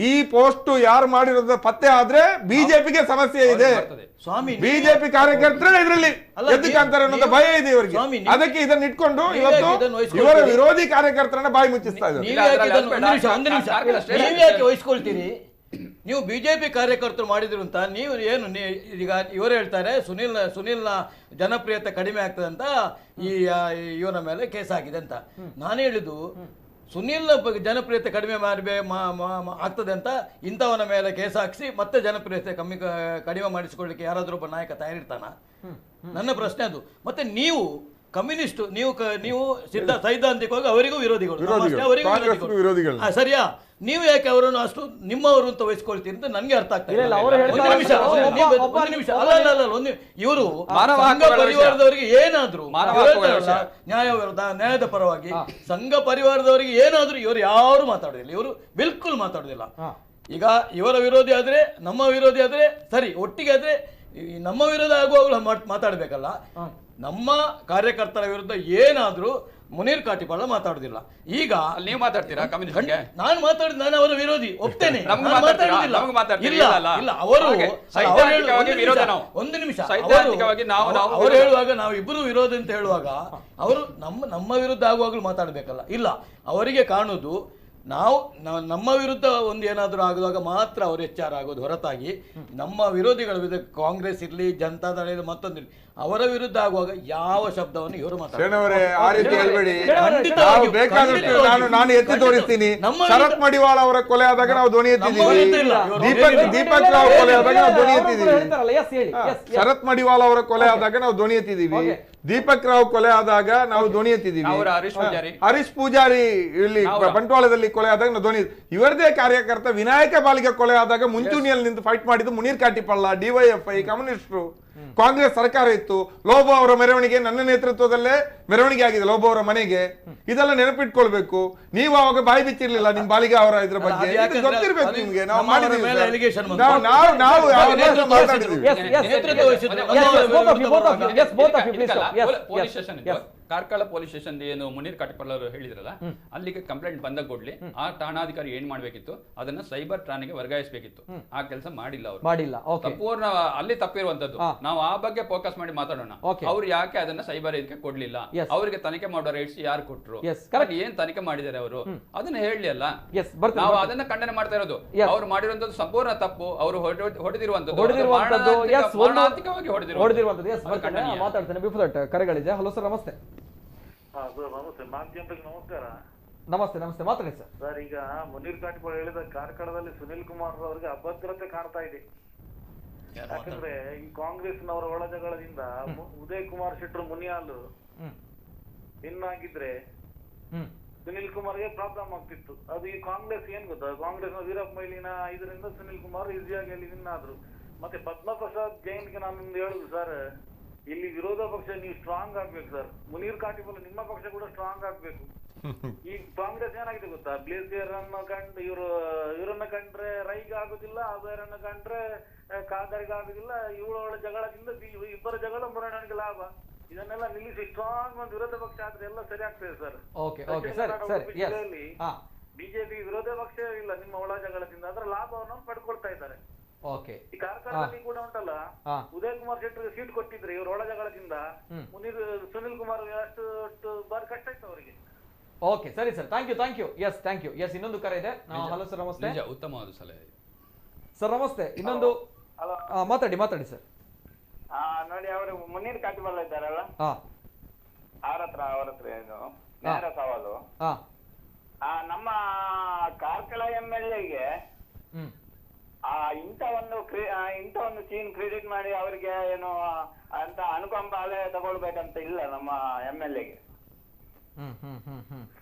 ಈ ಪೋಸ್ಟ್ ಯಾರು ಮಾಡಿರೋದ ಪತ್ತೆ ಆದ್ರೆ ಬಿಜೆಪಿಗೆ ಸಮಸ್ಯೆ ಇದೆ, ಬಿಜೆಪಿ ಕಾರ್ಯಕರ್ತರೇ ಇದರಲ್ಲಿ ಎದ್ದು ಕಾಣ್ತಾರೆ ಅನ್ನೋ ಭಯ ಇದೆ ಇವರಿಗೆ. ಅದಕ್ಕೆ ಇದನ್ನ ಇಟ್ಕೊಂಡು ಇವತ್ತು ಇವರ ವಿರೋಧಿ ಕಾರ್ಯಕರ್ತರನ್ನ ಬಾಯಿ ಮುಚ್ಚಿಸ್ತಾ ಇದ್ದಾರೆ. ವಹಿಸ್ಕೊಳ್ತೀರಿ ನೀವು ಬಿಜೆಪಿ ಕಾರ್ಯಕರ್ತರು ಮಾಡಿದ್ರು ಅಂತ. ನೀವು ಏನು ಈಗ ಇವರು ಹೇಳ್ತಾರೆ ಸುನಿಲ್ನ ಜನಪ್ರಿಯತೆ ಕಡಿಮೆ ಆಗ್ತದೆ ಅಂತ ಇವನ ಮೇಲೆ ಕೇಸ್ ಆಗಿದೆ ಅಂತ. ನಾನು ಹೇಳಿದ್ದು, ಸುನಿಲ್ ಬಗ್ಗೆ ಜನಪ್ರಿಯತೆ ಕಡಿಮೆ ಆಗ್ತದೆ ಅಂತ ಇಂಥವನ ಮೇಲೆ ಕೇಸ್ ಹಾಕಿಸಿ ಮತ್ತೆ ಜನಪ್ರಿಯತೆ ಕಡಿಮೆ ಮಾಡಿಸಿಕೊಳ್ಳಿಕ್ಕೆ ಯಾರಾದರೂ ಒಬ್ಬ ನಾಯಕ ತಯಾರಿರ್ತಾನ? ನನ್ನ ಪ್ರಶ್ನೆ ಅದು. ಮತ್ತೆ ನೀವು ಕಮ್ಯುನಿಸ್ಟ್, ನೀವು ಸೈದ್ಧಾಂತಿಕವಾಗಿ ಅವರಿಗೂ ವಿರೋಧಿಗಳು, ಅವರಿಗೂ ವಿರೋಧಿಗಳು. ಸರಿಯಾ? ನೀವು ಯಾಕೆ ಅವರನ್ನು ಅಷ್ಟು ನಿಮ್ಮವರು ಅಂತ ವಹಿಸ್ಕೊಳ್ತೀರಿ ಅಂತ ನನಗೆ ಅರ್ಥ ಆಗ್ತಾ ಇಲ್ಲ. ಒಂದು ನಿಮಿಷ ಇವರು ಸಂಘ ಪರಿವಾರದವರಿಗೆ ಏನಾದ್ರು ನ್ಯಾಯ ವಿರೋಧ, ನ್ಯಾಯದ ಪರವಾಗಿ ಸಂಘ ಪರಿವಾರದವರಿಗೆ ಏನಾದ್ರು ಇವರು ಯಾರು ಮಾತಾಡೋದಿಲ್ಲ, ಇವರು ಬಿಲ್ಕುಲ್ ಮಾತಾಡೋದಿಲ್ಲ. ಈಗ ಇವರ ವಿರೋಧಿ ಆದ್ರೆ ನಮ್ಮ ವಿರೋಧಿ ಆದ್ರೆ ಸರಿ, ಒಟ್ಟಿಗೆ ಆದ್ರೆ ನಮ್ಮ ವಿರೋಧ ಆಗುವಾಗಲೂ ಮಾತಾಡ್ಬೇಕಲ್ಲ. ನಮ್ಮ ಕಾರ್ಯಕರ್ತರ ವಿರುದ್ಧ ಏನಾದ್ರೂ ಮುನೀರ್ ಕಾಟಿಪಾಳ ಮಾತಾಡುದಿಲ್ಲ. ಈಗ ನೀವು ಮಾತಾಡ್ತೀರಾ? ನಾನು ನಾನು ಅವರ ವಿರೋಧಿ ಒಪ್ತೇನೆ. ಒಂದು ನಿಮಿಷ, ಅವರು ಹೇಳುವಾಗ ನಾವು ಇಬ್ಬರು ವಿರೋಧ ಅಂತ ಹೇಳುವಾಗ ಅವರು ನಮ್ಮ ವಿರುದ್ಧ ಆಗುವಾಗಲೂ ಮಾತಾಡ್ಬೇಕಲ್ಲ. ಇಲ್ಲ, ಅವರಿಗೆ ಕಾಣುದು ನಾವು ನಮ್ಮ ವಿರುದ್ಧ ಒಂದು ಏನಾದರೂ ಆಗುವಾಗ ಮಾತ್ರ ಅವರು ಎಚ್ಚಾರ ಆಗೋದು ಹೊರತಾಗಿ ನಮ್ಮ ವಿರೋಧಿಗಳ ವಿರುದ್ಧ ಕಾಂಗ್ರೆಸ್ ಇರಲಿ, ಜನತಾದಳ ಇರಲಿ, ಮತ್ತೊಂದಿರಲಿ, ಅವರ ವಿರುದ್ಧ ಆಗುವಾಗ ಯಾವ ಶಬ್ದವನ್ನು ಇವರು ನಾನು ಎತ್ತಿ ತೋರಿಸ್ತೀನಿ. ಶರತ್ ಮಡಿವಾಳ ಅವರ ಕೊಲೆ ಆದಾಗ ನಾವು ಧ್ವನಿ ಎತ್ತಿದ್ದೀವಿ. ದೀಪಕ್ ರಾವ್ ಕೊಲೆ ಆದಾಗ ನಾವು ಧ್ವನಿ ಎತ್ತಿದ್ದೀವಿ. ಶರತ್ ಮಡಿವಾಳ ಅವರ ಕೊಲೆ ಆದಾಗ ನಾವು ಧ್ವನಿ ಎತ್ತಿದ್ದೀವಿ. ದೀಪಕ್ ರಾವ್ ಕೊಲೆ ಆದಾಗ ನಾವು ಧ್ವನಿ ಎತ್ತಿದ್ದೀವಿ. ಹರೀಶ್ ಪೂಜಾರಿ ಇಲ್ಲಿ ಬಂಟ್ವಾಳದಲ್ಲಿ ಕೊಲೆ ಆದಾಗ ನಾವು ಧ್ವನಿ. ಇವರದೇ ಕಾರ್ಯಕರ್ತ ವಿನಾಯಕ ಬಾಲಿಗೆ ಕೊಲೆ ಆದಾಗ ಮುಂಚೂಣಿಯಲ್ಲಿ ನಿಂತು ಫೈಟ್ ಮಾಡಿದ್ದು ಮುನೀರ್ ಕಾಟಿಪಳ್ಳ, ಡಿವೈಎಫ್ಐ, ಕಮ್ಯುನಿಸ್ಟರು, ಕಾಂಗ್ರೆಸ್ ಸರ್ಕಾರ ಇತ್ತು. ಲೋಬೋ ಅವರ ಮೆರವಣಿಗೆ ನನ್ನ ನೇತೃತ್ವದಲ್ಲೇ ಮೆರವಣಿಗೆ ಆಗಿದೆ ಲೋಬೋ ಅವರ ಮನೆಗೆ. ಇದೆಲ್ಲ ನೆನಪಿಟ್ಕೊಳ್ಬೇಕು. ನೀವು ಅವಾಗ ಬಾಯಿ ಬಿಚ್ಚಿರ್ಲಿಲ್ಲ ನಿಮ್ ಬಾಲಿಗೆ ಅವರ ಇದ್ರ ಬಗ್ಗೆ ಗೊತ್ತಿರ್ಬೇಕು ನಿಮ್ಗೆ. ನಾವು ಕಾರ್ಕಳ ಪೊಲೀಸ್ ಸ್ಟೇಷನ್ ಏನು ಮುನೀರ್ ಕಾಟಿಪಾಳ ಅವರು ಹೇಳಿದ್ರಲ್ಲ, ಅಲ್ಲಿಗೆ ಕಂಪ್ಲೇಂಟ್ ಬಂದ ಕೂಡಲೇ ಆ ಠಾಣಾಧಿಕಾರಿ ಏನ್ ಮಾಡ್ಬೇಕಿತ್ತು, ಅದನ್ನ ಸೈಬರ್ ಠಾಣೆಗೆ ವರ್ಗಾಯಿಸಬೇಕಿತ್ತು. ಆ ಕೆಲಸ ಮಾಡಿಲ್ಲ ಅವರು. ತಪ್ಪುವರ್ನ ಅಲ್ಲಿ ತಪ್ಪಿರುವಂತದ್ದು. ನಾವು ಆ ಬಗ್ಗೆ ಫೋಕಸ್ ಮಾಡಿ ಮಾತಾಡೋಣ. ಅವ್ರು ಯಾಕೆ ಅದನ್ನ ಸೈಬರ್ ಇದಕ್ಕೆ ಕೊಡ್ಲಿಲ್ಲ? ಅವರಿಗೆ ತನಿಖೆ ಮಾಡೋ ರೈಟ್ಸ್ ಯಾರು ಕೊಟ್ರು? ಏನ್ ತನಿಖೆ ಮಾಡಿದ್ದಾರೆ ಅವರು? ಅದನ್ನ ಹೇಳಲಿ ಅಲ್ಲ. ನಾವು ಅದನ್ನ ಖಂಡನೆ ಮಾಡ್ತಾ ಇರೋದು. ಅವ್ರು ಮಾಡಿರುವಂತದ್ದು ಸಂಪೂರ್ಣ ತಪ್ಪು. ಅವರು ಹೊಡೆದಿರುವಂತದ್ದು ಮಾತಾಡ್ತೇನೆ. ಕರೆಗಳಿದೆ. ಹಲೋ ಸರ್, ನಮಸ್ತೆ. ನಮಸ್ತೆ, ನಮಸ್ಕಾರ. ನಮಸ್ತೆ ನಮಸ್ತೆ, ಮಾತಾಡಿ ಸರ್. ಸರ್, ಈಗ ಮುನೀರ್ ಕಾಟಿಪಾಳ ಹೇಳಿದ ಕಾರ್ಕಳದಲ್ಲಿ ಸುನಿಲ್ ಕುಮಾರ್ ಅವರಿಗೆ ಅಭದ್ರತೆ ಕಾಣ್ತಾ ಇದೆ. ಯಾಕಂದ್ರೆ ಈ ಕಾಂಗ್ರೆಸ್ನವರ ಒಳ ಜಗಳದಿಂದ ಉದಯ್ ಕುಮಾರ್ ಶೆಟ್ರು ಮುನಿಯಾಲ್ ವಿನ್ ಆಗಿದ್ರೆ ಸುನಿಲ್ ಕುಮಾರ್ಗೆ ಪ್ರಾಬ್ಲಮ್ ಆಗ್ತಿತ್ತು. ಅದು ಈ ಕಾಂಗ್ರೆಸ್ ಏನ್ ಗೊತ್ತಾ, ಕಾಂಗ್ರೆಸ್ ನ ವೀರಪ್ಪ ಮೊಯ್ಲಿನ ಇದರಿಂದ ಸುನಿಲ್ ಕುಮಾರ್ ಈಸಿಯಾಗಿ ಅಲ್ಲಿ ವಿನ್ ಆದ್ರು. ಮತ್ತೆ ಪದ್ಮಪ್ರಸಾದ್ ಜೈನ್ಗೆ ನಾನೊಂದು ಹೇಳುದು ಸರ್, ಇಲ್ಲಿ ವಿರೋಧ ಪಕ್ಷ ನೀವು ಸ್ಟ್ರಾಂಗ್ ಆಗ್ಬೇಕು ಸರ್. ಮುನೀರ್ ಕಾಟಿಪಾಳ ನಿಮ್ಮ ಪಕ್ಷ ಕೂಡ ಸ್ಟ್ರಾಂಗ್ ಆಗ್ಬೇಕು. ಈ ಕಾಂಗ್ರೆಸ್ ಏನಾಗಿದೆ ಗೊತ್ತಾ, ಬ್ಲೇಸಿಯರ್ ಅನ್ನ ಕಂಡು ಇವರನ್ನ ಕಂಡ್ರೆ ರೈಗೆ ಆಗುದಿಲ್ಲ, ಅಬೇರನ್ನ ಕಂಡ್ರೆ ಕಾದರ್ಗೆ ಆಗುದಿಲ್ಲ. ಇವಳ ಜಗಳದಿಂದ ಇಬ್ಬರ ಜಗಳ ಮುರಣಿಗೆ ಲಾಭ. ಇದನ್ನೆಲ್ಲ ನಿಲ್ಲಿಸಿ ಸ್ಟ್ರಾಂಗ್ ಒಂದು ವಿರೋಧ ಪಕ್ಷ ಆದ್ರೆ ಎಲ್ಲ ಸರಿ ಆಗ್ತದೆ ಸರ್. ಬಿಜೆಪಿ ವಿರೋಧ ಪಕ್ಷ ಇಲ್ಲ ನಿಮ್ಮ ಒಳ ಜಗಳದಿಂದ, ಅದರ ಲಾಭವನ್ನು ಪಡ್ಕೊಳ್ತಾ ಇದ್ದಾರೆ. ಈ ಕಾರ್ಕಳದಲ್ಲಿ ಕೂಡ ಉಂಟಲ್ಲ, ಉದಯ್ ಕುಮಾರ್ ಶೆಟ್ಟರ್ಗೆ ಸೀಟ್ ಕೊಟ್ಟಿದ್ರೆ ಇವರು ಒಳ ಜಗಳದಿಂದ ಸುನಿಲ್ ಕುಮಾರ್ ಅಷ್ಟು ಬಾರಿ ಕಷ್ಟ ಇತ್ತು ಅವರಿಗೆ. ಓಕೆ, ಸರಿ ಸರ್, ಥ್ಯಾಂಕ್ ಯು. ಎಸ್, ಇನ್ನೊಂದು ಕರೆ ಇದೆ. ಹಲೋ ಸರ್, ನಮಸ್ತೆ. ಉತ್ತಮವಾದ ಸಲಹೆ ಸರ್, ನಮಸ್ತೆ. ಇನ್ನೊಂದು ಮಾತಾಡಿ ಸರ್. ನೋಡಿ, ಅವರು ಮುನೀರ್ ಕಾಟಿಪಾಳ ಇದ್ದಾರಲ್ಲ, ಅವ್ರ ಹತ್ರ ಇದು ನೇರ ಸವಾಲು. ನಮ್ಮ ಕಾರ್ಕಳ MLA-ಗೆ ಇಂಥ ಒಂದು ಸೀನ್ ಕ್ರೆಡಿಟ್ ಮಾಡಿ ಅವರಿಗೆ ಏನು ಅಂತ ಅನುಕಂಪ ಅಲೆ ತಗೊಳ್ಬೇಕಂತ ಇಲ್ಲ ನಮ್ಮ MLA-ಗೆ.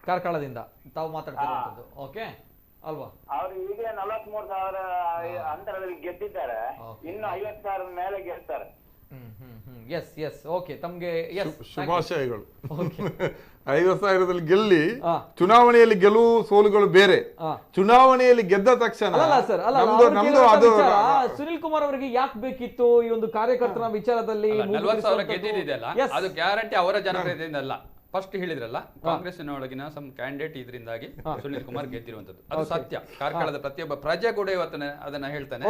ಕಾರ್ಕಳದಿಂದ ತಾವು ಮಾತಾಡ್ತಿರುವಂತದ್ದು. ಓಕೆ ಅಲ್ವಾ? ಅವರು ಈಗ 43,000 ಅಂತರದಲ್ಲಿ ಗೆದ್ದಿದ್ದಾರೆ, ಇನ್ನು 50,000 ಮೇಲೆ ಗೆಲ್ತಾರೆ. ಎಸ್ ಓಕೆ, ತಮ್ಗೆ ಶುಭಾಶಯಗಳು. 50,000ದಲ್ಲಿ ಗೆಲ್ಲಿ ಚುನಾವಣೆಯಲ್ಲಿ ಗೆಲುವು ಸೋಲುಗಳು ಬೇರೆ. ಚುನಾವಣೆಯಲ್ಲಿ ಗೆದ್ದ ತಕ್ಷಣ ನಮ್ದು ಅದು ಸುನಿಲ್ ಕುಮಾರ್ ಅವರಿಗೆ ಯಾಕೆ ಬೇಕಿತ್ತು ಈ ಒಂದು ಕಾರ್ಯಕರ್ತರ ವಿಚಾರದಲ್ಲಿ? 40,000 ಗೆದ್ದಿದೆಯಲ್ಲ, ಅದು ಗ್ಯಾರಂಟಿ ಅವರ ಜನಪ್ರಿಯತೆಯಿಂದ ಅಲ್ಲ. ಫಸ್ಟ್ ಹೇಳಿದ್ರಲ್ಲ, ಕಾಂಗ್ರೆಸ್ಸಿನ ಒಳಗಿನ ಸಮ್ ಕ್ಯಾಂಡಿಡೇಟ್ ಇದರಿಂದಾಗಿ ಸುನಿಲ್ ಕುಮಾರ್ ಗೆದ್ದಿರುವಂತದ್ದು. ಅದು ಸತ್ಯ. ಕಾರ್ಕಳದ ಪ್ರತಿಯೊಬ್ಬ ಪ್ರಜೆ ಕೂಡ ಇವತ್ತು ಅದನ್ನ ಹೇಳ್ತಾನೆ.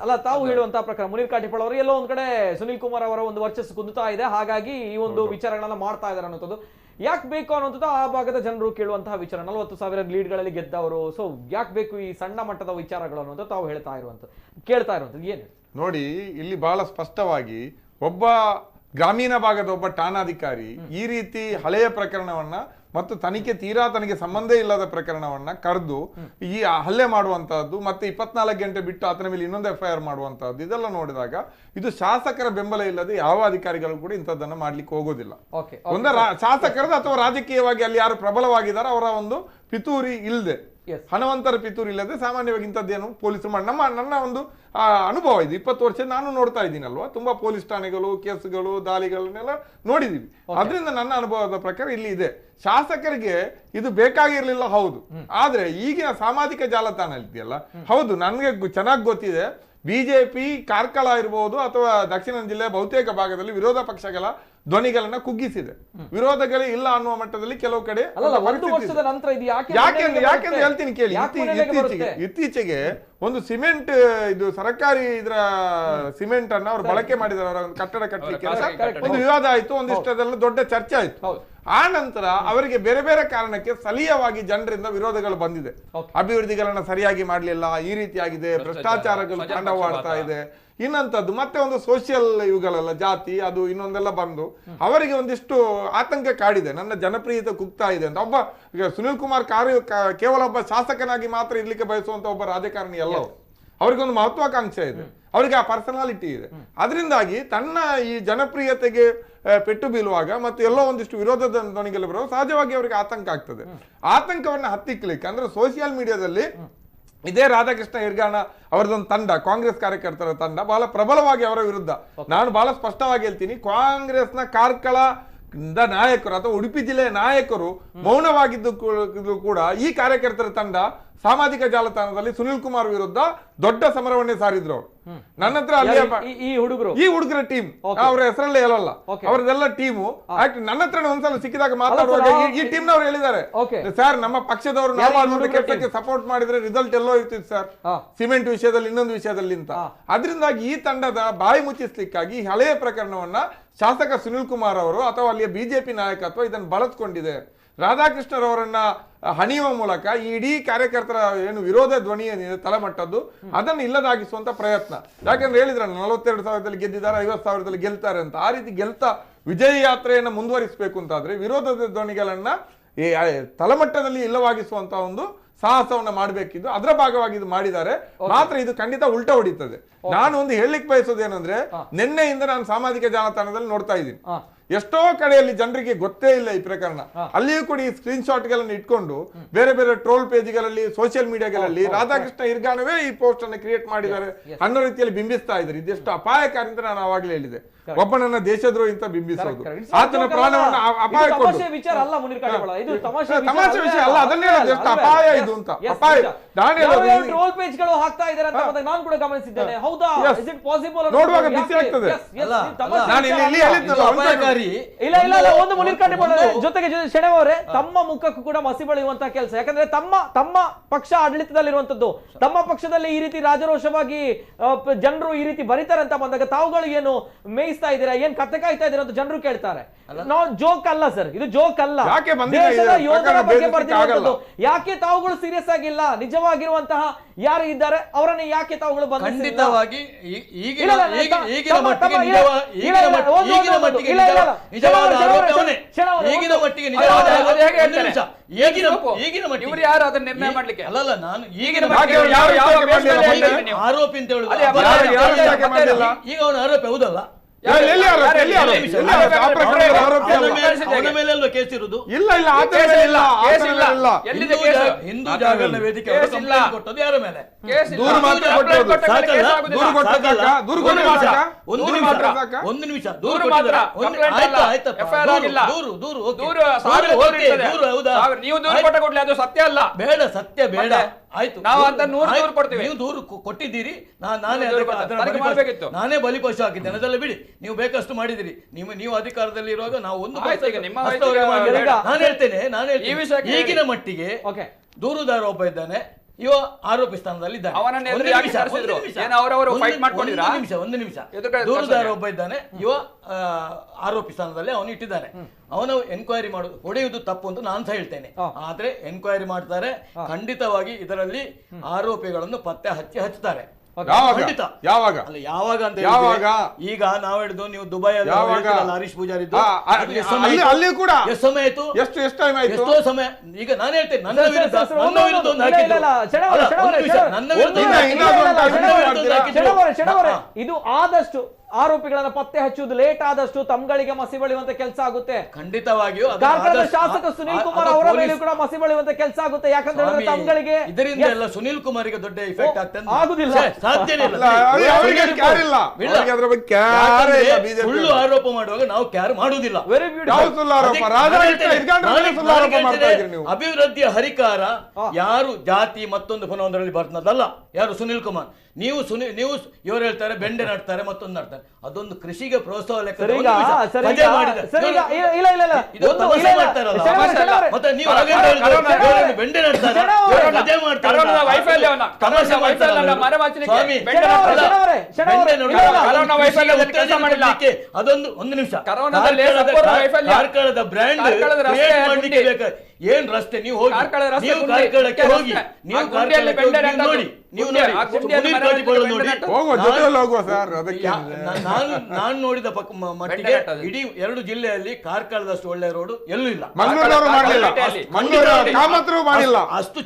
ಅಲ್ಲ, ತಾವು ಹೇಳುವಂತಹ ಪ್ರಕಾರ ಮುನೀರ್ ಕಾಟಿಪಾಳ ಅವರು ಎಲ್ಲೋ ಒಂದ್ ಕಡೆ ಸುನಿಲ್ ಕುಮಾರ್ ಅವರ ಒಂದು ವರ್ಚಸ್ಸು ಕುಂದುತ್ತಾ ಇದೆ, ಹಾಗಾಗಿ ಈ ಒಂದು ವಿಚಾರಗಳನ್ನ ಮಾಡ್ತಾ ಇದ್ದಾರೆ ಅನ್ನೋದು ಯಾಕೆ ಬೇಕು ಅನ್ನೋದು ಆ ಭಾಗದ ಜನರು ಕೇಳುವಂತಹ ವಿಚಾರ. 40,000 ಲೀಡ್ಗಳಲ್ಲಿ ಗೆದ್ದವರು, ಸೊ ಯಾಕೆ ಬೇಕು ಈ ಸಣ್ಣ ಮಟ್ಟದ ವಿಚಾರಗಳು ಅನ್ನೋದು ತಾವು ಕೇಳ್ತಾ ಇರುವಂತದ್ದು ಏನು ನೋಡಿ. ಇಲ್ಲಿ ಬಹಳ ಸ್ಪಷ್ಟವಾಗಿ ಒಬ್ಬ ಗ್ರಾಮೀಣ ಭಾಗದ ಒಬ್ಬ ಠಾಣಾಧಿಕಾರಿ ಈ ರೀತಿ ಹಳೆಯ ಪ್ರಕರಣವನ್ನ ಮತ್ತು ತನಗೆ ಸಂಬಂಧ ಇಲ್ಲದ ಪ್ರಕರಣವನ್ನ ಕರೆದು ಈ ಹಲ್ಲೆ ಮಾಡುವಂತಹದ್ದು ಮತ್ತೆ 24 ಗಂಟೆ ಬಿಟ್ಟು ಆತನ ಮೇಲೆ ಇನ್ನೊಂದು FIR ಮಾಡುವಂತಹದ್ದು ಇದೆಲ್ಲ ನೋಡಿದಾಗ ಇದು ಶಾಸಕರ ಬೆಂಬಲ ಇಲ್ಲದೆ ಯಾವ ಅಧಿಕಾರಿಗಳು ಕೂಡ ಇಂಥದ್ದನ್ನ ಮಾಡ್ಲಿಕ್ಕೆ ಹೋಗೋದಿಲ್ಲ. ಒಂದು ಶಾಸಕರದ ಅಥವಾ ರಾಜಕೀಯವಾಗಿ ಅಲ್ಲಿ ಯಾರು ಪ್ರಬಲವಾಗಿದ್ದಾರೆ ಅವರ ಒಂದು ಪಿತೂರಿ ಇಲ್ಲದೆ, ಹಣವಂತರ ಪಿತೂರಿ ಇಲ್ಲದೆ ಸಾಮಾನ್ಯವಾಗಿ ಇಂಥದ್ದೇನು ಪೊಲೀಸರು ಮಾಡಿ ನನ್ನ ಒಂದು ಅನುಭವ ಇದು 20 ವರ್ಷ ನಾನು ನೋಡ್ತಾ ಇದ್ದೀನಲ್ವಾ, ತುಂಬಾ ಪೊಲೀಸ್ ಠಾಣೆಗಳು, ಕೇಸುಗಳು, ದಾಳಿಗಳನ್ನೆಲ್ಲ ನೋಡಿದೀವಿ. ಅದರಿಂದ ನನ್ನ ಅನುಭವದ ಪ್ರಕಾರ ಇಲ್ಲಿ ಇದೆ. ಶಾಸಕರಿಗೆ ಇದು ಬೇಕಾಗಿರ್ಲಿಲ್ಲ, ಹೌದು. ಆದ್ರೆ ಈಗಿನ ಸಾಮಾಜಿಕ ಜಾಲತಾಣ ಇದೆಯಲ್ಲ, ಹೌದು, ನನ್ಗೆ ಚೆನ್ನಾಗಿ ಗೊತ್ತಿದೆ. ಬಿಜೆಪಿ ಕಾರ್ಕಳ ಇರಬಹುದು ಅಥವಾ ದಕ್ಷಿಣ ಜಿಲ್ಲೆಯ ಬಹುತೇಕ ಭಾಗದಲ್ಲಿ ವಿರೋಧ ಪಕ್ಷಗಳ ಧ್ವನಿಗಳನ್ನ ಕುಗ್ಗಿಸಿದೆ. ವಿರೋಧಗಳೇ ಇಲ್ಲ ಅನ್ನುವ ಮಟ್ಟದಲ್ಲಿ ಕೆಲವು ಕಡೆ ಯಾಕೆಂದ್ರೆ ಹೇಳ್ತೀನಿ ಕೇಳಿ. ಇತ್ತೀಚೆಗೆ ಒಂದು ಸಿಮೆಂಟ್, ಇದು ಸರ್ಕಾರಿ ಇದರ ಸಿಮೆಂಟ್ ಅನ್ನ ಅವರು ಬಳಕೆ ಮಾಡಿದ್ದಾರೆ ಅವರ ಒಂದು ಕಟ್ಟಡ ಕಟ್ಟಲಿಕ್ಕೆ, ಒಂದು ವಿವಾದ ಆಯ್ತು, ಒಂದಿಷ್ಟದೆಲ್ಲ ದೊಡ್ಡ ಚರ್ಚೆ ಆಯ್ತು. ಆ ನಂತರ ಅವರಿಗೆ ಬೇರೆ ಬೇರೆ ಕಾರಣಕ್ಕೆ ಸ್ಥಳೀಯವಾಗಿ ಜನರಿಂದ ವಿರೋಧಗಳು ಬಂದಿದೆ. ಅಭಿವೃದ್ಧಿಗಳನ್ನ ಸರಿಯಾಗಿ ಮಾಡ್ಲಿಲ್ಲ, ಈ ರೀತಿಯಾಗಿದೆ, ಭ್ರಷ್ಟಾಚಾರಗಳು ತಾಂಡವಾಡ್ತಾ ಇದೆ, ಇನ್ನಂತದ್ದು ಮತ್ತೆ ಒಂದು ಸೋಷಿಯಲ್ ಇವುಗಳೆಲ್ಲ ಜಾತಿ ಅದು ಇನ್ನೊಂದೆಲ್ಲ ಬಂದು ಅವರಿಗೆ ಒಂದಿಷ್ಟು ಆತಂಕ ಕಾಡಿದೆ. ನನ್ನ ಜನಪ್ರಿಯತೆ ಕುಗ್ತಾ ಇದೆ ಅಂತ. ಒಬ್ಬ ಈಗ ಸುನಿಲ್ ಕುಮಾರ್ ಕೇವಲ ಒಬ್ಬ ಶಾಸಕನಾಗಿ ಮಾತ್ರ ಇರ್ಲಿಕ್ಕೆ ಬಯಸುವಂತ ಒಬ್ಬ ರಾಜಕಾರಣಿ ಅಲ್ಲ. ಅವ್ರಿಗೊಂದು ಮಹತ್ವಾಕಾಂಕ್ಷೆ ಇದೆ, ಅವರಿಗೆ ಆ ಪರ್ಸನಾಲಿಟಿ ಇದೆ. ಅದರಿಂದಾಗಿ ತನ್ನ ಈ ಜನಪ್ರಿಯತೆಗೆ ಪೆಟ್ಟು ಬೀಳುವಾಗ ಮತ್ತು ಎಲ್ಲೋ ಒಂದಿಷ್ಟು ವಿರೋಧದ ಧ್ವನಿಗಳು ಬರುವ ಸಹಜವಾಗಿ ಅವರಿಗೆ ಆತಂಕ ಆಗ್ತದೆ. ಆತಂಕವನ್ನ ಹತ್ತಿಕ್ಲಿಕ್ಕೆ ಅಂದ್ರೆ ಸೋಷಿಯಲ್ ಮೀಡಿಯಾದಲ್ಲಿ ಇದೇ ರಾಧಾಕೃಷ್ಣ ಹಿರ್ಗಾಣ ಅವರದೊಂದು ತಂಡ, ಕಾಂಗ್ರೆಸ್ ಕಾರ್ಯಕರ್ತರ ತಂಡ ಬಹಳ ಪ್ರಬಲವಾಗಿ ಅವರ ವಿರುದ್ಧ, ನಾನು ಬಹಳ ಸ್ಪಷ್ಟವಾಗಿ ಹೇಳ್ತೀನಿ, ಕಾಂಗ್ರೆಸ್ನ ಕಾರ್ಕಳ ನಾಯಕರು ಅಥವಾ ಉಡುಪಿ ಜಿಲ್ಲೆಯ ನಾಯಕರು ಮೌನವಾಗಿದ್ದು ಕೂಡ ಈ ಕಾರ್ಯಕರ್ತರ ತಂಡ ಸಾಮಾಜಿಕ ಜಾಲತಾಣದಲ್ಲಿ ಸುನಿಲ್ ಕುಮಾರ್ ವಿರುದ್ಧ ದೊಡ್ಡ ಸಮರವನ್ನೇ ಸಾರಿದ್ರು. ಅವರು ನನ್ನ ಹತ್ರ ಅಲ್ಲಿ ಈ ಹುಡುಗರ ಟೀಮ್, ಅವರ ಹೆಸರಲ್ಲೇ ಹೇಳಲ್ಲ, ಅವರದೆಲ್ಲ ಟೀಮು ನನ್ನ ಹತ್ರ ಒಂದ್ಸಲ ಸಿಕ್ಕಿದಾಗ ಮಾತಾಡುವಾಗ ಈ ಟೀಮ್ ನವರು ಹೇಳಿದ್ದಾರೆ, ಸರ್ ನಮ್ಮ ಪಕ್ಷದವರು ನಾವು ಕೆಲಸಕ್ಕೆ ಸಪೋರ್ಟ್ ಮಾಡಿದ್ರೆ ರಿಸಲ್ಟ್ ಎಲ್ಲೋ ಇರ್ತಿತ್ತು ಸರ್, ಸಿಮೆಂಟ್ ವಿಷಯದಲ್ಲಿ ಇನ್ನೊಂದು ವಿಷಯದಲ್ಲಿ ಅಂತ. ಅದರಿಂದಾಗಿ ಈ ತಂಡದ ಬಾಯಿ ಮುಚ್ಚಿಸ್ಲಿಕ್ಕಾಗಿ ಹಳೆಯ ಪ್ರಕರಣವನ್ನ ಶಾಸಕ ಸುನಿಲ್ ಕುಮಾರ್ ಅವರು ಅಥವಾ ಅಲ್ಲಿಯ ಬಿಜೆಪಿ ನಾಯಕತ್ವ ಇದನ್ನು ಬಳಸ್ಕೊಂಡಿದೆ. ರಾಧಾಕೃಷ್ಣರವರನ್ನ ಹಣಿಯುವ ಮೂಲಕ ಈ ಇಡೀ ಕಾರ್ಯಕರ್ತರ ಏನು ವಿರೋಧ ಧ್ವನಿ ಏನಿದೆ ತಲೆಮಟ್ಟದ್ದು ಅದನ್ನು ಇಲ್ಲದಾಗಿಸುವಂತ ಪ್ರಯತ್ನ. ಯಾಕಂದ್ರೆ ಹೇಳಿದ್ರ 42,000 ಗೆದ್ದಿದ್ದಾರೆ, 50,000 ಗೆಲ್ತಾರೆ ಅಂತ. ಆ ರೀತಿ ಗೆಲ್ತಾ ವಿಜಯ ಯಾತ್ರೆಯನ್ನು ಮುಂದುವರಿಸಬೇಕು ಅಂತಾದ್ರೆ ವಿರೋಧದ ಧ್ವನಿಗಳನ್ನ ತಲೆಮಟ್ಟದಲ್ಲಿ ಇಲ್ಲವಾಗಿಸುವಂತ ಒಂದು ಸಾಹಸವನ್ನ ಮಾಡಬೇಕಿದ್ದು, ಅದರ ಭಾಗವಾಗಿ ಇದು ಮಾಡಿದ್ದಾರೆ. ಮಾತ್ರ ಇದು ಖಂಡಿತ ಉಲ್ಟಾ ಹೊಡಿತದೆ. ನಾನು ಒಂದು ಹೇಳಲಿಕ್ಕೆ ಬಯಸೋದೇನಂದ್ರೆ, ನಿನ್ನೆಯಿಂದ ನಾನು ಸಾಮಾಜಿಕ ಜಾಲತಾಣದಲ್ಲಿ ನೋಡ್ತಾ ಇದ್ದೀನಿ, ಎಷ್ಟೋ ಕಡೆಯಲ್ಲಿ ಜನರಿಗೆ ಗೊತ್ತೇ ಇಲ್ಲ ಈ ಪ್ರಕರಣ. ಅಲ್ಲಿಯೂ ಕೂಡ ಈ ಸ್ಕ್ರೀನ್ ಶಾಟ್ ಗಳನ್ನು ಇಟ್ಕೊಂಡು ಬೇರೆ ಬೇರೆ ಟ್ರೋಲ್ ಪೇಜ್ಗಳಲ್ಲಿ, ಸೋಷಿಯಲ್ ಮೀಡಿಯಾಗಳಲ್ಲಿ ರಾಧಾಕೃಷ್ಣ ಹಿರ್ಗಾಣವೇ ಈ ಪೋಸ್ಟ್ ಅನ್ನು ಕ್ರಿಯೇಟ್ ಮಾಡಿದ್ದಾರೆ ಅನ್ನೋ ರೀತಿಯಲ್ಲಿ ಬಿಂಬಿಸ್ತಾ ಇದ್ದಾರೆ. ಇದೆಷ್ಟು ಅಪಾಯಕಾರಿ ಅಂತ ನಾನು ಆವಾಗಲೇ ಹೇಳಿದೆ. ಒಬ್ಬನನ್ನ ದೇಶದ್ರೋಹಿ ಅಂತ ಬಿಂಬಿಸೋದು, ಆತನ ಪ್ರಾಣವನ್ನು ಅಪಾಯ ವಿಚಾರ ಅಲ್ಲ, ತಮಾಷೆ ವಿಷಯ ಅಲ್ಲ, ಅದನ್ನೇ ಎಷ್ಟು ಅಪಾಯ ಇದು ಅಂತ. ಅಪಾಯ ಟ್ರೋಲ್ ಪೇಜ್ಗಳು ಹಾಕ್ತಾ ಇದ್ದಾರೆ ಅಂತ ನಾನು ಕೂಡ ಗಮನಿಸಿದ್ದೇನೆ. ಹೌದಾ, ಇಸ್ ಇಟ್ ಪಾಸಿಬಲ್ ನೋಡುವಾಗ ಬಿಸಿ ಆಗ್ತದೆ. ಒಂದು ಮುನೀರ್ ಕಾಟೇಪಾಳ್ ಜೊತೆಗೆ ಶೆಣೆ ಅವರೇ, ತಮ್ಮ ಮುಖಕ್ಕೂ ಕೂಡ ಮಸಿ ಬಳಿಯುವಂತಹ ಕೆಲಸ. ಯಾಕಂದ್ರೆ ತಮ್ಮ ಪಕ್ಷ ಆಡಳಿತದಲ್ಲಿರುವಂತದ್ದು, ತಮ್ಮ ಪಕ್ಷದಲ್ಲಿ ಈ ರೀತಿ ರಾಜರೋಷವಾಗಿ ಜನರು ಈ ರೀತಿ ಬರೀತಾರೆ ಅಂತ ಬಂದಾಗ ತಾವುಗಳು ಏನು ಮೇಯಿಸ್ತಾ ಇದ್ದೀರಾ, ಏನ್ ಕತೆ ಕಾಯ್ತಾ ಇದ್ದೀರಾ ಅಂತ ಜನರು ಕೇಳ್ತಾರೆ. ಜೋಕ್ ಅಲ್ಲ ಸರ್, ಇದು ಜೋಕ್ ಅಲ್ಲ. ದೇಶದ ಯೋಧರ ಬಗ್ಗೆ ಬರ್ತಿರುವಂತದ್ದು. ಯಾಕೆ ತಾವುಗಳು ಸೀರಿಯಸ್ ಆಗಿಲ್ಲ? ನಿಜವಾಗಿರುವಂತಹ ಯಾರು ಇದ್ದಾರೆ ಅವರನ್ನ ಯಾಕೆ ತಾವುಗಳು ಖಂಡಿತವಾಗಿ ಅಲ್ಲಲ್ಲ, ನಾನು ಆರೋಪಿ ಅಂತ ಹೇಳುದು ಈಗ ಅವನ ಆರೋಪಿ ಹೌದಲ್ಲ? ಮೇಲೆಲ್ಲ ಕೇಸ್ ಇರುವುದು ಹಿಂದೂ ಜಾಗರಣ ವೇದಿಕೆ ಕೊಟ್ಟದ್ದು ಯಾರ ಮೇಲೆ? ಒಂದು ನಿಮಿಷ ದೂರು ಸತ್ಯ ಅಲ್ಲ, ಬೇಡ, ಸತ್ಯ ಬೇಡ, ಆಯ್ತು. ನಾವು ಅಂತ 100 ಕೊಡ್ತೀವಿ. ನೀವು ದೂರು ಕೊಟ್ಟಿದ್ದೀರಿ, ನಾನೇ ಬಲಿಪಶು ಹಾಕಿದ್ದೇನೆ, ಅದೆಲ್ಲ ಬಿಡಿ. ನೀವು ಬೇಕಷ್ಟು ಮಾಡಿದಿರಿ. ನೀವು ಅಧಿಕಾರದಲ್ಲಿ ಇರುವಾಗ ನಾವು ಒಂದು ನಾನು ಹೇಳ್ತೇನೆ ಈಗಿನ ಮಟ್ಟಿಗೆ ದೂರುದಾರ ಒಬ್ಬ ಇದ್ದಾನೆ, ಇವ ಆರೋಪಿ ಸ್ಥಾನದಲ್ಲಿ ಇದ್ದಾನೆ. ಒಂದು ನಿಮಿಷ ದೂರುದಾರ ಒಬ್ಬ ಇದ್ದಾನೆ, ಇವ ಆರೋಪಿ ಸ್ಥಾನದಲ್ಲಿ ಅವನು ಇಟ್ಟಿದ್ದಾನೆ. ಅವನು ಎನ್ಕ್ವೈರಿ ಮಾಡುದು, ಹೊಡೆಯುವುದು ತಪ್ಪು ಅಂತ ನಾನು ಸಹ ಹೇಳ್ತೇನೆ. ಆದ್ರೆ ಎನ್ಕ್ವೈರಿ ಮಾಡ್ತಾರೆ, ಖಂಡಿತವಾಗಿ ಇದರಲ್ಲಿ ಆರೋಪಿಗಳನ್ನು ಪತ್ತೆ ಹಚ್ಚುತ್ತಾರೆ. ಖಂಡಿತ ಯಾವಾಗ ಅಲ್ಲ ಯಾವಾಗ ಅಂತ ಯಾವಾಗ? ಹೇಳಿದ್ರೆ, ಈಗ ನಾವು ಹಿಡಿದು ನೀವು ದುಬೈಯಲ್ಲಿ ಯಾವಾಗ? ಹೇಳ್ತೀರಲ್ಲ ಹರೀಶ್ ಪೂಜಾರಿ ಇದ್ದು, ಅದು ಎಷ್ಟು ಸಮಯ ಅಲ್ಲಿ ಆಯ್ತು? ಅಲ್ಲಿ ಕೂಡ ಎಷ್ಟು ಸಮಯ ಆಯ್ತು? ಎಷ್ಟು ಟೈಮ್ ಆಯ್ತು? ಎಷ್ಟೋ ಸಮಯ. ಈಗ ನಾನು ಹೇಳ್ತೇನೆ ನನ್ನ ವಿರುದ್ಧ ಒಂದು ಹಾಕಿದ್ರು. ಇಲ್ಲ, ಇಲ್ಲ, ಒಂದು ನಿಮಿಷ, ನನ್ನ ವಿರುದ್ಧ ಒಂದು ಹಾಕಿದ್ರು. ಇದು ಆದಷ್ಟು ಆರೋಪಿಗಳನ್ನ ಪತ್ತೆ ಹಚ್ಚುವುದು ಲೇಟ್ ಆದಷ್ಟು ತಮ್ಗಳಿಗೆ ಮಸಿ ಬಳಿಯುವಂತ ಕೆಲಸ ಆಗುತ್ತೆ. ಖಂಡಿತವಾಗಿಯೂ ಕಾರ್ಕಳದ ಶಾಸಕ ಸುನೀಲ್ ಕುಮಾರ್ ಅವರ ಮೇಲೆ ಕೂಡ ಮಸಿ ಬಳಿಯುವಂತ ಕೆಲಸ ಆಗುತ್ತೆ. ಯಾಕಂದ್ರೆ ತಮ್ಗಳಿಗೆ ಇದರಿಂದ ಎಲ್ಲ ಸುನೀಲ್ ಕುಮಾರ್ಗೆ ದೊಡ್ಡ ಇಫೆಕ್ಟ್ ಆಗ್ತದೆ ಆಗುದಿಲ್ಲ. ಸಾಧ್ಯನೇ ಇಲ್ಲ. ಸುಳ್ಳು ಆರೋಪ ಮಾಡುವಾಗ ನಾವು ಕ್ಯಾರ್ ಮಾಡುವುದಿಲ್ಲ. ವೆರಿ ಅಭಿವೃದ್ಧಿಯ ಹರಿಕಾರ ಯಾರು ಜಾತಿ ಮತ್ತೊಂದು ಪುನಃ ಬರ್ತದಲ್ಲ, ಯಾರು ಸುನೀಲ್ ಕುಮಾರ್. ನೀವು ಇವರು ಹೇಳ್ತಾರೆ ಬೆಂಡೆ ನಡ್ತಾರೆ ಮತ್ತೊಂದು ನಡ್ತಾರೆ, ಅದೊಂದು ಕೃಷಿಗೆ ಪ್ರೋತ್ಸಾಹ ಲೆಕ್ಕ ಮತ್ತೆ ನೀವು ಬೆಂಡೆ ನಡ್ತಾರೆ ಅದೊಂದು ಒಂದು ನಿಮಿಷ. ಕಾರ್ಕಳದ ಬ್ರ್ಯಾಂಡ್ ಮಾಡ್ಲಿಕ್ಕೆ ಬೇಕಾದ್ರೆ ಏನ್ ರಸ್ತೆ ನೀವು ಹೋಗಿ ಕಾರ್ಕಳಕ್ಕೆ ಹೋಗಿ ನೀವು ನೋಡಿ ನಾನು ನೋಡಿದ ಮಟ್ಟಿಗೆ ಇಡೀ 2 ಜಿಲ್ಲೆಯಲ್ಲಿ ಕಾರ್ಕಳದಷ್ಟು ಒಳ್ಳೆ ರೋಡ್ ಎಲ್ಲೂ ಇಲ್ಲ. ಅಷ್ಟು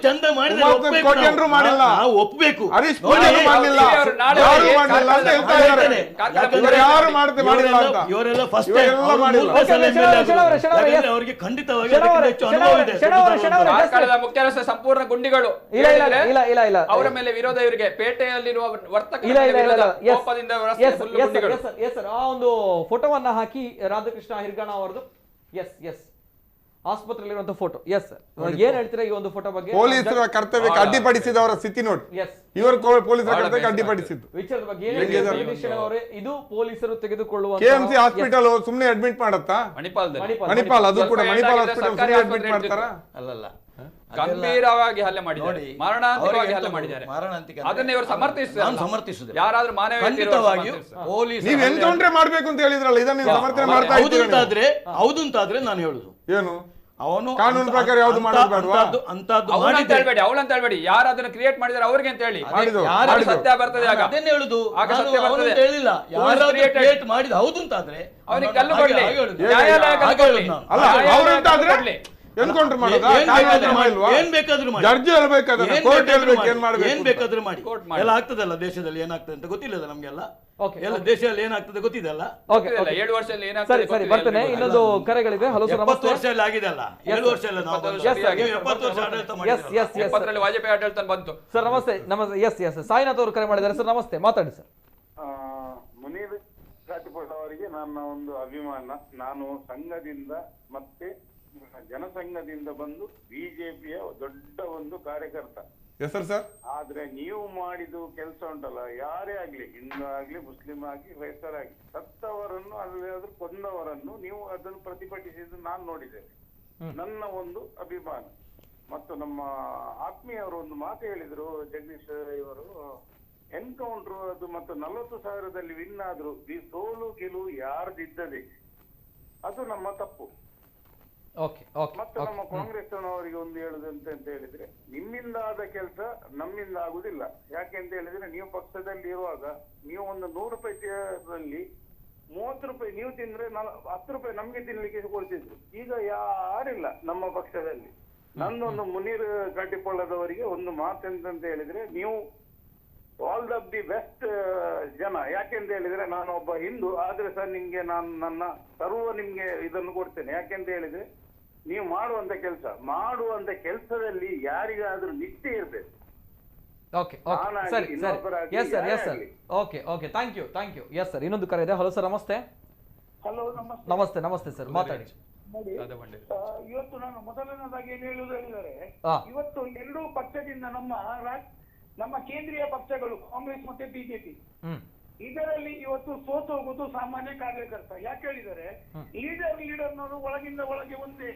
ಚಂದ ಮಾಡಿಲ್ಲ, ನಾವು ಒಪ್ಪಬೇಕು. ಇವರೆಲ್ಲ ಫಸ್ಟ್ ಅವರಿಗೆ ಖಂಡಿತವಾಗಿ ಅನುಭವ ಇದೆ. ಮುಖ್ಯ ರಸ್ತೆ ಸಂಪೂರ್ಣ ಗುಂಡಿಗಳು ಅವರ ಮೇಲೆ ವಿರೋಧ, ಇವರಿಗೆ ಪೇಟೆಯಲ್ಲಿರುವ ವರ್ತಕ ಆ ಒಂದು ಫೋಟೋವನ್ನ ಹಾಕಿ ರಾಧಾಕೃಷ್ಣ ಹಿರ್ಗಾಣ ಅವರದು ಆಸ್ಪತ್ರೆಯಲ್ಲಿರುವಂತಹ ಫೋಟೋ. ಏನ್ ಹೇಳ್ತೀರಾ ಈ ಒಂದು ಫೋಟೋ ಬಗ್ಗೆ? ಪೊಲೀಸರ ಕರ್ತವ್ಯಕ್ಕೆ ಅಡ್ಡಿಪಡಿಸಿದವರ ಸ್ಥಿತಿ ನೋಡಿ. ಇವರು ಪೊಲೀಸರ ಕರ್ತವ್ಯಕ್ಕೆ ಅಡ್ಡಿಪಡಿಸಿದ್ದು ವಿಚಾರದ ಬಗ್ಗೆ ಇದು ಪೊಲೀಸರು ತೆಗೆದುಕೊಳ್ಳುವ KMC ಹಾಸ್ಪಿಟಲ್ ಸುಮ್ಮನೆ ಅಡ್ಮಿಟ್ ಮಾಡತ್ತಾ? ಮಣಿಪಾಲ್ ಅದು ಕೂಡ ಮಣಿಪಾಲ್ ಹಾಸ್ಪಿಟಲ್ ಸುಮ್ಮನೆ ಅಡ್ಮಿಟ್ ಮಾಡ್ತಾರಾ? ಅಲ್ಲಲ್ಲ, ಗಂಭೀರವಾಗಿ ಹಲ್ಲೆ ಮಾಡಿದ್ದಾರೆ, ಮಾರಣಾಂತಿಕವಾಗಿ ಹಲ್ಲೆ ಮಾಡಿದ್ದಾರೆ. ಅದನ್ನ ಇವರು ಸಮರ್ಥಿಸುವುದು ಯಾರಾದ್ರೂ ಖಂಡಿತವಾಗಿಯೂ ಪೊಲೀಸ್ ನೀವು ಎನ್ಕೌಂಟರ್ ಮಾಡ್ಬೇಕು ಅಂತ ಹೇಳಿದ್ರಲ್ಲ, ಇದನ್ನ ನೀವು ಸಮರ್ಥನೆ ಮಾಡ್ತಾ ಇದ್ದೀರಿ. ಹೌದು ಅಂತಾದ್ರೆ ನಾನು ಹೇಳುದು ಏನು, ಅವನು ಕಾನೂನು ಪ್ರಕಾರ ಯಾವುದು ಮಾಡೋದು ಬೇಡವಾ? ಅಂತೇಳ್ಬೇಡಿ, ಅವಳಂತ ಹೇಳ್ಬೇಡಿ, ಯಾರು ಅದನ್ನ ಕ್ರಿಯೇಟ್ ಮಾಡಿದಾರೆ ಅವ್ರಿಗೆ ಅಂತ ಹೇಳಿ ಸತ್ಯ ಬರ್ತದೆ. ಅದನ್ನೇ ಹೇಳುದು, ಹೇಳಿಲ್ಲ ಯಾರು ಕ್ರಿಯೇಟ್ ಮಾಡಿದ ಹೌದು ಅಂತಾದ್ರೆ ಅವನಿಗೆ ಕಲ್ಲು ಕೊಡ್ಲಿ, ಎನ್ಕೌಂಟರ್ ಮಾಡೋದಾ? ಏನ್ ಬೇಕಾದ್ರೂ ಮಾಡಿ, ಜಡ್ಜ್ ಹೇಳ್ಬೇಕಾದ್ರೆ ಕೋರ್ಟ್ ಹೇಳ್ಬೇಕು, ಏನ್ ಬೇಕಾದ್ರೂ ಮಾಡಿ. ಎಲ್ಲ ಆಗ್ತದಲ್ಲ ದೇಶದಲ್ಲಿ, ಏನಾಗ್ತದೆ ಅಂತ ಗೊತ್ತಿಲ್ಲ ನಮ್ಗೆಲ್ಲ. ಎಲ್ಲ ದೇಶದಲ್ಲಿ ಏನಾಗ್ತದೆ ಗೊತ್ತಿದೆಲ್ಲ. 7 ವರ್ಷದಲ್ಲಿ ಏನಾಗ್ತದೆ ಬರ್ತೇನೆ. ಇನ್ನೊಂದು ಕರೆಗಳಿದೆ. ಹಲೋ ಸರ್, 70 ವರ್ಷದಲ್ಲಿ ಆಗಿದೆ ಅಲ್ಲ, 7 ವರ್ಷ ಅಲ್ಲ, 70 ವರ್ಷ ಆಡಳಿತ ಮಾಡಿದ್ರು. ವಾಜಪೇಯಿ ಆಡಳಿತ ಬಂತು. ಸರ್ ನಮಸ್ತೆ. ಎಸ್ ಸಾಯಿನಾಥ್ ಅವರು ಕರೆ ಮಾಡಿದ್ದಾರೆ. ಸರ್ ನಮಸ್ತೆ, ಮಾತಾಡಿ ಸರ್. ಮುನೀರ್ ಕಾಟಿಪಳ್ಳ ಅವರಿಗೆ ನನ್ನ ಒಂದು ಅಭಿಮಾನ. ನಾನು ಸಂಘದಿಂದ ಮತ್ತೆ ಜನಸಂಘದಿಂದ ಬಂದು ಬಿಜೆಪಿಯ ದೊಡ್ಡ ಒಂದು ಕಾರ್ಯಕರ್ತ. ಹೆಸರು ಸರ್? ಆದ್ರೆ ನೀವು ಮಾಡಿದ ಕೆಲಸ ಉಂಟಲ್ಲ, ಯಾರೇ ಆಗ್ಲಿ, ಹಿಂದೂ ಆಗ್ಲಿ ಮುಸ್ಲಿಂ ಆಗ್ಲಿ ಕ್ರೈಸ್ತರ ಆಗ್ಲಿ, ಸತ್ತವರನ್ನು ಅಲ್ಲಾದ್ರೂ ಕೊಂದವರನ್ನು ನೀವು ಅದನ್ನು ಪ್ರತಿಭಟಿಸಿದ್ದು ನಾನು ನೋಡಿದ್ದೇನೆ. ನನ್ನ ಒಂದು ಅಭಿಮಾನ. ಮತ್ತು ನಮ್ಮ ಆತ್ಮೀಯವರು ಒಂದು ಮಾತು ಹೇಳಿದ್ರು, ಜಗದೀಶ್ ಇವರು, ಎನ್ಕೌಂಟರ್ ಅದು ಮತ್ತು 40,000ದಲ್ಲಿ ವಿನ್ ಆದ್ರು, ಈ ಸೋಲು ಗೆಲುವು ಯಾರ್ದಿದ್ದದೆ ಅದು ನಮ್ಮ ತಪ್ಪು. ಮತ್ತೆ ನಮ್ಮ ಕಾಂಗ್ರೆಸ್ನವರಿಗೆ ಒಂದು ಹೇಳುದಂತ ಅಂತ ಹೇಳಿದ್ರೆ, ನಿಮ್ಮಿಂದ ಆದ ಕೆಲಸ ನಮ್ಮಿಂದ ಆಗುದಿಲ್ಲ. ಯಾಕೆಂತ ಹೇಳಿದ್ರೆ, ನೀವು ಪಕ್ಷದಲ್ಲಿ ಇರುವಾಗ ನೀವು ಒಂದು 100 ರೂಪಾಯಿ 30 ರೂಪಾಯಿ ನೀವು ತಿಂದ್ರೆ 10 ರೂಪಾಯಿ ನಮ್ಗೆ ತಿನ್ಲಿಕ್ಕೆ ಕೊಡ್ತಿದ್ರು. ಈಗ ಯಾರಿಲ್ಲ ನಮ್ಮ ಪಕ್ಷದಲ್ಲಿ. ನಂದೊಂದು ಮುನೀರ್ ಕಾಟಿಪಳ್ಳದವರಿಗೆ ಒಂದು ಮಾತೆಂತ ಹೇಳಿದ್ರೆ, ನೀವು ಆಲ್ ದಿ ಬೆಸ್ಟ್ ಜನ. ಯಾಕೆಂತ ಹೇಳಿದ್ರೆ, ನಾನು ಒಬ್ಬ ಹಿಂದೂ ಆದ್ರೆ ಸರ್ ನಿಮ್ಗೆ ನಾನು ನನ್ನ ಸರ್ವ ನಿಮ್ಗೆ ಇದನ್ನು ಕೊಡ್ತೇನೆ. ಯಾಕೆಂತ ಹೇಳಿದ್ರೆ, ನೀವು ಮಾಡುವಂತ ಕೆಲಸದಲ್ಲಿ ಯಾರಿಗಾದ್ರೂ ನಿಷ್ಠೆ ಇರ್ಬೇಕು. Thank you. ಎಸ್ ಸರ್, ಇನ್ನೊಂದು ಕರೆ ಇದೆ. ಹಲೋ ಸರ್, ನಮಸ್ತೆ. ಹಲೋ, ನಮಸ್ತೆ ಸರ್, ಮಾತಾಡಿ. ಇವತ್ತು ನಾನು ಮೊದಲನೇದಾಗಿ ಏನು ಹೇಳುವುದು ಹೇಳಿದರೆ, ಇವತ್ತು ಎರಡೂ ಪಕ್ಷದಿಂದ ನಮ್ಮ ಕೇಂದ್ರೀಯ ಪಕ್ಷಗಳು ಕಾಂಗ್ರೆಸ್ ಮತ್ತೆ ಬಿಜೆಪಿ, ಇದರಲ್ಲಿ ಇವತ್ತು ಸೋತು ಹೋಗುವುದು ಸಾಮಾನ್ಯ ಕಾರ್ಯಕರ್ತ. ಯಾಕೆ ಹೇಳಿದರೆ, ಲೀಡರ್ನವರು ಒಳಗಿಂದ ಒಳಗೆ ಒಂದೇ.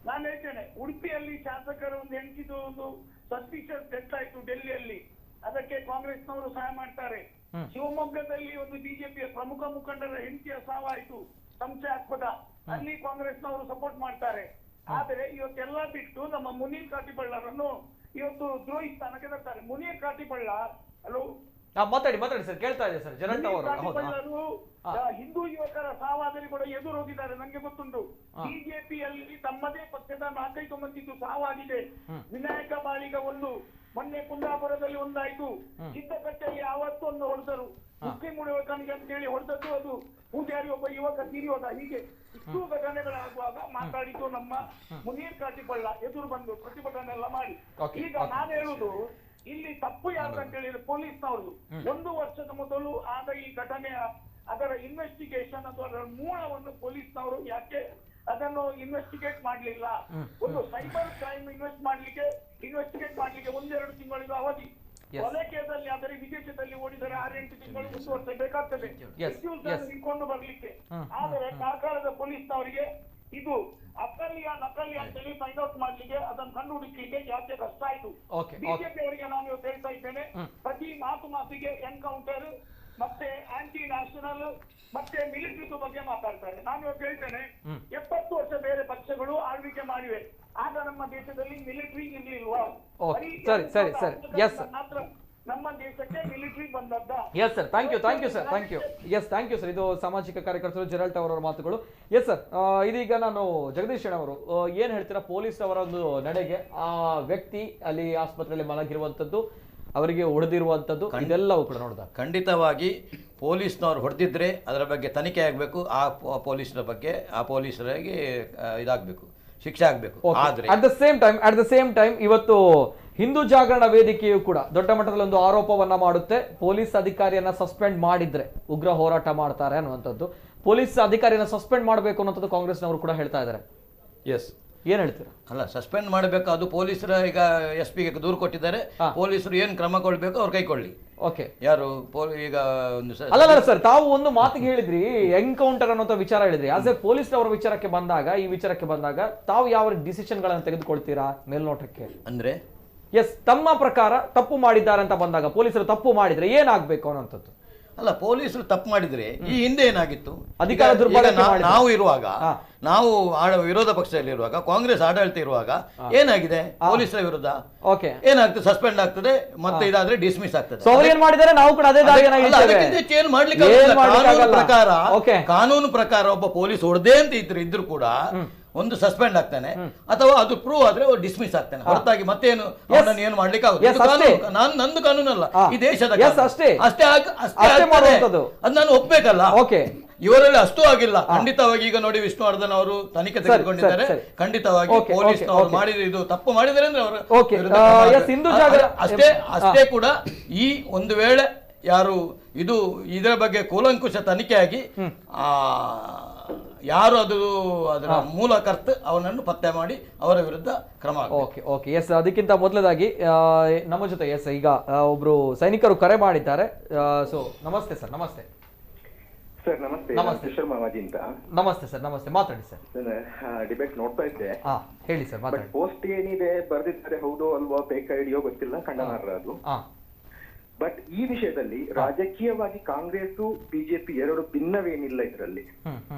ನಾನು ಹೇಳ್ತೇನೆ, ಉಡುಪಿಯಲ್ಲಿ ಶಾಸಕರ ಒಂದು ಹೆಂಚಿದು ಒಂದು ಸಸ್ಪಿಷಸ್ ಡೆತ್ ಆಯ್ತು ಡೆಲ್ಲಿಯಲ್ಲಿ, ಅದಕ್ಕೆ ಕಾಂಗ್ರೆಸ್ನವರು ಸಹಾಯ ಮಾಡ್ತಾರೆ. ಶಿವಮೊಗ್ಗದಲ್ಲಿ ಒಂದು ಬಿಜೆಪಿಯ ಪ್ರಮುಖ ಮುಖಂಡರ ಹೆಂಡತಿಯ ಸಾವಾಯಿತು, ಸಂಶಯಾಸ್ಪದ, ಅಲ್ಲಿ ಕಾಂಗ್ರೆಸ್ನವರು ಸಪೋರ್ಟ್ ಮಾಡ್ತಾರೆ. ಆದರೆ ಇವತ್ತೆಲ್ಲ ಬಿಟ್ಟು ನಮ್ಮ ಮುನೀರ್ ಕಾಟಿಪಳ್ಳರನ್ನು ಇವತ್ತು ದ್ರೋಹಿ ಸ್ಥಾನಕ್ಕೆ ತರ್ತಾರೆ. ಮುನಿಯರ್ ಕಾಟಿಪಳ್ಳ ಹಲೋ ಮಾತಾಡಿ ಸರ್, ಕೇಳ್ತಾ ಇದೆ ಸರ್. ಜರಂಟ್ ಅವರು ಹಿಂದೂ ಯುವಕರ ಸಾವಾದರೆ ಕೂಡ ಎದುರು ಹೋಗಿದ್ದಾರೆ, ನಂಗೆ ಗೊತ್ತುಂಟು. ಬಿಜೆಪಿಯಲ್ಲಿ ತಮ್ಮದೇ ಪಕ್ಷದ 4-5 ಮಂದಿದ್ದು ಸಾವಾಗಿದೆ. ವಿನಾಯಕ ಬಾಳಿಗ ಒಂದು, ಮೊನ್ನೆ ಕುಂದಾಪುರದಲ್ಲಿ ಒಂದಾಯ್ತು, ಚಿತ್ತಕಟ್ಟೆಯಲ್ಲಿ ಆವತ್ತೊಂದು ಹೊಡೆದರು, ಮುಸ್ಲಿಂ ಯುವಕನಿಗೆ ಅಂತ ಹೇಳಿ ಹೊಡೆದದ್ದು, ಅದು ಪೂಜಾರಿ ಒಬ್ಬ ಯುವಕ ತೀರಿಯೋದ. ಹೀಗೆ ಇಷ್ಟು ಘಟನೆಗಳಾಗುವಾಗ ಮಾತಾಡಿದ್ದು ನಮ್ಮ ಮುನೀರ್ ಕಾಟಿಪಳ್ಳ ಎದುರು ಬಂದು ಪ್ರತಿಭಟನೆ ಎಲ್ಲ ಮಾಡಿ. ಈಗ ನಾನು ಹೇಳುದು ಇಲ್ಲಿ ತಪ್ಪು ಯಾರು ಅಂತ ಹೇಳಿದ್ರೆ ಪೊಲೀಸ್ನವ್ರದ್ದು. 1 ವರ್ಷದ ಮೊದಲು ಆದ ಈ ಘಟನೆಯ ಅದರ ಇನ್ವೆಸ್ಟಿಗೇಷನ್ ಅದರ ಮೂಲವನ್ನು ಪೊಲೀಸ್ನವರು ಯಾಕೆ ಅದನ್ನು ಇನ್ವೆಸ್ಟಿಗೇಟ್ ಮಾಡ್ಲಿಲ್ಲ? ಒಂದು ಸೈಬರ್ ಕ್ರೈಮ್ ಇನ್ವೆಸ್ಟಿಗೇಟ್ ಮಾಡ್ಲಿಕ್ಕೆ 1-2 ತಿಂಗಳಿನ ಅವಧಿ. ಕೊಲೆ ಕೇಸಲ್ಲಿ ಆದರೆ ವಿದೇಶದಲ್ಲಿ ಓಡಿದರೆ 6-8 ತಿಂಗಳು 1 ವರ್ಷ ಬೇಕಾಗ್ತದೆ ಹಿಡ್ಕೊಂಡು ಬರ್ಲಿಕ್ಕೆ. ಆದರೆ ಕಾರ್ಕಳದ ಪೊಲೀಸ್ನವರಿಗೆ ಇದು ನಕಲಿ ಅಂತೇಳಿ ಫೈಂಡ್ ಔಟ್ ಮಾಡ್ಲಿಕ್ಕೆ, ಅದನ್ನು ಕಂಡು ಹುಡುಕ್ಲಿಕ್ಕೆ ಯಾಕೆ ಕಷ್ಟ ಆಯ್ತು? ಬಿಜೆಪಿ ಅವರಿಗೆ ನಾನು ಇವತ್ತು ಹೇಳ್ತಾ ಇದ್ದೇನೆ, ಪ್ರತಿ ಮಾತಿಗೆ ಎನ್ಕೌಂಟರ್ ಮತ್ತೆ ಆಂಟಿ ನ್ಯಾಷನಲ್ ಮತ್ತೆ ಮಿಲಿಟರಿ ಬಗ್ಗೆ ಮಾತಾಡ್ತಾರೆ. ನಾನು ಇವತ್ತು ಹೇಳ್ತೇನೆ, 70 ವರ್ಷ ಬೇರೆ ಪಕ್ಷಗಳು ಆಳ್ವಿಕೆ ಮಾಡಿವೆ, ಆಗ ನಮ್ಮ ದೇಶದಲ್ಲಿ ಮಿಲಿಟರಿ ಇರ್ಲಿಲ್ವಾ? ಮಾತ್ರ ನಮ್ಮ ದೇಶಕ್ಕೆ ಮಿಲಿಟರಿ ಬಂದದ್ದ? Yes sir, thank you sir. ಇದು ಸಾಮಾಜಿಕ ಕಾರ್ಯಕರ್ತರು ಜೆರಾಲ್ಟ್ ಅವರ ಮಾತುಗಳು. ಎಸ್ ಸರ್, ಇದೀಗ ನಾನು ಜಗದೀಶ್ ಅವರು ಏನ್ ಹೇಳ್ತೀರಾ ಪೊಲೀಸ್ ಅವರ ಒಂದು ನಡೆಗೆ? ಆ ವ್ಯಕ್ತಿ ಅಲ್ಲಿ ಆಸ್ಪತ್ರೆಯಲ್ಲಿ ಮಲಗಿರುವಂತದ್ದು, ಅವರಿಗೆ ಹೊಡೆದಿರುವಂತದ್ದು, ಇದೆಲ್ಲವೂ ಕೂಡ ನೋಡಿದ ಖಂಡಿತವಾಗಿ ಪೊಲೀಸ್ನವ್ರು ಹೊಡೆದಿದ್ರೆ ಅದರ ಬಗ್ಗೆ ತನಿಖೆ ಆಗಬೇಕು. ಆ ಪೊಲೀಸರಿಗೆ ಇದಾಗಬೇಕು, ಶಿಕ್ಷೆ ಆಗಬೇಕು. ಆದ್ರೆ ಅಟ್ ದ ಸೇಮ್ ಟೈಮ್ ಇವತ್ತು ಹಿಂದೂ ಜಾಗರಣ ವೇದಿಕೆಯು ಕೂಡ ದೊಡ್ಡ ಮಟ್ಟದಲ್ಲಿ ಒಂದು ಆರೋಪವನ್ನ ಮಾಡುತ್ತೆ. ಪೊಲೀಸ್ ಅಧಿಕಾರಿಯನ್ನ ಸಸ್ಪೆಂಡ್ ಮಾಡಿದ್ರೆ ಉಗ್ರ ಹೋರಾಟ ಮಾಡ್ತಾರೆ ಅನ್ನುವಂಥದ್ದು. ಪೊಲೀಸ್ ಅಧಿಕಾರಿಯನ್ನ ಸಸ್ಪೆಂಡ್ ಮಾಡಬೇಕು ಅನ್ನೋದು ಕಾಂಗ್ರೆಸ್ನವರು ಕೂಡ ಹೇಳ್ತಾ ಇದ್ದಾರೆ. ಎಸ್, ಏನ್ ಹೇಳ್ತೀರಾ? ಅಲ್ಲ, ಸಸ್ಪೆಂಡ್ ಮಾಡಬೇಕು. ಅದು ಪೊಲೀಸರ ಈಗ SP ಗೆ ದೂರು ಕೊಟ್ಟಿದ್ದಾರೆ. ಪೊಲೀಸರು ಏನ್ ಕ್ರಮ ಕೊಡ್ಬೇಕು ಅವ್ರು ಕೈಕೊಳ್ಳಿ. ಓಕೆ, ಯಾರು ಈಗ ಅಲ್ಲ ಸರ್, ತಾವು ಒಂದು ಮಾತಿಗೆ ಹೇಳಿದ್ರಿ, ಎನ್ಕೌಂಟರ್ ಅನ್ನೋ ವಿಚಾರ ಹೇಳಿದ್ರಿ. ಆಸ್ ಎ ಪೊಲೀಸ್ ಅವರ ವಿಚಾರಕ್ಕೆ ಬಂದಾಗ ತಾವು ಯಾವ ಡಿಸಿಷನ್ ಗಳನ್ನ ತೆಗೆದುಕೊಳ್ತೀರಾ ಮೇಲ್ನೋಟಕ್ಕೆ? ಅಂದ್ರೆ ಎಸ್, ತಮ್ಮ ಪ್ರಕಾರ ತಪ್ಪು ಮಾಡಿದ್ದಾರೆ ಅಂತ ಬಂದಾಗ, ಪೊಲೀಸರು ತಪ್ಪು ಮಾಡಿದ್ರೆ ಏನಾಗ್ಬೇಕು ಅನ್ನೋಂಥದ್ದು? ಅಲ್ಲ, ಪೊಲೀಸರು ತಪ್ಪು ಮಾಡಿದ್ರೆ ಈ ಹಿಂದೆ ಏನಾಗಿತ್ತು? ಅಧಿಕಾರ ದುರ್ಬಳಕೆ ನಾವು ಇರುವಾಗ, ನಾವು ವಿರೋಧ ಪಕ್ಷದಲ್ಲಿ ಇರುವಾಗ, ಕಾಂಗ್ರೆಸ್ ಆಡಳಿತ ಇರುವಾಗ ಏನಾಗಿದೆ ಪೊಲೀಸರ ವಿರುದ್ಧ? ಏನಾಗ್ತದೆ? ಸಸ್ಪೆಂಡ್ ಆಗ್ತದೆ, ಮತ್ತೆ ಇದಾದ್ರೆ ಡಿಸ್ಮಿಸ್ ಆಗ್ತದೆ. ಏನ್ ಮಾಡಿದ್ದಾರೆ? ನಾವು ಕೂಡ ಅದೇ ಕಾನೂನು ಪ್ರಕಾರ ಒಬ್ಬ ಪೊಲೀಸ್ ಹೊಡೆದೇ ಅಂತ ಇದ್ರು ಕೂಡ ಒಂದು ಸಸ್ಪೆಂಡ್ ಆಗ್ತಾನೆ, ಅಥವಾ ಅದು ಪ್ರೂವ್ ಆದ್ರೆ ಡಿಸ್ಮಿಸ್ ಆಗ್ತಾನೆ. ಹೊರತಾಗಿ ಮತ್ತೇನು ಅವನನ್ನು ಏನು ಮಾಡ್ಲಿಕ್ಕೆ ಆಗುತ್ತೆ? ನಂದು ಕಾನೂನಲ್ಲ, ಈ ದೇಶದ ಅಷ್ಟೇ ಅದು ನಾನು ಒಪ್ಬೇಕಲ್ಲ. ಇವರಲ್ಲಿ ಅಷ್ಟೂ ಆಗಿಲ್ಲ. ಖಂಡಿತವಾಗಿ ಈಗ ನೋಡಿ, ವಿಷ್ಣುವರ್ಧನ್ ಅವರು ತನಿಖೆ ತೆಗೆದುಕೊಂಡಿದ್ದಾರೆ. ಖಂಡಿತವಾಗಿ ಪೊಲೀಸ್ ಮಾಡಿದ್ರೆ, ಇದು ತಪ್ಪು ಮಾಡಿದರೆ ಅಂದ್ರೆ ಅವರು ಅಷ್ಟೇ ಕೂಡ ಈ ಒಂದು ವೇಳೆ ಯಾರು ಇದರ ಬಗ್ಗೆ ಕೂಲಂಕುಷ ತನಿಖೆಯಾಗಿ ಯಾರು ಅದರ ಮೂಲಕರ್ತ ಅವನನ್ನು ಪತ್ತೆ ಮಾಡಿ ಅವರ ವಿರುದ್ಧ ಕ್ರಮ. ಓಕೆ ಎಸ್, ಅದಕ್ಕಿಂತ ಮೊದಲದಾಗಿ ನಮ್ಮ ಜೊತೆ ಈಗ ಒಬ್ರು ಸೈನಿಕರು ಕರೆ ಮಾಡಿದ್ದಾರೆ. ಸೊ ನಮಸ್ತೆ ಸರ್. ನಮಸ್ತೆ ಸರ್. ನಮಸ್ತೆ ಕಿಶೋರ್ ಮಾಮಾಜಿ ಅಂತ. ನಮಸ್ತೆ ಸರ್. ನಮಸ್ತೆ, ಮಾತಾಡಿ ಸರ್. ಡಿಬೇಟ್ ನೋಡ್ತಾ ಇದ್ದೆ. ಹೇಳಿ ಸರ್. ಬಟ್ ಪೋಸ್ಟ್ ಏನಿದೆ ಬರ್ದಿದ್ದಾರೆ, ಹೌದು ಅಲ್ವಾ ಫೇಕ್ ಐಡಿಯೋ ಗೊತ್ತಿಲ್ಲ, ಖಂಡನಾರ್ಹ ಅದು. ಬಟ್ ಈ ವಿಷಯದಲ್ಲಿ ರಾಜಕೀಯವಾಗಿ ಕಾಂಗ್ರೆಸ್ ಬಿಜೆಪಿ ಎರಡು ಭಿನ್ನವೇನಿಲ್ಲ. ಇದರಲ್ಲಿ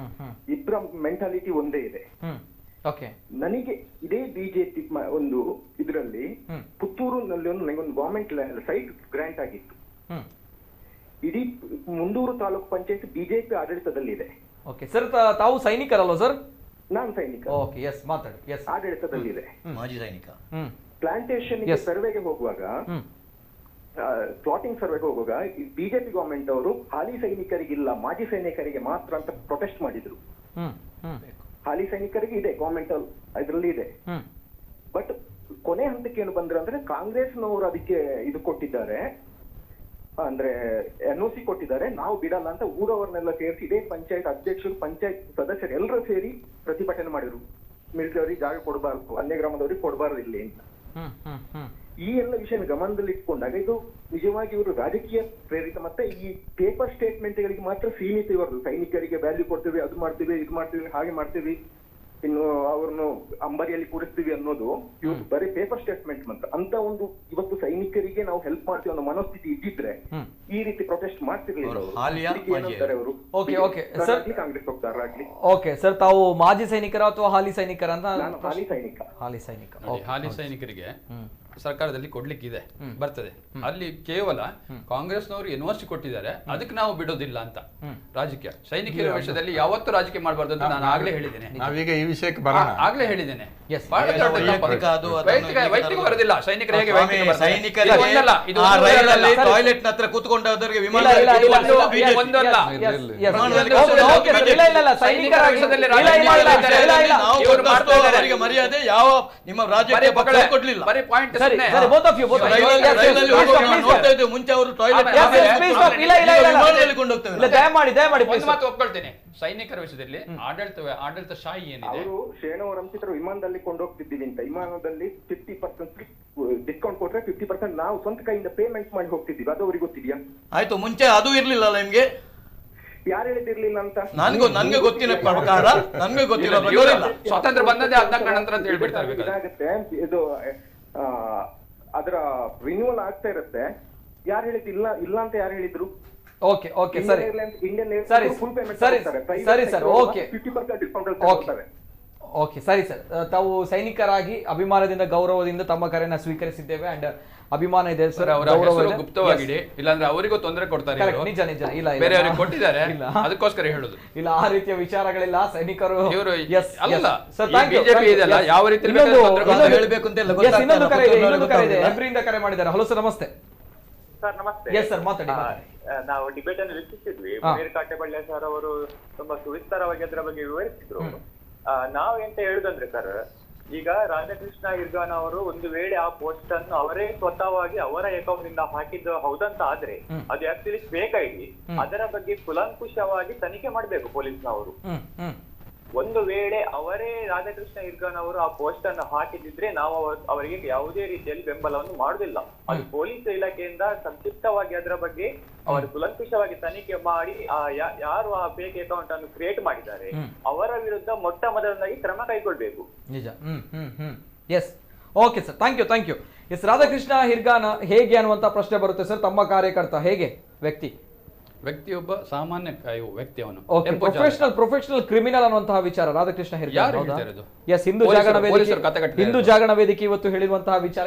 ಇಬ್ಬರ ಮೆಂಟಾಲಿಟಿ ಒಂದೇ ಇದೆ. ನನಗೆ ಇದೇ ಬಿಜೆಪಿ ಒಂದು ಇದರಲ್ಲಿ ಪುತ್ತೂರಿನಲ್ಲಿ ನನಗೊಂದು ಗವರ್ಮೆಂಟ್ ಸೈಟ್ ಗ್ರಾಂಟ್ ಆಗಿತ್ತು. ಇಡೀ ಮುಂಡೂರು ತಾಲೂಕು ಪಂಚಾಯತ್ ಬಿಜೆಪಿ ಆಡಳಿತದಲ್ಲಿದೆ. ಸರ್, ತಾವು ಸೈನಿಕರಲ್ವ ಸರ್? ನಾನು ಸೈನಿಕ. ಆಡಳಿತದಲ್ಲಿದೆ. ಮಾಜಿ ಸೈನಿಕ. ಪ್ಲಾಂಟೇಶನ್ ಸರ್ವೆಗೆ ಹೋಗುವಾಗ, ಪ್ಲಾಟಿಂಗ್ ಸರ್ವೆಗೆ ಹೋಗುವಾಗ ಬಿಜೆಪಿ ಗವರ್ಮೆಂಟ್ ಅವರು ಹಾಲಿ ಸೈನಿಕರಿಗಿಲ್ಲ, ಮಾಜಿ ಸೈನಿಕರಿಗೆ ಮಾತ್ರ ಅಂತ ಪ್ರೊಟೆಸ್ಟ್ ಮಾಡಿದ್ರು. ಹಾಲಿ ಸೈನಿಕರಿಗೆ ಇದೆ, ಗವರ್ಮೆಂಟ್ ಇದರಲ್ಲಿ ಇದೆ. ಬಟ್ ಕೊನೆ ಹಂತಕ್ಕೆ ಏನು ಬಂದ್ರೆ ಅಂದ್ರೆ ಕಾಂಗ್ರೆಸ್ನವರು ಅದಕ್ಕೆ ಇದು ಕೊಟ್ಟಿದ್ದಾರೆ, ಅಂದ್ರೆ NOC ಕೊಟ್ಟಿದ್ದಾರೆ. ನಾವು ಬಿಡಲ್ಲ ಅಂತ ಊರವರನ್ನೆಲ್ಲ ಸೇರಿಸಿ ಇದೇ ಪಂಚಾಯತ್ ಅಧ್ಯಕ್ಷರು, ಪಂಚಾಯತ್ ಸದಸ್ಯರು ಎಲ್ಲರೂ ಸೇರಿ ಪ್ರತಿಭಟನೆ ಮಾಡಿದ್ರು. ಮಿಲಿಟರಿ ಅವರಿಗೆ ಜಾಗ ಕೊಡಬಾರ್ದು, ಅನ್ಯ ಗ್ರಾಮದವ್ರಿಗೆ ಕೊಡಬಾರ್ದು ಇಲ್ಲಿ ಅಂತ. ಈ ಎಲ್ಲ ವಿಷಯ ಗಮನದಲ್ಲಿ ಇಟ್ಕೊಂಡಾಗ ಇದು ನಿಜವಾಗಿ ಇವರು ರಾಜಕೀಯ ಪ್ರೇರಿತ, ಮತ್ತೆ ಈ ಪೇಪರ್ ಸ್ಟೇಟ್ಮೆಂಟ್ ಗಳಿಗೆ ಮಾತ್ರ ಸೀಮಿತ. ಇವರು ಸೈನಿಕರಿಗೆ ವ್ಯಾಲ್ಯೂ ಕೊಡ್ತೀವಿ, ಅದು ಮಾಡ್ತೀವಿ, ಇದು ಮಾಡ್ತೀವಿ, ಹಾಗೆ ಮಾಡ್ತೀವಿ, ಇನ್ನು ಅವ್ರನ್ನು ಅಂಬರಿಯಲ್ಲಿ ಕೂರಿಸ್ತೀವಿ ಅನ್ನೋದು ಇವ್ರು ಬರೀ ಪೇಪರ್ ಸ್ಟೇಟ್ಮೆಂಟ್ ಮಾತ್ರ. ಅಂತ ಒಂದು ಇವತ್ತು ಸೈನಿಕರಿಗೆ ನಾವು ಹೆಲ್ಪ್ ಮಾಡ್ತೀವಿ ಅನ್ನೋ ಮನೋಸ್ಥಿತಿ ಇದ್ದಿದ್ರೆ ಈ ರೀತಿ ಪ್ರೊಟೆಸ್ಟ್ ಮಾಡ್ತಿರ್ಲಿಲ್ಲ ಅವರು. ಕಾಂಗ್ರೆಸ್ ಹೋಗ್ತಾರಾಗ್ಲಿ. ಓಕೆ ಸರ್, ತಾವು ಮಾಜಿ ಸೈನಿಕರ ಅಥವಾ ಹಾಲಿ ಸೈನಿಕರ ಅಂತ? ನಾನು ಹಾಲಿ ಸೈನಿಕ. ಹಾಲಿ ಸೈನಿಕ. ಹಾಲಿ ಸೈನಿಕರಿಗೆ ಸರ್ಕಾರದಲ್ಲಿ ಕೊಡ್ಲಿಕ್ಕಿದೆ, ಬರ್ತದೆ. ಅಲ್ಲಿ ಕೇವಲ ಕಾಂಗ್ರೆಸ್ನವರು ಯೂನಿವರ್ಸಿಟಿ ಕೊಟ್ಟಿದ್ದಾರೆ, ಅದಕ್ಕೆ ನಾವು ಬಿಡೋದಿಲ್ಲ ಅಂತ. ರಾಜಕೀಯ ಸೈನಿಕರ ವಿಷಯದಲ್ಲಿ ಯಾವತ್ತೂ ರಾಜಕೀಯ ಮಾಡಬಾರ್ದು ಅಂತ ನಾನು ಆಗ್ಲೇ ಹೇಳಿದ್ದೇನೆ. ನಾವೀಗ ಈ ವಿಷಯಕ್ಕೆ ಬರೋಣ. ಆಗ್ಲೇ ಹೇಳಿದ್ದೇನೆ. ವೈಯಕ್ತಿಕ ಬರೋದಿಲ್ಲ. ಸೈನಿಕರಿಗೆ ಟಾಯ್ಲೆಟ್ ಹತ್ರ ಕೂತ್ಕೊಂಡವರಿಗೆ ವಿಮಾನ ಒಂದಲ್ಲ ಮರ್ಯಾದೆ ಯಾವ ನಿಮ್ಮ ರಾಜ್ಯಕ್ಕೆ ಪಕ್ಷ ಕೊಡ್ಲಿಲ್ಲ. ಮುಂಚೆ ಅವರು ಒಪ್ಕೊಳ್ತೇನೆ. ಸೈನಿಕರ ವಿಷಯದಲ್ಲಿ ಆಡಳಿತ ಶಾಹಿ ಏನಿದೆ, ಅವರು ಶೇಣವರ ಅಂತಿದ್ರು ವಿಮಾನದಲ್ಲಿ ಕೊಂಡೋಗ್ತಿದ್ದೀವಿ ಅಂತ. ವಿಮಾನದಲ್ಲಿ 50% ಡಿಸ್ಕೌಂಟ್ ಕೊಟ್ರೆ 50% ನಾವು ಸ್ವಂತ ಕೈಯಿಂದ ಪೇಮೆಂಟ್ ಮಾಡಿ ಹೋಗ್ತಿದ್ದೀವಿ. ಅದು ಅವ್ರಿಗೆ ಗೊತ್ತಿದ್ಯಾ? ಆಯ್ತು, ಮುಂಚೆ ಅದು ಇರ್ಲಿಲ್ಲ ನಿಮ್ಗೆ? ಯಾರು ಹೇಳಿದಿರ್ಲಿಲ್ಲ ಅಂತ ನನ್ಗೆ ಗೊತ್ತಿಲ್ಲ ಪ್ರಕಾರ, ನನ್ಗೆ ಗೊತ್ತಿಲ್ಲ. ಸ್ವಾತಂತ್ರ್ಯ ಬಂದದೇ 14 ನಂತರ ಅಂತ ಹೇಳ್ಬಿಡ್ತಾರೆ. ಇದಾಗುತ್ತೆ ಇದು ಅದರ ರಿನ್ಯೂವಲ್ ಆಗ್ತಾ ಇರುತ್ತೆ. ಯಾರು ಹೇಳಿದ್ದಿಲ್ಲ ಇಲ್ಲ ಅಂತ ಯಾರು ಹೇಳಿದ್ರು? ಓಕೆ ಓಕೆ ಸರಿ ಇಂಡಿಯನ್ ಸರಿ ಫುಲ್ ಪೇಮೆಂಟ್ ಸರಿ ಸರಿ ಸರ್ ಓಕೆ 50% ಡಿಸ್ಕೌಂಟ್. ಓಕೆ ಸರಿ ಸರ್, ತಾವು ಸೈನಿಕರಾಗಿ ಅಭಿಮಾನದಿಂದ ಗೌರವದಿಂದ ತಮ್ಮ ಕರೆನ ಸ್ವೀಕರಿಸಿದ್ದೇವೆ ಅಂಡ್ ಅಭಿಮಾನ ಇದೆ ಸರ್. ಅವರ ಹೆಸರು ಗುಪ್ತವಾಗಿಡಿ, ಇಲ್ಲಾಂದ್ರೆ ಅವರಿಗೂ ತೊಂದರೆ ಕೊಡ್ತಾರೆ. ನಿಜ ನಿಜ ಇಲ್ಲ ಬೇರೆಯವರಿಗೆ ಕೊಟ್ಟಿದ್ದಾರೆ, ಅದಕ್ಕೋಸ್ಕರ ಹೇಳುದು. ಇಲ್ಲ ಆ ರೀತಿಯ ವಿಚಾರಗಳಿಲ್ಲ. ಸೈನಿಕರು ಇವರು ಅಲ್ಲ ಸರ್, ಬಿಜೆಪಿ ಇದೆಲ್ಲ ಯಾವ ರೀತಿ ಹೇಳಬೇಕು ಅಂತ ಇನ್ನೊಂದು ಕರೆ ಇದೆ. ಹೆಬ್ರಿಯಿಂದ ಕರೆ ಮಾಡಿದ್ದಾರೆ. ಹಲೋ ಸರ್, ನಮಸ್ತೆ ಸರ್. ನಮಸ್ತೆ. ಎಸ್ ಸರ್, ಮಾತಾಡಿ. ನಾವು ಡಿಬೇಟ್ ಅನ್ನು ವೀಕ್ಷಿಸಿದ್ವಿ. ಮುನೀರ್ ಕಾಟೆಬಳ್ಳಿ ಸರ್ ಅವರು ತುಂಬಾ ಸುವಿಸ್ತಾರವಾಗಿ ಅದರ ಬಗ್ಗೆ ವಿವರಿಸಿದ್ರು. ನಾವ್ ಎಂತ ಹೇಳುದಂದ್ರೆ ಸರ್, ಈಗ ರಾಧಾಕೃಷ್ಣ ಹಿರ್ಗಾನ್ ಅವರು ಒಂದು ವೇಳೆ ಆ ಪೋಸ್ಟ್ ಅನ್ನು ಅವರೇ ಸ್ವತಃವಾಗಿ ಅವರ ಅಕೌಂಟ್ ಇಂದ ಹಾಕಿದ್ದು ಹೌದಂತ ಆದ್ರೆ ಅದು ಆಕ್ಚುಲಿ ಫೇಕ್ ಐಡಿ. ಅದರ ಬಗ್ಗೆ ಕುಲಂಕುಷವಾಗಿ ತನಿಖೆ ಮಾಡ್ಬೇಕು ಪೊಲೀಸ್ನವರು. ಒಂದು ವೇಳೆ ಅವರೇ ರಾಧಾಕೃಷ್ಣ ಹಿರ್ಗಾನ್ ಅವರು ಆ ಪೋಸ್ಟ್ ಅನ್ನು ಹಾಕಿದಿದ್ರೆ ನಾವು ಅವರಿಗೆ ಯಾವುದೇ ರೀತಿಯಲ್ಲಿ ಬೆಂಬಲವನ್ನು ಮಾಡುದಿಲ್ಲ. ಅದು ಪೊಲೀಸ್ ಇಲಾಖೆಯಿಂದ ಸಂಕ್ಷಿಪ್ತವಾಗಿ ಅದರ ಬಗ್ಗೆ ಅವರು ಕುಲಂಕುಷವಾಗಿ ತನಿಖೆ ಮಾಡಿ ಯಾರು ಆ ಫೇಕ್ ಅಕೌಂಟ್ ಅನ್ನು ಕ್ರಿಯೇಟ್ ಮಾಡಿದ್ದಾರೆ ಅವರ ವಿರುದ್ಧ ಮೊಟ್ಟ ಮೊದಲನಾಗಿ ಕ್ರಮ ಕೈಗೊಳ್ಬೇಕು. ನಿಜ. Yes okay sir, thank you. Yes, Radhakrishna Hirgan ಹೇಗೆ ಅನ್ನುವಂತ ಪ್ರಶ್ನೆ ಬರುತ್ತೆ ಸರ್. ತಮ್ಮ ಕಾರ್ಯಕರ್ತ ಹೇಗೆ ವ್ಯಕ್ತಿಯೊಬ್ಬ ಸಾಮಾನ್ಯ ವ್ಯಕ್ತಿ, ಅವನು ಪ್ರೊಫೆಷನಲ್ ಕ್ರಿಮಿನಲ್ ಅನ್ನುವಂತಹ ವಿಚಾರ ರಾಧಾಕೃಷ್ಣ ಹಿರ್ಗಾನ್. ಎಸ್, ಹಿಂದೂ ಜಾಗರಣ ವೇದಿಕೆ ಇವತ್ತು ಹೇಳಿರುವಂತಹ ವಿಚಾರ.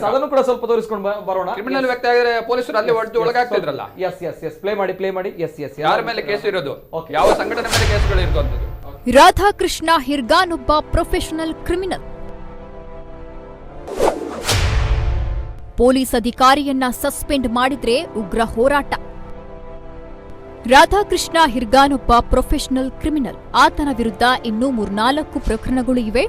ಅದನ್ನು ಕೂಡ ಸ್ವಲ್ಪ ತೋರಿಸ್ಕೊಂಡು ಬರೋಣ. ಕ್ರಿಮಿನಲ್ ವ್ಯಕ್ತಿ ಆಗಿದ್ರೆ ಪೊಲೀಸರು ಅಲ್ಲಿ ಒಳಗಾಗ್ತಿದ್ರಲ್ಲ. ಎಸ್ ಪ್ಲೇ ಮಾಡಿ. ಎಸ್ ಯಾರ ಮೇಲೆ ಕೇಸ್ ಇರೋದು, ಯಾವ ಸಂಘಟನೆ ಮೇಲೆ ಕೇಸ್ಗಳು ಇರುವಂತದ್ದು. ರಾಧಾಕೃಷ್ಣ ಹಿರ್ಗಾನ್ ಒಬ್ಬ ಪ್ರೊಫೆಷನಲ್ ಕ್ರಿಮಿನಲ್. ಪೊಲೀಸ್ ಅಧಿಕಾರಿಯನ್ನ ಸಸ್ಪೆಂಡ್ ಮಾಡಿದ್ರೆ ಉಗ್ರ ಹೋರಾಟ. ರಾಧಾಕೃಷ್ಣ ಹಿರ್ಗಾನ್ ಒಬ್ಬ ಪ್ರೊಫೆಷನಲ್ ಕ್ರಿಮಿನಲ್. ಆತನ ವಿರುದ್ಧ ಇನ್ನೂ 3-4 ಪ್ರಕರಣಗಳು ಇವೆ.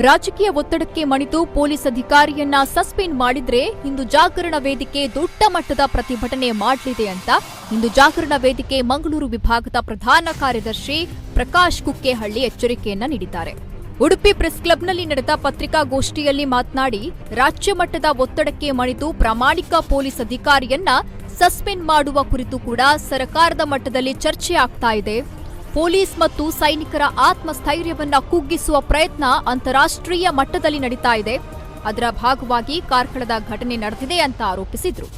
ರಾಜಕೀಯ ಒತ್ತಡಕ್ಕೆ ಮಣಿದು ಪೊಲೀಸ್ ಅಧಿಕಾರಿಯನ್ನ ಸಸ್ಪೆಂಡ್ ಮಾಡಿದ್ರೆ ಹಿಂದೂ ಜಾಗರಣ ವೇದಿಕೆ ದೊಡ್ಡ ಮಟ್ಟದ ಪ್ರತಿಭಟನೆ ಮಾಡಲಿದೆ ಅಂತ ಹಿಂದೂ ಜಾಗರಣ ವೇದಿಕೆ ಮಂಗಳೂರು ವಿಭಾಗದ ಪ್ರಧಾನ ಕಾರ್ಯದರ್ಶಿ ಪ್ರಕಾಶ್ ಕುಕ್ಕೆಹಳ್ಳಿ ಎಚ್ಚರಿಕೆಯನ್ನ ನೀಡಿದ್ದಾರೆ. ಉಡುಪಿ ಪ್ರೆಸ್ ಕ್ಲಬ್ನಲ್ಲಿ ನಡೆದ ಪತ್ರಿಕಾಗೋಷ್ಠಿಯಲ್ಲಿ ಮಾತನಾಡಿ, ರಾಜ್ಯ ಮಟ್ಟದ ಒತ್ತಡಕ್ಕೆ ಮಣಿದು ಪ್ರಾಮಾಣಿಕ ಪೊಲೀಸ್ ಅಧಿಕಾರಿಯನ್ನ ಸಸ್ಪೆಂಡ್ ಮಾಡುವ ಕುರಿತು ಕೂಡ ಸರ್ಕಾರದ ಮಟ್ಟದಲ್ಲಿ ಚರ್ಚೆ ಆಗ್ತಾ ಇದೆ. ಪೊಲೀಸ್ ಮತ್ತು ಸೈನಿಕರ ಆತ್ಮಸ್ಥೈರ್ಯವನ್ನ ಕುಗ್ಗಿಸುವ ಪ್ರಯತ್ನ ಅಂತಾರಾಷ್ಟ್ರೀಯ ಮಟ್ಟದಲ್ಲಿ ನಡೀತಾ ಇದೆ. ಅದರ ಭಾಗವಾಗಿ ಕಾರ್ಕಳದ ಘಟನೆ ನಡೆದಿದೆ ಅಂತ ಆರೋಪಿಸಿದ್ರು.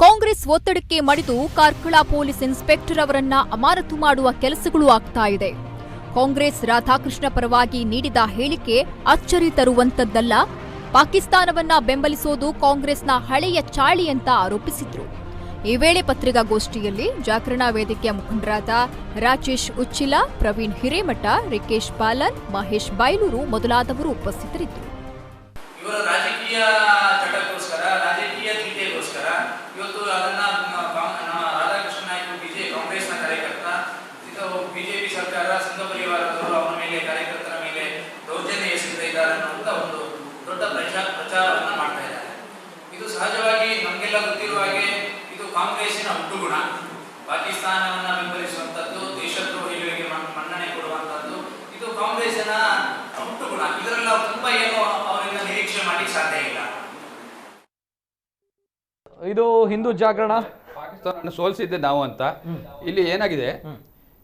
ಕಾಂಗ್ರೆಸ್ ಒತ್ತಡಕ್ಕೆ ಮಣಿದು ಕಾರ್ಕಳ ಪೊಲೀಸ್ ಇನ್ಸ್ಪೆಕ್ಟರ್ ಅವರನ್ನ ಅಮಾನತು ಮಾಡುವ ಕೆಲಸಗಳು ಆಗ್ತಾ ಇದೆ. ಕಾಂಗ್ರೆಸ್ ರಾಧಾಕೃಷ್ಣ ಪರವಾಗಿ ನೀಡಿದ ಹೇಳಿಕೆ ಅಚ್ಚರಿ ತರುವಂತದ್ದಲ್ಲ. ಪಾಕಿಸ್ತಾನವನ್ನ ಬೆಂಬಲಿಸೋದು ಕಾಂಗ್ರೆಸ್ನ ಹಳೆಯ ಚಾಳಿ ಅಂತ ಆರೋಪಿಸಿದ್ರು. ಈ ವೇಳೆ ಪತ್ರಿಕಾಗೋಷ್ಠಿಯಲ್ಲಿ ಜಾಗರಣ ವೇದಿಕೆಯ ಮುಖಂಡರಾದ ರಾಜೇಶ್ ಉಚ್ಚಿಲ, ಪ್ರವೀಣ್ ಹಿರೇಮಠ, ರಿಕೇಶ್ ಪಾಲನ್, ಮಹೇಶ್ ಬೈಲೂರು ಮೊದಲಾದವರು ಉಪಸ್ಥಿತರಿದ್ದರು. ಇವರ ರಾಜಕೀಯ ಚಟಕ್ಕೋಸ್ಕರ, ರಾಜಕೀಯ ಗೀತೆಗೋಸ್ಕರ ಇವತ್ತು ಅದನ್ನ ರಾಧಾಕೃಷ್ಣ ಕಾಂಗ್ರೆಸ್ನ ಕಾರ್ಯಕರ್ತ, ಬಿಜೆಪಿ ಸರ್ಕಾರ ಸಂಘ ಪರಿವಾರದವರು ಅವನ ಮೇಲೆ ಕಾರ್ಯಕರ್ತರ ಮೇಲೆ ದೌರ್ಜನ್ಯ ಎಸಗ್ತಾ ಇದ್ದಾರೆ ಅನ್ನುವಂತ ಒಂದು ದೊಡ್ಡ ಪ್ರಚಾರವನ್ನು ಮಾಡ್ತಾ ಇದ್ದಾರೆ. ಇದು ಸಹಜವಾಗಿ ನಮಗೆಲ್ಲ ಗೊತ್ತಿರುವ ಹಾಗೆ ಇದು ಕಾಂಗ್ರೆಸ್ಸಿನ ಹುಟ್ಟುಗುಣ. ಪಾಕಿಸ್ತಾನವನ್ನ ಬೆಂಬಲಿಸುವಂತದ್ದು, ದೇಶದ್ರೋಹಿಗಳಿಗೆ ಮನ್ನಣೆ ಕೊಡುವಂತದ್ದು ಇದು ಕಾಂಗ್ರೆಸ್ಸಿನ ಹುಟ್ಟುಗುಣ. ಇದರಲ್ಲಿ ನಾವು ತುಂಬಾ ಏನು ಅವರಿಂದ ನಿರೀಕ್ಷೆ ಮಾಡಿ ಸಾಧ್ಯ ಇಲ್ಲ. ಇದು ಹಿಂದೂ ಜಾಗರಣ ಪಾಕಿಸ್ತಾನ ಸೋಲಿಸಿದ್ದೆ ನಾವು ಅಂತ. ಇಲ್ಲಿ ಏನಾಗಿದೆ,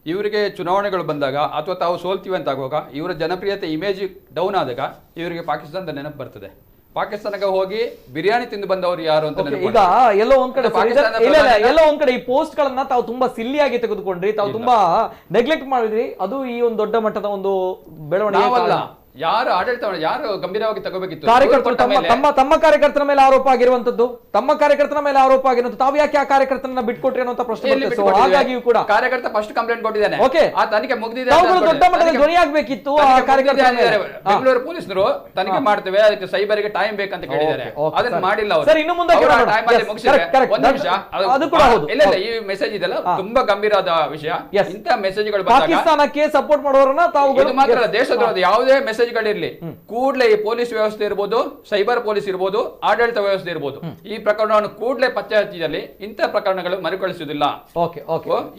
ಇವರಿಗೆ ಚುನಾವಣೆಗಳು ಬಂದಾಗ ಅಥವಾ ತಾವು ಸೋಲ್ತೀವಿ ಅಂತ ಆಗುವಾಗ ಇವರ ಜನಪ್ರಿಯತೆ ಇಮೇಜ್ ಡೌನ್ ಆದಾಗ ಇವರಿಗೆ ಪಾಕಿಸ್ತಾನದ ನೆನಪು ಬರ್ತದೆ. ಪಾಕಿಸ್ತಾನಕ್ಕೆ ಹೋಗಿ ಬಿರಿಯಾನಿ ತಿಂದು ಬಂದವರು ಯಾರು ಅಂತ ಈಗ ಎಲ್ಲೋ ಒಂದ್ ಕಡೆ ಈ ಪೋಸ್ಟ್ ಗಳನ್ನ ತಾವು ತುಂಬಾ ಸಿಲ್ಲಿಯಾಗಿ ತೆಗೆದುಕೊಂಡ್ರಿ, ತಾವು ತುಂಬಾ ನೆಗ್ಲೆಕ್ಟ್ ಮಾಡಿದ್ರಿ. ಅದು ಈ ಒಂದು ದೊಡ್ಡ ಮಟ್ಟದ ಒಂದು ಬೆಳವಣಿಗೆ. ಯಾರು ಆಡಳಿತ ಯಾರು ಗಂಭೀರವಾಗಿ ತಗೋಬೇಕಿತ್ತು? ಕಾರ್ಯಕರ್ತರು ತಮ್ಮ ಕಾರ್ಯಕರ್ತರ ಮೇಲೆ ಆರೋಪ ಆಗಿರುವಂತದ್ದು, ತಮ್ಮ ಕಾರ್ಯಕರ್ತರ ಮೇಲೆ ಆರೋಪ ಆಗಿರುವಂತದ್ದು, ತಾವು ಯಾಕೆ ಆ ಕಾರ್ಯಕರ್ತರನ್ನ ಬಿಟ್ಕೊಟ್ರಿ ಅನ್ನೋ ಪ್ರಶ್ನೆ ಬರುತ್ತೆ. So ಹಾಗಾಗಿಯೂ ಕೂಡ ಕಾರ್ಯಕರ್ತ ಫಸ್ಟ್ ಕಂಪ್ಲೇಂಟ್ ಕೊಟ್ಟಿದ್ದಾನೆ, ಓಕೆ, ಆ ತನಿಖೆ ಮುಗಿದಿದೆ. ದೊಡ್ಡ ಮಟ್ಟದಲ್ಲಿ ಧ್ವನಿಯಾಗಬೇಕಿತ್ತು ಆ ಕಾರ್ಯಕರ್ತರ ಮೇಲೆ. ಬೆಂಗಳೂರು ಪೊಲೀಸರು ತನಿಖೆ ಮಾಡ್ತೇವೆ, ಅದಕ್ಕೆ ಸೈಬರ್ಗೆ ಟೈಮ್ ಬೇಕಂತ ಕೇಳಿದ್ದಾರೆ, ಅದನ್ನ ಮಾಡಿಲ್ಲ ಅವರು. ಸರ್, ಇನ್ನು ಮುಂದೆ ಒಂದು ನಿಮಿಷ, ಇಲ್ಲ ಈ ಮೆಸೇಜ್ ಇದೆಲ್ಲ ತುಂಬಾ ಗಂಭೀರವಾದ ವಿಷಯ. ಇಂತ ಮೆಸೇಜ್ಗಳು ಪಾಕಿಸ್ತಾನಕ್ಕೆ ಸಪೋರ್ಟ್ ಮಾಡೋರನ್ನ ತಾವು ಇದು ಮಾತ್ರ ದೇಶದ್ರೋಹದ ಯಾವುದೇ ಮೆಸೇಜ್ಗಳಿರ್ಲಿ ಕೂಡಲೇ ಈ ಪೊಲೀಸ್ ವ್ಯವಸ್ಥೆ ಇರ್ಬೋದು, ಸೈಬರ್ ಪೊಲೀಸ್ ಇರ್ಬೋದು, ಆಡಳಿತ ವ್ಯವಸ್ಥೆ ಇರ್ಬೋದು, ಈ ಪ್ರಕರಣವನ್ನು ಕೂಡಲೇ ಪತ್ತೆ ಹಚ್ಚಿದಲ್ಲಿ ಇಂಥ ಪ್ರಕರಣಗಳು ಮರುಕಳಿಸುವುದಿಲ್ಲ.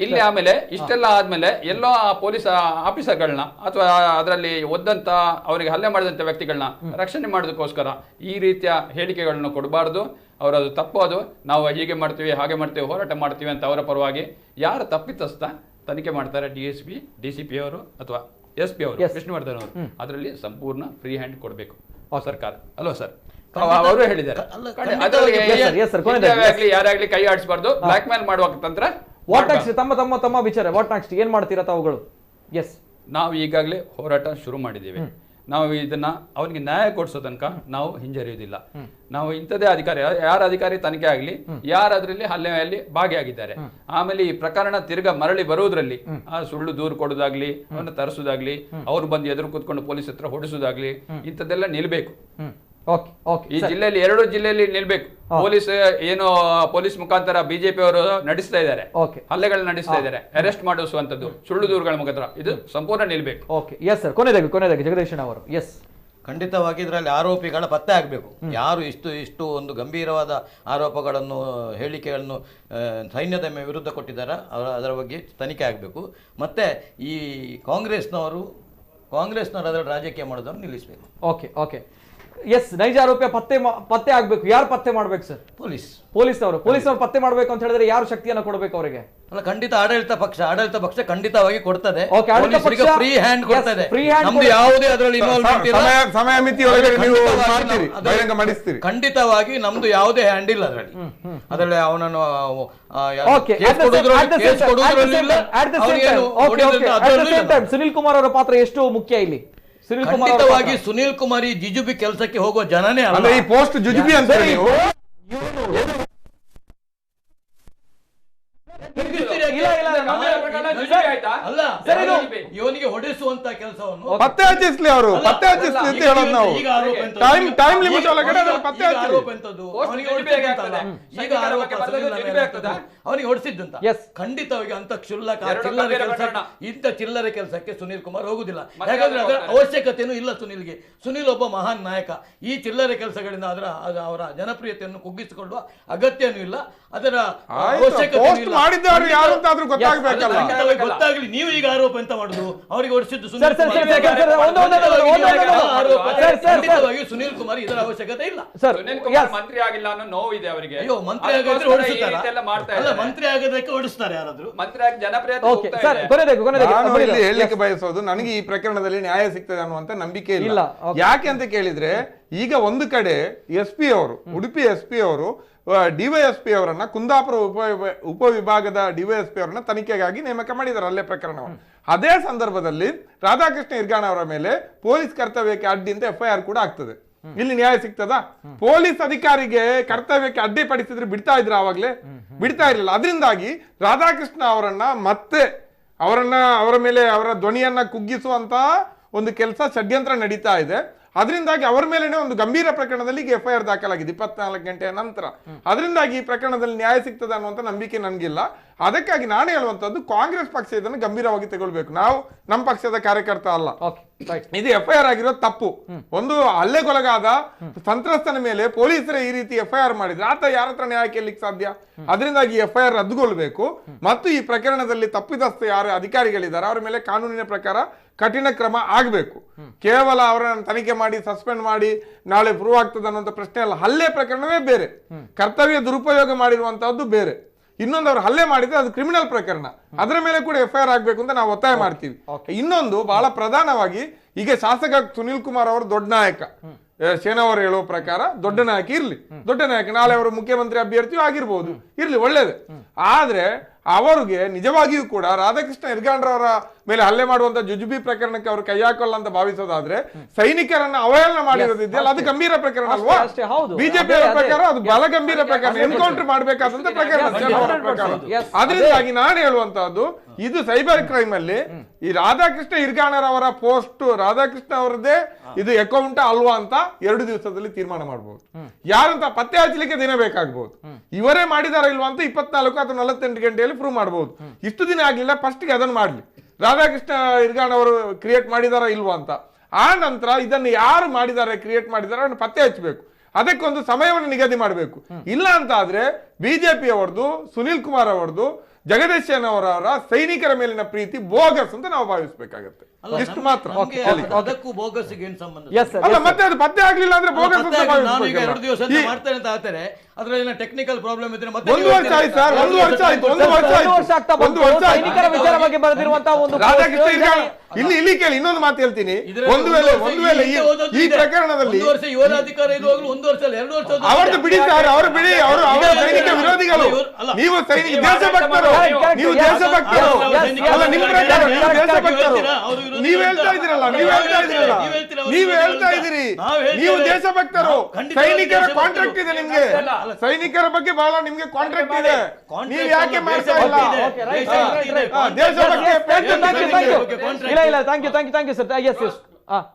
ಇಲ್ಲಿ ಆಮೇಲೆ ಇಷ್ಟೆಲ್ಲ ಆದ್ಮೇಲೆ ಎಲ್ಲೋ ಆ ಪೊಲೀಸ್ ಆಫೀಸರ್ಗಳನ್ನ ಅಥವಾ ಅದರಲ್ಲಿ ಒದ್ದಂತ ಅವರಿಗೆ ಹಲ್ಲೆ ಮಾಡಿದಂತ ವ್ಯಕ್ತಿಗಳನ್ನ ರಕ್ಷಣೆ ಮಾಡೋದಕ್ಕೋಸ್ಕರ ಈ ರೀತಿಯ ಹೇಳಿಕೆಗಳನ್ನು ಕೊಡಬಾರ್ದು. ಅವರದು ತಪ್ಪು, ಅದು ನಾವು ಹೀಗೆ ಮಾಡ್ತೀವಿ ಹಾಗೆ ಮಾಡ್ತೀವಿ ಹೋರಾಟ ಮಾಡ್ತೀವಿ ಅಂತ ಅವರ ಪರವಾಗಿ ಯಾರು ತಪ್ಪಿತಸ್ಥ ತನಿಖೆ ಮಾಡ್ತಾರೆ, DSP DCP ಅವರು ಅಥವಾ SP ಅವರು, ವಿಷ್ಣುವರ್ಧನ್ ಅವರು, ಅದರಲ್ಲಿ ಸಂಪೂರ್ಣ ಫ್ರೀ ಹ್ಯಾಂಡ್ ಕೊಡಬೇಕು ಸರ್ಕಾರ ಅಲ್ವಾ ಸರ್? ಅವರು ಹೇಳಿದ್ದಾರೆ ಯಾರಾಗ್ಲಿ ಕೈ ಆಡಿಸಬಾರ್ದು, ಬ್ಲಾಕ್ ಮೇಲ್ ಮಾಡುವ ತಂತ್ರ. What next? ತಮ್ಮ ವಿಚಾರ ವಾಟ್ ನೆಕ್ಸ್ಟ್? ಏನ್ ಮಾಡ್ತೀರಾ ತಾವುಗಳು? ಎಸ್, ನಾವು ಈಗಾಗಲೇ ಹೋರಾಟ ಶುರು ಮಾಡಿದ್ದೀವಿ. ನಾವು ಇದನ್ನ ಅವನಿಗೆ ನ್ಯಾಯ ಕೊಡಿಸೋ ತನಕ ನಾವು ಹಿಂಜರಿಯುವುದಿಲ್ಲ. ನಾವು ಇಂಥದೇ ಅಧಿಕಾರಿ, ಯಾರ ಅಧಿಕಾರಿ ತನಿಖೆ ಆಗಲಿ, ಯಾರು ಅದರಲ್ಲಿ ಹಲ್ಲೆಯಲ್ಲಿ ಭಾಗಿಯಾಗಿದ್ದಾರೆ, ಆಮೇಲೆ ಈ ಪ್ರಕರಣ ತಿರ್ಗಾ ಮರಳಿ ಬರುವುದರಲ್ಲಿ ಆ ಸುಳ್ಳು ದೂರು ಕೊಡೋದಾಗ್ಲಿ, ಅವನ್ನ ತರಿಸೋದಾಗ್ಲಿ, ಅವ್ರು ಬಂದು ಎದುರು ಕೂತ್ಕೊಂಡು ಪೊಲೀಸ್ ಹತ್ರ ಹೊಡಿಸೋದಾಗ್ಲಿ, ಇಂಥದ್ದೆಲ್ಲ ನಿಲ್ಬೇಕು. ಈ ಜಿಲ್ಲೆಯಲ್ಲಿ 2 ಜಿಲ್ಲೆಯಲ್ಲಿ ನಿಲ್ಬೇಕು. ಪೊಲೀಸ್ ಮುಖಾಂತರ ಬಿಜೆಪಿ ಅವರು ನಡೆಸ್ತಾ ಇದ್ದಾರೆ, ಹಲ್ಲೆಗಳು ನಡೆಸ್ತಾ ಇದ್ದಾರೆ, ಅರೆಸ್ಟ್ ಮಾಡಿಸುವಂತದ್ದು ಸುಳ್ಳು ದೂರುಗಳ ಮುಖಾಂತರ, ಇದು ಸಂಪೂರ್ಣ ನಿಲ್ಬೇಕು. ಎಸ್ ಸರ್, ಕೊನೆಯದಾಗಿ ಜಗದೀಶ್ ಅವರು. ಎಸ್, ಖಂಡಿತವಾಗಿ ಇದರಲ್ಲಿ ಆರೋಪಿಗಳ ಪತ್ತೆ ಆಗಬೇಕು. ಯಾರು ಇಷ್ಟು ಒಂದು ಗಂಭೀರವಾದ ಆರೋಪಗಳನ್ನು, ಹೇಳಿಕೆಗಳನ್ನು ಸೈನ್ಯದ ವಿರುದ್ಧ ಕೊಟ್ಟಿದ್ದಾರೆ, ಅದರ ಬಗ್ಗೆ ತನಿಖೆ ಆಗಬೇಕು. ಮತ್ತು ಈ ಕಾಂಗ್ರೆಸ್ನವರು ಅದರಲ್ಲಿ ರಾಜಕೀಯ ಮಾಡೋದನ್ನು ನಿಲ್ಲಿಸಬೇಕು. ಓಕೆ, ಎಸ್, ನೈಜ ಆರೋಪಿಯ ಪತ್ತೆ ಆಗ್ಬೇಕು. ಯಾರು ಪತ್ತೆ ಮಾಡ್ಬೇಕು ಸರ್? ಪೊಲೀಸ್ನವರು ಪತ್ತೆ ಮಾಡ್ಬೇಕು ಅಂತ ಹೇಳಿದ್ರೆ ಯಾರು ಶಕ್ತಿಯನ್ನ ಕೊಡಬೇಕು ಅವರಿಗೆ? ಅಲ್ಲ, ಖಂಡಿತ ಆಡಳಿತ ಪಕ್ಷ ಖಂಡಿತವಾಗಿ ಕೊಡ್ತದೆ. ಫ್ರೀ ಹ್ಯಾಂಡ್ ಕೊಡ್ತದೆ. ನಮ್ದು ಯಾವುದೇ ಅದರಲ್ಲಿ ಸಮಯ ಮಿತಿ ಮಾಡಿಸ್ತೀರಿ. ಖಂಡಿತವಾಗಿ ನಮ್ದು ಯಾವುದೇ ಹ್ಯಾಂಡ್ ಇಲ್ಲ ಅದರಲ್ಲಿ ಅವನನ್ನು ಸುನಿಲ್ ಕುಮಾರ್ ಅವರ ಪಾತ್ರ ಎಷ್ಟು ಮುಖ್ಯ ಇಲ್ಲಿ? ಖಂಡಿತವಾಗಿ ಸುನಿಲ್ ಕುಮಾರ್ ಈ ಜುಜುಬಿ ಕೆಲಸಕ್ಕೆ ಹೋಗುವ ಜನನೇ ಅಲ್ಲ. ಈ ಪೋಸ್ಟ್ ಜುಜುಬಿ ಅಂತ ಇವನಿಗೆ ಹೊಡೆಸುವಂತ ಕೆಲಸವನ್ನು ಪತ್ತೆ ಹಚ್ಚಿಸ್ಲಿ, ಅವರು ಪತ್ತೆ ಹಚ್ಚಿಸ್ಲಿ ಅಂತ ಹೇಳೋದು ನಾವು. ಟೈಮ್ ಲಿಮಿಟ್ ಒಳಗಡೆ ಪತ್ತೆ ಅವನಿಗೆ ಹೊಡಿಸಿದ್ದಂತ ಖಂಡಿತವಾಗಿ ಅಂತ ಚಿಲ್ಲರೆ ಕೆಲಸಕ್ಕೆ ಸುನೀಲ್ ಕುಮಾರ್ ಹೋಗುದಿಲ್ಲ. ಯಾಕಂದ್ರೆ ಅದರ ಅವಶ್ಯಕತೆಯೂ ಇಲ್ಲ ಸುನೀಲ್ಗೆ. ಸುನೀಲ್ ಒಬ್ಬ ಮಹಾನ್ ನಾಯಕ. ಈ ಚಿಲ್ಲರೆ ಕೆಲಸಗಳಿಂದ ಅವರ ಜನಪ್ರಿಯತೆಯನ್ನು ಕುಗ್ಗಿಸಿಕೊಳ್ಳುವ ಅಗತ್ಯನೂ ಇಲ್ಲ, ಅದರ ಅವಶ್ಯಕತೆ ಗೊತ್ತಾಗ್ಲಿ. ನೀವು ಈಗ ಆರೋಪ ಎಂತ ಮಾಡುದು? ಅವರಿಗೆ ಹೊಡಿಸಿದ್ದು ಸುನೀಲ್ ಕುಮಾರ್, ಇದರ ಅವಶ್ಯಕತೆ ಇಲ್ಲ. ಮಂತ್ರಿ ಆಗಿಲ್ಲ ಅನ್ನೋ ನೋವಿದೆ ಅವರಿಗೆ. ಅಯ್ಯೋ, ಮಂತ್ರಿ ಆಗೋದ್ರೆ ಹೊಡಿಸ್ತಾರೆ, ಮಂತ್ರಿ ಆಗೋದಕ್ಕೆ ಹೊಡಿಸ್ತಾರೆ ಯಾರಾದ್ರೂ. ಮಂತ್ರಿ ಆಗಿ ಜನಪ್ರಿಯತೆ ಹೇಳಲಿಕ್ಕೆ ಬಯಸೋದು, ನನಗೆ ಈ ಪ್ರಕರಣದಲ್ಲಿ ನ್ಯಾಯ ಸಿಗ್ತದೆ ಅನ್ನುವಂತ ನಂಬಿಕೆ ಇಲ್ಲ. ಯಾಕೆ ಅಂತ ಕೇಳಿದ್ರೆ, ಈಗ ಒಂದು ಕಡೆ SP ಅವರು, ಉಡುಪಿ SP ಅವರು DYSP ಅವರನ್ನ, ಕುಂದಾಪುರ ಉಪವಿಭಾಗದ DYSP ಅವರನ್ನ ತನಿಖೆಗಾಗಿ ನೇಮಕ ಮಾಡಿದ್ದಾರೆ ಅಲ್ಲೇ ಪ್ರಕರಣವನ್ನು. ಅದೇ ಸಂದರ್ಭದಲ್ಲಿ ರಾಧಾಕೃಷ್ಣ ಇರ್ಗಾಣ ಅವರ ಮೇಲೆ ಪೊಲೀಸ್ ಕರ್ತವ್ಯಕ್ಕೆ ಅಡ್ಡಿ ಅಂತ FIR ಕೂಡ ಆಗ್ತದೆ. ಇಲ್ಲಿ ನ್ಯಾಯ ಸಿಗ್ತದಾ? ಪೊಲೀಸ್ ಅಧಿಕಾರಿಗೆ ಕರ್ತವ್ಯಕ್ಕೆ ಅಡ್ಡಿಪಡಿಸಿದ್ರೆ ಬಿಡ್ತಾ ಇದ್ರ? ಆವಾಗ್ಲೇ ಬಿಡ್ತಾ ಇರಲಿಲ್ಲ. ಅದರಿಂದಾಗಿ ರಾಧಾಕೃಷ್ಣ ಅವರ ಮೇಲೆ ಅವರ ಧ್ವನಿಯನ್ನ ಕುಗ್ಗಿಸುವಂತ ಒಂದು ಕೆಲಸ, ಷಡ್ಯಂತ್ರ ನಡೀತಾ ಇದೆ. ಅದರಿಂದಾಗಿ ಅವರ ಮೇಲೆನೆ ಒಂದು ಗಂಭೀರ ಪ್ರಕರಣದಲ್ಲಿ FIR ದಾಖಲಾಗಿದೆ 24 ಗಂಟೆಯ ನಂತರ. ಅದರಿಂದಾಗಿ ಈ ಪ್ರಕರಣದಲ್ಲಿ ನ್ಯಾಯ ಸಿಗ್ತದೆ ಅನ್ನುವಂಥ ನಂಬಿಕೆ ನನಗಿಲ್ಲ. ಅದಕ್ಕಾಗಿ ನಾನು ಹೇಳುವಂತದ್ದು, ಕಾಂಗ್ರೆಸ್ ಪಕ್ಷ ಇದನ್ನು ಗಂಭೀರವಾಗಿ ತಗೊಳ್ಬೇಕು. ನಾವು ನಮ್ಮ ಪಕ್ಷದ ಕಾರ್ಯಕರ್ತ ಅಲ್ಲ. ಇದು FIR ಆಗಿರೋದು ತಪ್ಪು. ಒಂದು ಹಲ್ಲೆಗೊಳಗಾದ ಸಂತ್ರಸ್ತನ ಮೇಲೆ ಪೊಲೀಸರೇ ಈ ರೀತಿ FIR ಮಾಡಿದ್ರೆ ಆತ ಯಾರ ಹತ್ರ ನ್ಯಾಯ ಕೇಳಲಿಕ್ಕೆ ಸಾಧ್ಯ? ಅದರಿಂದಾಗಿ FIR ರದ್ದುಗೊಳ್ಬೇಕು. ಮತ್ತು ಈ ಪ್ರಕರಣದಲ್ಲಿ ತಪ್ಪಿತಸ್ಥ ಯಾರು ಅಧಿಕಾರಿಗಳಿದ್ದಾರೆ ಅವರ ಮೇಲೆ ಕಾನೂನಿನ ಪ್ರಕಾರ ಕಠಿಣ ಕ್ರಮ ಆಗಬೇಕು. ಕೇವಲ ಅವರನ್ನು ತನಿಖೆ ಮಾಡಿ ಸಸ್ಪೆಂಡ್ ಮಾಡಿ ನಾಳೆ ಪ್ರೂವ್ ಆಗ್ತದೆ ಅನ್ನುವಂಥ ಪ್ರಶ್ನೆ ಅಲ್ಲ. ಹಲ್ಲೆ ಪ್ರಕರಣವೇ ಬೇರೆ, ಕರ್ತವ್ಯ ದುರುಪಯೋಗ ಮಾಡಿರುವಂತಹದ್ದು ಬೇರೆ. ಇನ್ನೊಂದು ಅವರು ಹಲ್ಲೆ ಮಾಡಿದ್ರೆ ಅದು ಕ್ರಿಮಿನಲ್ ಪ್ರಕರಣ, ಅದರ ಮೇಲೆ ಕೂಡ FIR ಆಗ್ಬೇಕು ಅಂತ ನಾವು ಒತ್ತಾಯ ಮಾಡ್ತೀವಿ. ಇನ್ನೊಂದು ಬಹಳ ಪ್ರಧಾನವಾಗಿ, ಈಗ ಶಾಸಕ ಸುನಿಲ್ ಕುಮಾರ್ ಅವರು ದೊಡ್ಡ ನಾಯಕ, ಸೇನಾ ಅವರು ಹೇಳುವ ಪ್ರಕಾರ ದೊಡ್ಡ ನಾಯಕ ಇರ್ಲಿ, ದೊಡ್ಡ ನಾಯಕ, ನಾಳೆ ಅವರು ಮುಖ್ಯಮಂತ್ರಿ ಅಭ್ಯರ್ಥಿಯೂ ಆಗಿರ್ಬೋದು, ಇರ್ಲಿ, ಒಳ್ಳೇದು. ಆದ್ರೆ ಅವರಿಗೆ ನಿಜವಾಗಿಯೂ ಕೂಡ ರಾಧಾಕೃಷ್ಣ ಹಿರ್ಗಾಂಡ್ರವರ ಮೇಲೆ ಹಲ್ಲೆ ಮಾಡುವಂತ ಜುಜುಬಿ ಪ್ರಕರಣಕ್ಕೆ ಅವರು ಕೈ ಹಾಕಲ್ಲ ಅಂತ ಭಾವಿಸೋದಾದ್ರೆ ಸೈನಿಕರನ್ನ ಅವಹೇಳನ ಮಾಡಿರೋದಿದೆಯಲ್ಲ ಅದು ಗಂಭೀರ ಪ್ರಕರಣ ಅಲ್ವಾ? ಬಿಜೆಪಿ ಪ್ರಕಾರ ಅದು ಬಹಳ ಗಂಭೀರ ಪ್ರಕರಣ, ಎನ್ಕೌಂಟರ್ ಮಾಡಬೇಕಾದಂತ ಪ್ರಕರಣ. ಅದರಿಂದಾಗಿ ನಾನು ಹೇಳುವಂತಹದ್ದು ಇದು ಸೈಬರ್ ಕ್ರೈಮ್ ಅಲ್ಲಿ ಈ ರಾಧಾಕೃಷ್ಣ ಹಿರ್ಗಾಣರವರ ಪೋಸ್ಟ್ ರಾಧಾಕೃಷ್ಣ ಅವರದೇ ಇದು ಅಕೌಂಟ್ ಅಲ್ವಾ ಅಂತ 2 ದಿವಸದಲ್ಲಿ ತೀರ್ಮಾನ ಮಾಡಬಹುದು. ಯಾರಂತ ಪತ್ತೆ ಹಚ್ಚಲಿಕ್ಕೆ ದಿನ ಬೇಕಾಗಬಹುದು. ಇವರೇ ಮಾಡಿದಾರ ಇಲ್ವಾ ಅಂತ 24 ಅಥವಾ 48 ಗಂಟೆಯಲ್ಲಿ ಪ್ರೂವ್ ಮಾಡಬಹುದು. ಇಷ್ಟು ದಿನ ಆಗ್ಲಿಲ್ಲ, ಫಸ್ಟ್ಗೆ ಅದನ್ನು ಮಾಡ್ಲಿ. ರಾಧಾಕೃಷ್ಣ ಹಿರ್ಗಾಣ್ ಅವರು ಕ್ರಿಯೇಟ್ ಮಾಡಿದಾರ ಇಲ್ವಾ ಅಂತ. ಆ ನಂತರ ಇದನ್ನು ಯಾರು ಮಾಡಿದ್ದಾರೆ ಕ್ರಿಯೇಟ್ ಮಾಡಿದಾರೆ ಅದನ್ನು ಪತ್ತೆ ಹಚ್ಚಬೇಕು. ಅದಕ್ಕೊಂದು ಸಮಯವನ್ನು ನಿಗದಿ ಮಾಡಬೇಕು. ಇಲ್ಲ ಅಂತ ಆದ್ರೆ ಬಿಜೆಪಿ ಅವರದು, ಸುನಿಲ್ ಕುಮಾರ್ ಅವರದು, ಜಗದೀಶ್ ಅವರ ಸೈನಿಕರ ಮೇಲಿನ ಪ್ರೀತಿ ಬೋಗಸ್ ಅಂತ ನಾವು ಭಾವಿಸಬೇಕಾಗುತ್ತೆ. ಇಷ್ಟು ಮಾತ್ರ. ಅದಕ್ಕೂ ಬೋಗಸ್ಗೆ ಏನು ಸಂಬಂಧ? ಅಲ್ಲ, ಮತ್ತೆ ಅದು ಪತ್ತೆ ಆಗ್ಲಿಲ್ಲ ಅಂದ್ರೆ ಬೋಗಸ್ ಅಂತ ನಾನು ಈಗ 2 ದಿವಸ ಮಾಡ್ತೇನೆ ಅಂತ ಹೇಳ್ತಾರೆ. ಅದ್ರಲ್ಲಿ ಟೆಕ್ನಿಕಲ್ ಪ್ರಾಬ್ಲಮ್ ಇದ್ರೆ ಮತ್ತೆ 1 ವರ್ಷ ಆಯ್ತು ಸರ್, 1 ವರ್ಷ ಆಯ್ತು, 1 ವರ್ಷ ಆಗ್ತಾ ಬಂತು. ಸೈನಿಕರ ವಿಚಾರ ಬಗ್ಗೆ ಬರೆದಿರುವಂತಹ ಒಂದು ರಾಧಾಕೃಷ್ಣ ಇಲ್ಲಿ ಕೇಳಿ, ಇನ್ನೊಂದು ಮಾತು ಹೇಳ್ತೀನಿ. ಒಂದು ವೇಳೆ ಈ ಪ್ರಕರಣದಲ್ಲಿ 1 ವರ್ಷ ಇವರ ಅಧಿಕಾರ ಇರುವಾಗಲೂ 1 ವರ್ಷ ಅಲ್ಲ 2 ವರ್ಷ ಅವ್ರದ್ದು ಬಿಡಿ ಸರ್, ಅವರು ಬಿಡಿ, ಅವರು ಸೈನಿಕ ವಿರೋಧಿಗಳು. ನೀವು ಸೈನಿಕ ದೇಶಭಕ್ತರು, ನೀವು ದೇಶಭಕ್ತರು ಅಲ್ಲ, ನಿಮ್ಮ ಪ್ರಕಾರ ನೀವು ದೇಶಭಕ್ತರು. ನೀವು ಹೇಳ್ತಾ ಇದ್ದೀರಲ್ಲ, ನೀವು ಹೇಳ್ತಾ ಇದ್ದೀರಿ ನೀವು ದೇಶಭಕ್ತರು. ಸೈನಿಕರ ಕಾಂಟ್ರಾಕ್ಟ್ ಇದೆ ನಿಮ್ಗೆ, ಸೈನಿಕರ ಬಗ್ಗೆ ಬಹಳ ನಿಮ್ಗೆ ಕಾಂಟ್ರಾಕ್ಟ್ ಇದೆ. ನೀವು ಯಾಕೆ ಮಾಡ್ತಾ ಇಲ್ಲ?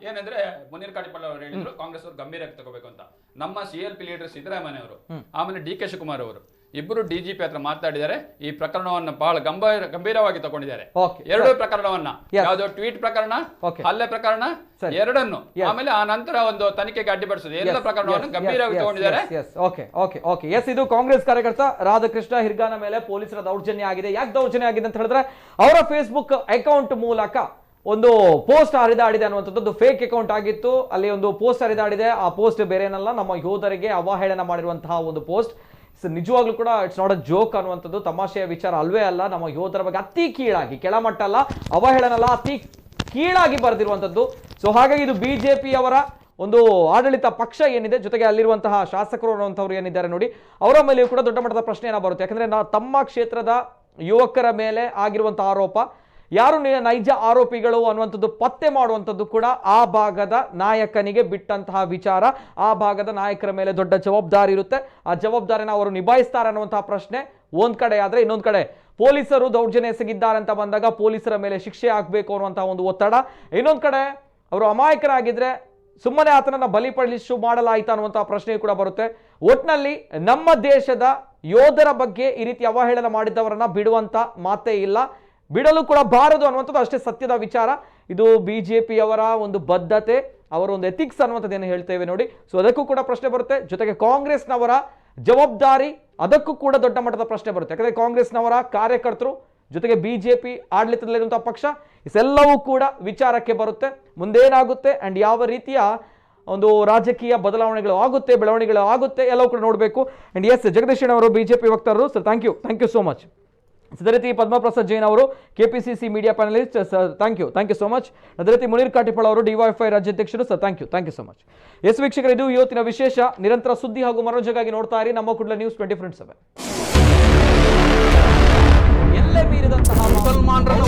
ಏನಂದ್ರೆ ಮುನೀರ್ ಕಾಟಿಪಾಳ್ ಅವರು ಹೇಳಿದ್ರು ಕಾಂಗ್ರೆಸ್ ಅವರು ಗಂಭೀರವಾಗಿ ತಗೋಬೇಕು ಅಂತ. ನಮ್ಮ ಸಿಎಲ್ಪಿ ಲೀಡರ್ ಸಿದ್ದರಾಮಯ್ಯ ಅವರು, ಆಮೇಲೆ DK ಶಿವಕುಮಾರ್ ಅವರು ಇಬ್ಬರು ಡಿಜಿಪಿ ಹತ್ರ ಮಾತಾಡಿದ್ದಾರೆ. ಈ ಪ್ರಕರಣವನ್ನು ಬಹಳ ಗಂಭೀರವಾಗಿ ತಗೊಂಡಿದ್ದಾರೆ. 2 ಪ್ರಕರಣವನ್ನ, ಯಾವ್ದೋ ಟ್ವೀಟ್ ಪ್ರಕರಣ, ಹಲ್ಲೆ ಪ್ರಕರಣ, ಎರಡನ್ನು, ಆಮೇಲೆ ಆ ನಂತರ ಒಂದು ತನಿಖೆಗೆ ಅಡ್ಡಿಪಡಿಸೋದು, ಎಲ್ಲ ಪ್ರಕರಣವನ್ನು ಗಂಭೀರವಾಗಿ ತಗೊಂಡಿದ್ದಾರೆ. ಇದು ಕಾಂಗ್ರೆಸ್ ಕಾರ್ಯಕರ್ತ ರಾಧಾಕೃಷ್ಣ ಹಿರ್ಗಾನ ಮೇಲೆ ಪೊಲೀಸರ ದೌರ್ಜನ್ಯ ಆಗಿದೆ. ಯಾಕೆ ದೌರ್ಜನ್ಯ ಆಗಿದೆ ಅಂತ ಹೇಳಿದ್ರೆ ಅವರ ಫೇಸ್ಬುಕ್ ಅಕೌಂಟ್ ಮೂಲಕ ಒಂದು ಪೋಸ್ಟ್ ಹರಿದಾಡಿದೆ ಅನ್ನುವಂಥದ್ದು ಫೇಕ್ ಅಕೌಂಟ್ ಆಗಿತ್ತು. ಅಲ್ಲಿ ಒಂದು ಪೋಸ್ಟ್ ಹರಿದಾಡಿದೆ. ಆ ಪೋಸ್ಟ್ ಬೇರೆ ಏನಲ್ಲ, ನಮ್ಮ ಯೋಧರಿಗೆ ಅವಹೇಳನ ಮಾಡಿರುವಂತಹ ಒಂದು ಪೋಸ್ಟ್. ನಿಜವಾಗ್ಲೂ ಕೂಡ ಇಟ್ಸ್ ನಾಟ್ ಅ ಜೋಕ್ ಅನ್ನುವಂಥದ್ದು, ತಮಾಷೆಯ ವಿಚಾರ ಅಲ್ವೇ ಅಲ್ಲ. ನಮ್ಮ ಯೋಧರ ಬಗ್ಗೆ ಅತಿ ಕೀಳಾಗಿ, ಕೆಳಮಟ್ಟ ಅಲ್ಲ, ಅವಹೇಳನಲ್ಲ, ಅತಿ ಕೀಳಾಗಿ ಬರೆದಿರುವಂಥದ್ದು. ಸೊ ಹಾಗಾಗಿ ಇದು ಬಿಜೆಪಿ ಅವರ ಒಂದು ಆಡಳಿತ ಪಕ್ಷ ಏನಿದೆ, ಜೊತೆಗೆ ಅಲ್ಲಿರುವಂತಹ ಶಾಸಕರು ಅನ್ನುವಂಥವ್ರು ಏನಿದ್ದಾರೆ ನೋಡಿ, ಅವರ ಮೇಲೆಯೂ ಕೂಡ ದೊಡ್ಡ ಮಟ್ಟದ ಪ್ರಶ್ನೆಯನ್ನ ಬರುತ್ತೆ. ಯಾಕಂದ್ರೆ ತಮ್ಮ ಕ್ಷೇತ್ರದ ಯುವಕರ ಮೇಲೆ ಆಗಿರುವಂತಹ ಆರೋಪ, ಯಾರು ನೈಜ ಆರೋಪಿಗಳು ಅನ್ನುವಂಥದ್ದು ಪತ್ತೆ ಮಾಡುವಂಥದ್ದು ಕೂಡ ಆ ಭಾಗದ ನಾಯಕನಿಗೆ ಬಿಟ್ಟಂತಹ ವಿಚಾರ. ಆ ಭಾಗದ ನಾಯಕರ ಮೇಲೆ ದೊಡ್ಡ ಜವಾಬ್ದಾರಿ ಇರುತ್ತೆ. ಆ ಜವಾಬ್ದಾರಿನ ಅವರು ನಿಭಾಯಿಸ್ತಾರೆ ಅನ್ನುವಂತಹ ಪ್ರಶ್ನೆ ಒಂದ್ ಕಡೆ ಆದ್ರೆ, ಇನ್ನೊಂದ್ ಕಡೆ ಪೊಲೀಸರು ದೌರ್ಜನ್ಯ ಎಸಗಿದ್ದಾರೆ ಅಂತ ಬಂದಾಗ ಪೊಲೀಸರ ಮೇಲೆ ಶಿಕ್ಷೆ ಆಗ್ಬೇಕು ಅನ್ನುವಂತಹ ಒಂದು ಒತ್ತಡ. ಇನ್ನೊಂದ್ ಕಡೆ ಅವರು ಅಮಾಯಕರಾಗಿದ್ರೆ ಸುಮ್ಮನೆ ಆತನನ್ನ ಬಲಿಪಡಿಸು ಮಾಡಲಾಯಿತಾ ಅನ್ನುವಂತಹ ಪ್ರಶ್ನೆ ಕೂಡ ಬರುತ್ತೆ. ಒಟ್ನಲ್ಲಿ ನಮ್ಮ ದೇಶದ ಯೋಧರ ಬಗ್ಗೆ ಈ ರೀತಿ ಅವಹೇಳನ ಮಾಡಿದ್ದವರನ್ನ ಬಿಡುವಂತ ಮಾತೇ ಇಲ್ಲ, ಬಿಡಲು ಕೂಡ ಬಾರದು ಅನ್ನುವಂಥದ್ದು ಅಷ್ಟೇ ಸತ್ಯದ ವಿಚಾರ. ಇದು ಬಿಜೆಪಿ ಅವರ ಒಂದು ಬದ್ಧತೆ, ಅವರ ಒಂದು ಎಥಿಕ್ಸ್ ಅನ್ನುವಂಥದ್ದು ಏನು ಹೇಳ್ತೇವೆ ನೋಡಿ. ಸೊ ಅದಕ್ಕೂ ಕೂಡ ಪ್ರಶ್ನೆ ಬರುತ್ತೆ. ಜೊತೆಗೆ ಕಾಂಗ್ರೆಸ್ನವರ ಜವಾಬ್ದಾರಿ, ಅದಕ್ಕೂ ಕೂಡ ದೊಡ್ಡ ಮಟ್ಟದ ಪ್ರಶ್ನೆ ಬರುತ್ತೆ. ಯಾಕಂದ್ರೆ ಕಾಂಗ್ರೆಸ್ನವರ ಕಾರ್ಯಕರ್ತರು ಜೊತೆಗೆ ಬಿಜೆಪಿ ಆಡಳಿತದಲ್ಲಿರುವಂತಹ ಪಕ್ಷ, ಇದೆಲ್ಲವೂ ಕೂಡ ವಿಚಾರಕ್ಕೆ ಬರುತ್ತೆ. ಮುಂದೇನಾಗುತ್ತೆ ಅಂಡ್ ಯಾವ ರೀತಿಯ ಒಂದು ರಾಜಕೀಯ ಬದಲಾವಣೆಗಳು ಆಗುತ್ತೆ, ಬೆಳವಣಿಗೆಗಳು ಆಗುತ್ತೆ, ಎಲ್ಲವೂ ಕೂಡ ನೋಡಬೇಕು. ಅಂಡ್ ಎಸ್ ಜಗದೀಶ್ ಅವರು ಬಿಜೆಪಿ ವಕ್ತಾರರು. Sir thank you so much. ಅದೇ ರೀತಿ ಪದ್ಮಪ್ರಸಾದ್ ಜೈನ್ ಅವರು KPCC media panelist. Sir thank you so much. ಅದೇ ರೀತಿ ಮುನೀರ್ ಕಾಟಿಪಾಳ್ ಅವರು DYFI ರಾಜ್ಯಾಧ್ಯಕ್ಷರು. Sir thank you so much. Yes ವೀಕ್ಷಕರು, ಇದು ಇವತ್ತಿನ ವಿಶೇಷ. ನಿರಂತರ ಸುದ್ದಿ ಹಾಗೂ ಮನೋರಂಜನೆಗಾಗಿ ನೋಡ್ತಾ ಇರಿ ನಮ್ಮ ಕುಡ್ಲ ನ್ಯೂಸ್ 24/7. ಎಲ್ಲೇ ಮೀರಿದಂತಹ ಮುಸಲ್ಮಾನರನ್ನು